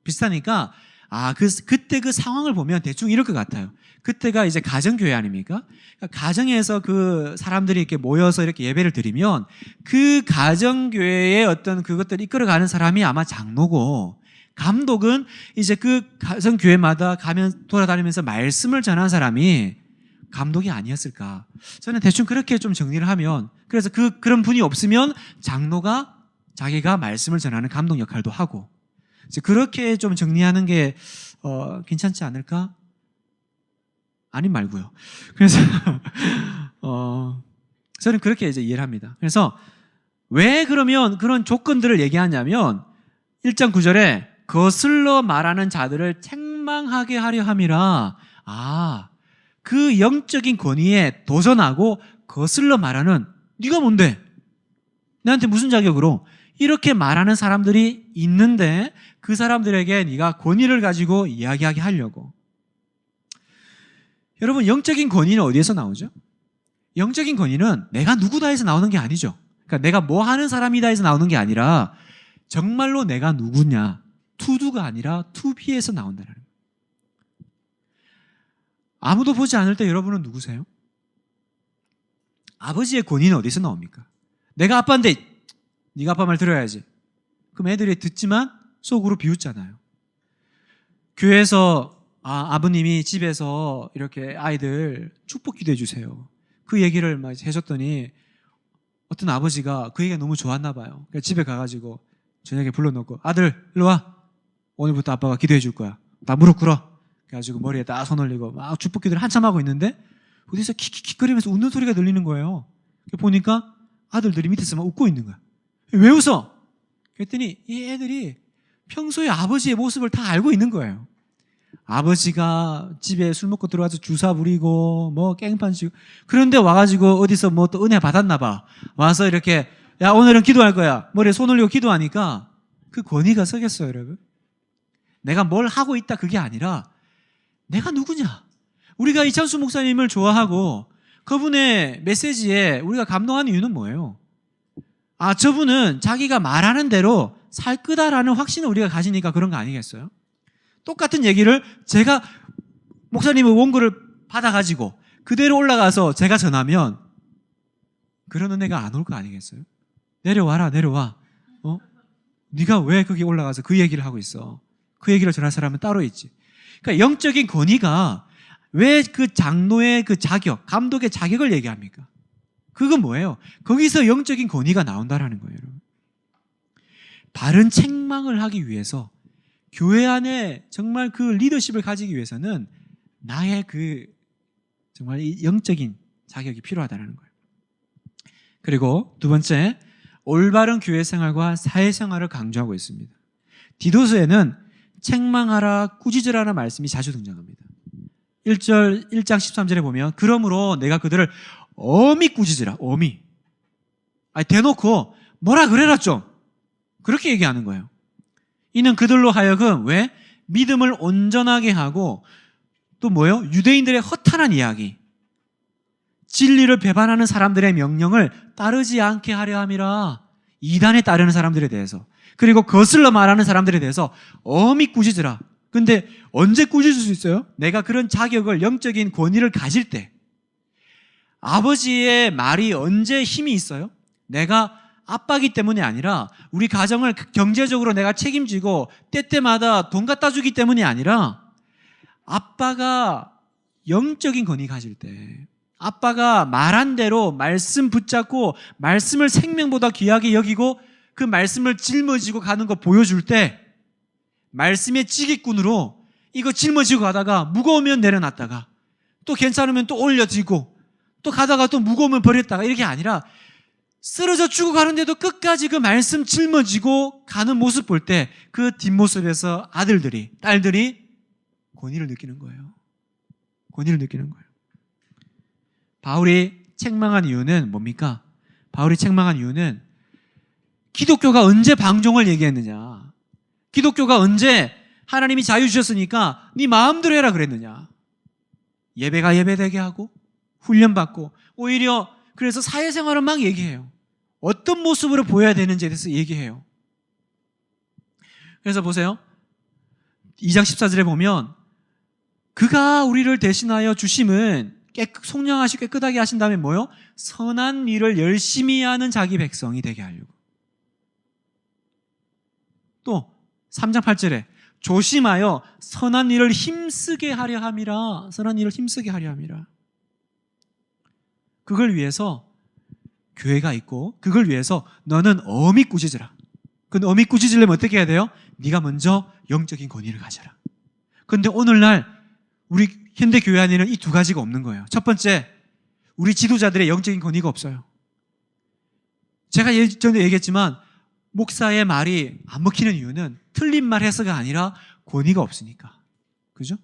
비슷하니까 그때 그 상황을 보면 대충 이럴 것 같아요. 그때가 이제 가정교회 아닙니까? 그러니까 가정에서 그 사람들이 이렇게 모여서 이렇게 예배를 드리면 그 가정교회의 어떤 그것들을 이끌어가는 사람이 아마 장로고, 감독은 이제 그 가정교회마다 가면 돌아다니면서 말씀을 전한 사람이 감독이 아니었을까. 저는 대충 그렇게 좀 정리를 하면, 그래서 그런 분이 없으면 장로가 자기가 말씀을 전하는 감독 역할도 하고, 이제 그렇게 좀 정리하는 게 괜찮지 않을까? 아님 말고요. 그래서 저는 그렇게 이제 이해를 합니다. 그래서 왜 그러면 그런 조건들을 얘기하냐면 1장 9절에 거슬러 말하는 자들을 책망하게 하려 함이라. 그 영적인 권위에 도전하고 거슬러 말하는, 네가 뭔데? 나한테 무슨 자격으로? 이렇게 말하는 사람들이 있는데 그 사람들에게 네가 권위를 가지고 이야기하게 하려고. 여러분, 영적인 권위는 어디에서 나오죠? 영적인 권위는 내가 누구다 해서 나오는 게 아니죠. 그러니까 내가 뭐 하는 사람이다 해서 나오는 게 아니라 정말로 내가 누구냐, 투두가 아니라 투비에서 나온다는 거예요. 아무도 보지 않을 때 여러분은 누구세요? 아버지의 권위는 어디서 나옵니까? 내가 아빠인데 네가 아빠 말 들어야지. 그럼 애들이 듣지만 속으로 비웃잖아요. 교회에서 아버님이 집에서 이렇게 아이들 축복 기도해 주세요, 그 얘기를 막 해줬더니 어떤 아버지가 그 얘기가 너무 좋았나 봐요. 그래서 집에 가가지고 저녁에 불러놓고 아들 일로 와, 오늘부터 아빠가 기도해 줄 거야. 다 무릎 꿇어. 그래가지고 머리에 딱 손 올리고 막 축복 기도를 한참 하고 있는데 어디서 킥킥킥거리면서 웃는 소리가 들리는 거예요. 보니까 아들들이 밑에서 막 웃고 있는 거야. 왜 웃어? 그랬더니 이 애들이 평소에 아버지의 모습을 다 알고 있는 거예요. 아버지가 집에 술 먹고 들어와서 주사 부리고 뭐 깽판 치고, 그런데 와가지고 어디서 뭐 또 은혜 받았나 봐. 와서 이렇게 야 오늘은 기도할 거야, 머리에 손 올리고 기도하니까 그 권위가 서겠어요. 여러분, 내가 뭘 하고 있다 그게 아니라 내가 누구냐. 우리가 이찬수 목사님을 좋아하고 그분의 메시지에 우리가 감동하는 이유는 뭐예요? 저분은 자기가 말하는 대로 살 거다라는 확신을 우리가 가지니까 그런 거 아니겠어요? 똑같은 얘기를 제가 목사님의 원고를 받아가지고 그대로 올라가서 제가 전하면 그런 은혜가 안 올 거 아니겠어요? 내려와라, 내려와. 네가 왜 거기 올라가서 그 얘기를 하고 있어? 그 얘기를 전할 사람은 따로 있지. 그러니까 영적인 권위가 왜 그 장로의 그 자격, 감독의 자격을 얘기합니까? 그건 뭐예요? 거기서 영적인 권위가 나온다라는 거예요, 여러분. 바른 책망을 하기 위해서 교회 안에 정말 그 리더십을 가지기 위해서는 나의 그 정말 이 영적인 자격이 필요하다는 거예요. 그리고 두 번째, 올바른 교회 생활과 사회 생활을 강조하고 있습니다. 디도서에는 책망하라, 꾸짖으라는 말씀이 자주 등장합니다. 1장 13절에 보면 그러므로 내가 그들을 엄히 꾸짖으라. 엄히. 대놓고 뭐라 그래라 좀. 그렇게 얘기하는 거예요. 이는 그들로 하여금 왜? 믿음을 온전하게 하고 또 뭐예요? 유대인들의 허탄한 이야기, 진리를 배반하는 사람들의 명령을 따르지 않게 하려 함이라. 이단에 따르는 사람들에 대해서, 그리고 거슬러 말하는 사람들에 대해서 엄히 꾸짖으라. 근데 언제 꾸짖을 수 있어요? 내가 그런 자격을, 영적인 권위를 가질 때. 아버지의 말이 언제 힘이 있어요? 내가 아빠기 때문이 아니라, 우리 가정을 경제적으로 내가 책임지고 때때마다 돈 갖다 주기 때문이 아니라, 아빠가 영적인 권위 가질 때, 아빠가 말한 대로 말씀 붙잡고 말씀을 생명보다 귀하게 여기고 그 말씀을 짊어지고 가는 거 보여줄 때, 말씀의 지기꾼으로 이거 짊어지고 가다가 무거우면 내려놨다가 또 괜찮으면 또 올려지고 또 가다가 또 무거우면 버렸다가 이렇게 아니라 쓰러져 죽어가는데도 끝까지 그 말씀 짊어지고 가는 모습 볼 때 그 뒷모습에서 아들들이, 딸들이 권위를 느끼는 거예요. 권위를 느끼는 거예요. 바울이 책망한 이유는 뭡니까? 바울이 책망한 이유는 기독교가 언제 방종을 얘기했느냐? 기독교가 언제 하나님이 자유 주셨으니까 네 마음대로 해라 그랬느냐? 예배가 예배되게 하고 훈련받고 오히려 그래서 사회생활은 막 얘기해요. 어떤 모습으로 보여야 되는지에 대해서 얘기해요. 그래서 보세요. 2장 14절에 보면 그가 우리를 대신하여 주심은 속량하시고 깨끗하게 하신 다음에 뭐요? 선한 일을 열심히 하는 자기 백성이 되게 하려고. 또 3장 8절에 조심하여 선한 일을 힘쓰게 하려 함이라. 선한 일을 힘쓰게 하려 함이라. 그걸 위해서 교회가 있고 그걸 위해서 너는 엄히 꾸짖으라. 근데 엄히 꾸짖으려면 어떻게 해야 돼요? 네가 먼저 영적인 권위를 가져라. 근데 오늘날 우리 현대 교회 안에는 이 두 가지가 없는 거예요. 첫 번째, 우리 지도자들의 영적인 권위가 없어요. 제가 전에 얘기했지만 목사의 말이 안 먹히는 이유는 틀린 말 해서가 아니라 권위가 없으니까. 그죠?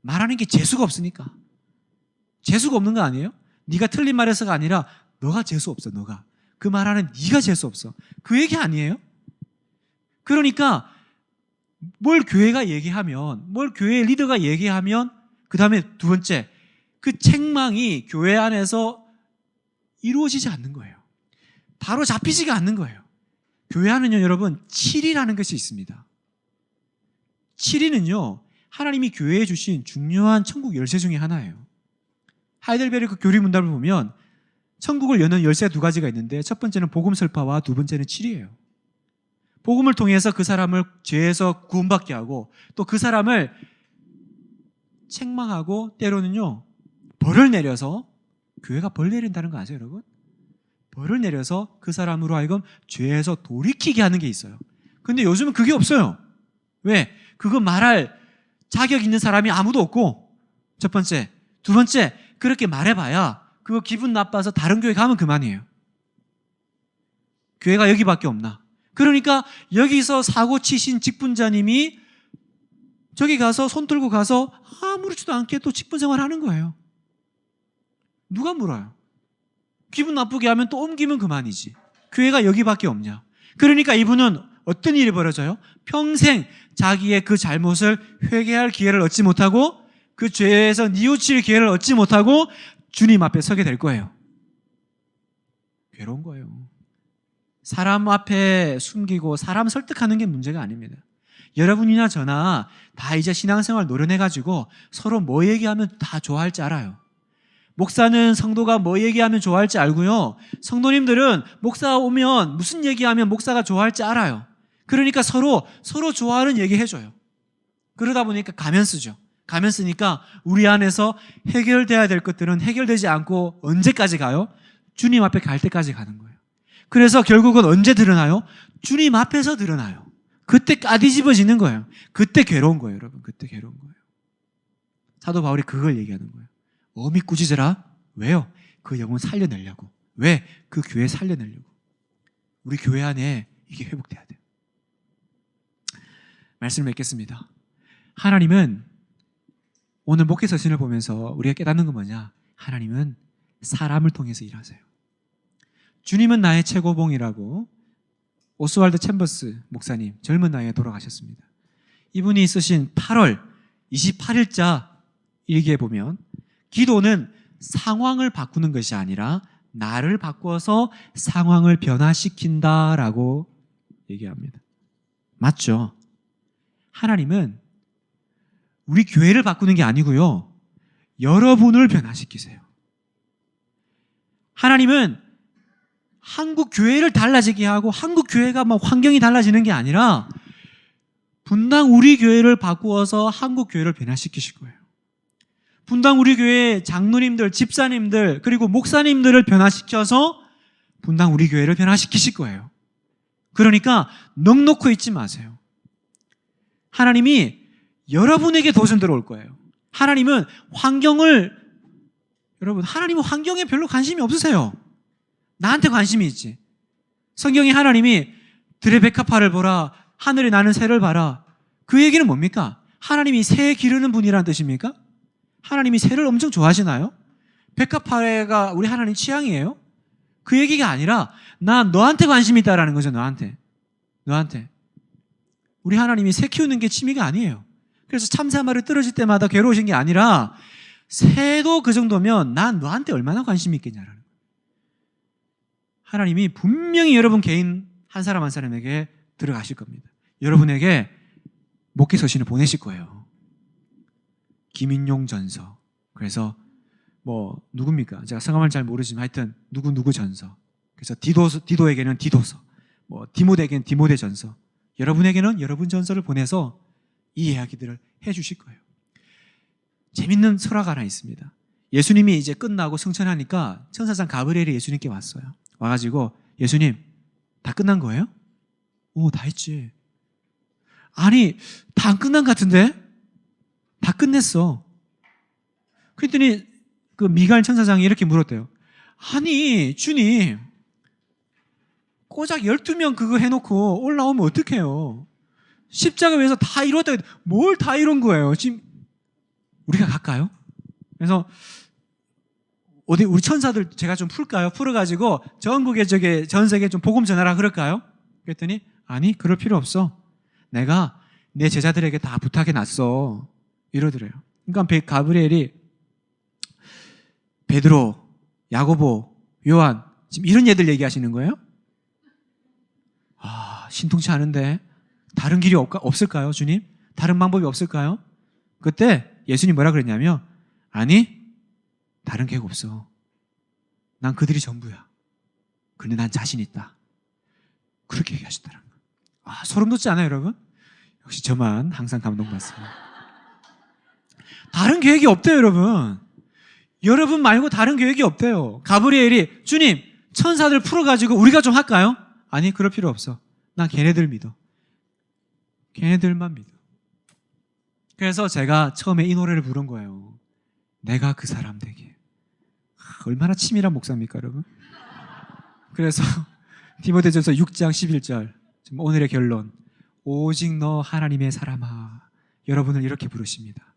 말하는 게 재수가 없으니까. 재수가 없는 거 아니에요? 네가 틀린 말 해서가 아니라 너가 재수 없어. 너가. 그 말하는 네가 재수 없어. 그 얘기 아니에요? 그러니까 뭘 교회가 얘기하면, 뭘 교회 리더가 얘기하면 그 다음에 두 번째, 그 책망이 교회 안에서 이루어지지 않는 거예요. 바로 잡히지가 않는 거예요. 교회 안은요, 여러분, 치리라는 것이 있습니다. 치리는요, 하나님이 교회에 주신 중요한 천국 열쇠 중에 하나예요. 하이델베르크 교리 문답을 보면 천국을 여는 열쇠가 두 가지가 있는데 첫 번째는 복음 설파와 두 번째는 치리예요. 복음을 통해서 그 사람을 죄에서 구원받게 하고 또 그 사람을 책망하고 때로는요, 벌을 내려서, 교회가 벌 내린다는 거 아세요, 여러분? 벌을 내려서 그 사람으로 하여금 죄에서 돌이키게 하는 게 있어요. 근데 요즘은 그게 없어요. 왜? 그거 말할 자격 있는 사람이 아무도 없고, 첫 번째. 두 번째, 그렇게 말해봐야 그거 기분 나빠서 다른 교회 가면 그만이에요. 교회가 여기밖에 없나? 그러니까 여기서 사고 치신 직분자님이 저기 가서 손 들고 가서 아무렇지도 않게 또 직분 생활하는 거예요. 누가 물어요? 기분 나쁘게 하면 또 옮기면 그만이지. 교회가 여기밖에 없냐? 그러니까 이분은 어떤 일이 벌어져요? 평생 자기의 그 잘못을 회개할 기회를 얻지 못하고 그 죄에서 뉘우칠 기회를 얻지 못하고 주님 앞에 서게 될 거예요. 괴로운 거예요. 사람 앞에 숨기고 사람 설득하는 게 문제가 아닙니다. 여러분이나 저나 다 이제 신앙생활 노련해가지고 서로 뭐 얘기하면 다 좋아할지 알아요. 목사는 성도가 뭐 얘기하면 좋아할지 알고요. 성도님들은 목사 오면 무슨 얘기하면 목사가 좋아할지 알아요. 그러니까 서로 좋아하는 얘기 해줘요. 그러다 보니까 가면 쓰죠. 가면 쓰니까 우리 안에서 해결돼야 될 것들은 해결되지 않고 언제까지 가요? 주님 앞에 갈 때까지 가는 거예요. 그래서 결국은 언제 드러나요? 주님 앞에서 드러나요. 그때 까디집어지는 거예요. 그때 괴로운 거예요, 여러분. 그때 괴로운 거예요. 사도 바울이 그걸 얘기하는 거예요. 어미 꾸짖으라. 왜요? 그 영혼 살려내려고. 왜? 그 교회 살려내려고. 우리 교회 안에 이게 회복돼야 돼요. 말씀을 맺겠습니다. 하나님은 오늘 목회 서신을 보면서 우리가 깨닫는 건 뭐냐? 하나님은 사람을 통해서 일하세요. 주님은 나의 최고봉이라고 오스왈드 챔버스 목사님 젊은 나이에 돌아가셨습니다. 이분이 쓰신 8월 28일자 일기에 보면 기도는 상황을 바꾸는 것이 아니라 나를 바꾸어서 상황을 변화시킨다라고 얘기합니다. 맞죠? 하나님은 우리 교회를 바꾸는 게 아니고요. 여러분을 변화시키세요. 하나님은 한국 교회를 달라지게 하고 한국 교회가 막 환경이 달라지는 게 아니라 분당 우리 교회를 바꾸어서 한국 교회를 변화시키실 거예요. 분당 우리 교회 장로님들, 집사님들, 그리고 목사님들을 변화시켜서 분당 우리 교회를 변화시키실 거예요. 그러니까 넋놓고 있지 마세요. 하나님이 여러분에게 도전 들어올 거예요. 하나님은 하나님은 환경에 별로 관심이 없으세요. 나한테 관심이 있지. 성경에 하나님이 들의 백합화를 보라, 하늘에 나는 새를 봐라. 그 얘기는 뭡니까? 하나님이 새 기르는 분이라는 뜻입니까? 하나님이 새를 엄청 좋아하시나요? 백합화가 우리 하나님 취향이에요? 그 얘기가 아니라 나 너한테 관심이 있다라는 거죠. 너한테. 우리 하나님이 새 키우는 게 취미가 아니에요. 그래서 참새 한 마리 떨어질 때마다 괴로우신 게 아니라 새도 그 정도면 난 너한테 얼마나 관심이 있겠냐라는 거예요. 하나님이 분명히 여러분 개인 한 사람 한 사람에게 들어가실 겁니다. 여러분에게 목회 서신을 보내실 거예요. 김인용 전서. 그래서 누굽니까? 제가 성함을 잘 모르지만 하여튼 누구 전서. 그래서 디도에게는 디도서, 디모데에게는 디모데 전서. 여러분에게는 여러분 전서를 보내서 이 이야기들을 해주실 거예요. 재밌는 설화가 하나 있습니다. 예수님이 이제 끝나고 승천하니까 천사장 가브리엘이 예수님께 왔어요. 와가지고 예수님 다 끝난 거예요? 다 했지. 아니 다 안 끝난 것 같은데? 다 끝냈어. 그랬더니 그 미가엘 천사장이 이렇게 물었대요. 아니 주님 고작 12명 그거 해놓고 올라오면 어떡해요? 십자가 위에서 다 이뤘다. 뭘 다 이룬 거예요? 지금 우리가 갈까요? 그래서 우리 천사들 제가 좀 풀까요? 풀어가지고 전국에 전 세계에 좀 복음 전하라 그럴까요? 그랬더니 아니 그럴 필요 없어. 내가 내 제자들에게 다 부탁해 놨어. 이러더래요. 그러니까 가브리엘이 베드로, 야고보, 요한 지금 이런 얘들 얘기하시는 거예요? 신통치 않은데 다른 길이 없을까요, 주님? 다른 방법이 없을까요? 그때 예수님 뭐라 그랬냐면 아니 다른 계획 없어. 난 그들이 전부야. 그런데 난 자신 있다. 그렇게 얘기하셨더라고요. 소름 돋지 않아요, 여러분? 역시 저만 항상 감동받습니다. 다른 계획이 없대요, 여러분. 여러분 말고 다른 계획이 없대요. 가브리엘이 주님 천사들 풀어가지고 우리가 좀 할까요? 아니 그럴 필요 없어. 난 걔네들 믿어. 걔네들만 믿어. 그래서 제가 처음에 이 노래를 부른 거예요. 내가 그 사람 되게. 얼마나 치밀한 목사입니까, 여러분? 그래서 디모데전서 6장 11절 지금 오늘의 결론. 오직 너 하나님의 사람아. 여러분을 이렇게 부르십니다.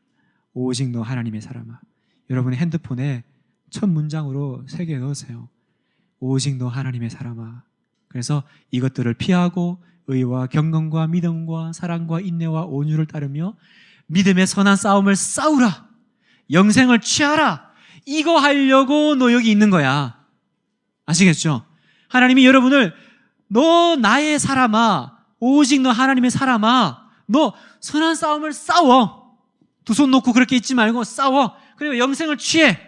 오직 너 하나님의 사람아. 여러분의 핸드폰에 첫 문장으로 새겨 넣으세요. 오직 너 하나님의 사람아. 그래서 이것들을 피하고 의와 경건과 믿음과 사랑과 인내와 온유를 따르며 믿음의 선한 싸움을 싸우라. 영생을 취하라. 이거 하려고 너 여기 있는 거야. 아시겠죠? 하나님이 여러분을 너 나의 사람아, 오직 너 하나님의 사람아, 너 선한 싸움을 싸워. 두 손 놓고 그렇게 있지 말고 싸워. 그리고 영생을 취해.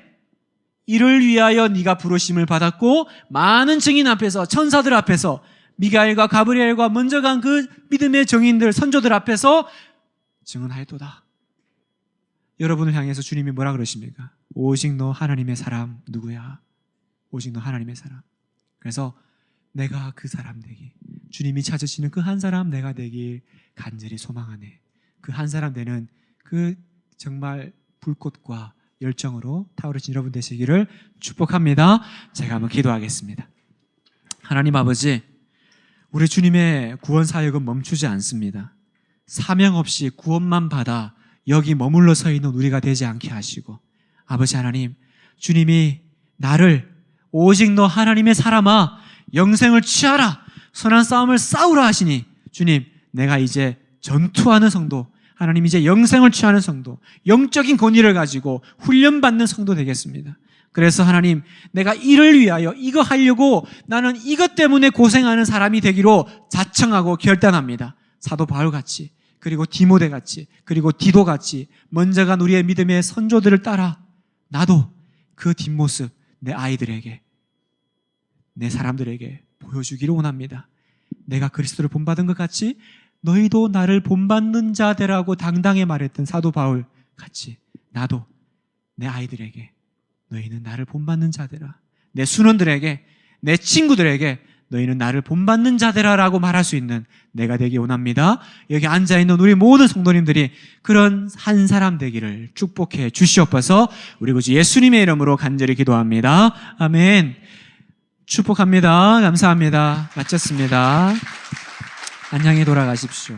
이를 위하여 네가 부르심을 받았고 많은 증인 앞에서, 천사들 앞에서, 미가엘과 가브리엘과 먼저 간 그 믿음의 정인들, 선조들 앞에서 증언하였도다. 여러분을 향해서 주님이 뭐라 그러십니까? 오직 너 하나님의 사람. 누구야? 오직 너 하나님의 사람. 그래서 내가 그 사람 되기, 주님이 찾으시는 그 한 사람 내가 되길 간절히 소망하네. 그 한 사람 되는 그 정말 불꽃과 열정으로 타오르신 여러분 되시기를 축복합니다. 제가 한번 기도하겠습니다. 하나님 아버지, 우리 주님의 구원 사역은 멈추지 않습니다. 사명 없이 구원만 받아 여기 머물러 서 있는 우리가 되지 않게 하시고, 아버지 하나님, 주님이 나를 오직 너 하나님의 사람아 영생을 취하라, 선한 싸움을 싸우라 하시니, 주님, 내가 이제 전투하는 성도, 하나님 이제 영생을 취하는 성도, 영적인 권위를 가지고 훈련받는 성도 되겠습니다. 그래서 하나님, 내가 이를 위하여 이거 하려고 나는 이것 때문에 고생하는 사람이 되기로 자청하고 결단합니다. 사도 바울같이, 그리고 디모데같이, 그리고 디도같이 먼저 간 우리의 믿음의 선조들을 따라 나도 그 뒷모습 내 아이들에게, 내 사람들에게 보여주기를 원합니다. 내가 그리스도를 본받은 것 같이 너희도 나를 본받는 자 되라고 당당히 말했던 사도 바울 같이 나도 내 아이들에게 너희는 나를 본받는 자 되라, 내 순원들에게, 내 친구들에게 너희는 나를 본받는 자 되라라고 말할 수 있는 내가 되기 원합니다. 여기 앉아있는 우리 모든 성도님들이 그런 한 사람 되기를 축복해 주시옵소서. 우리 구주 예수님의 이름으로 간절히 기도합니다. 아멘. 축복합니다. 감사합니다. 마쳤습니다. 안녕히 돌아가십시오.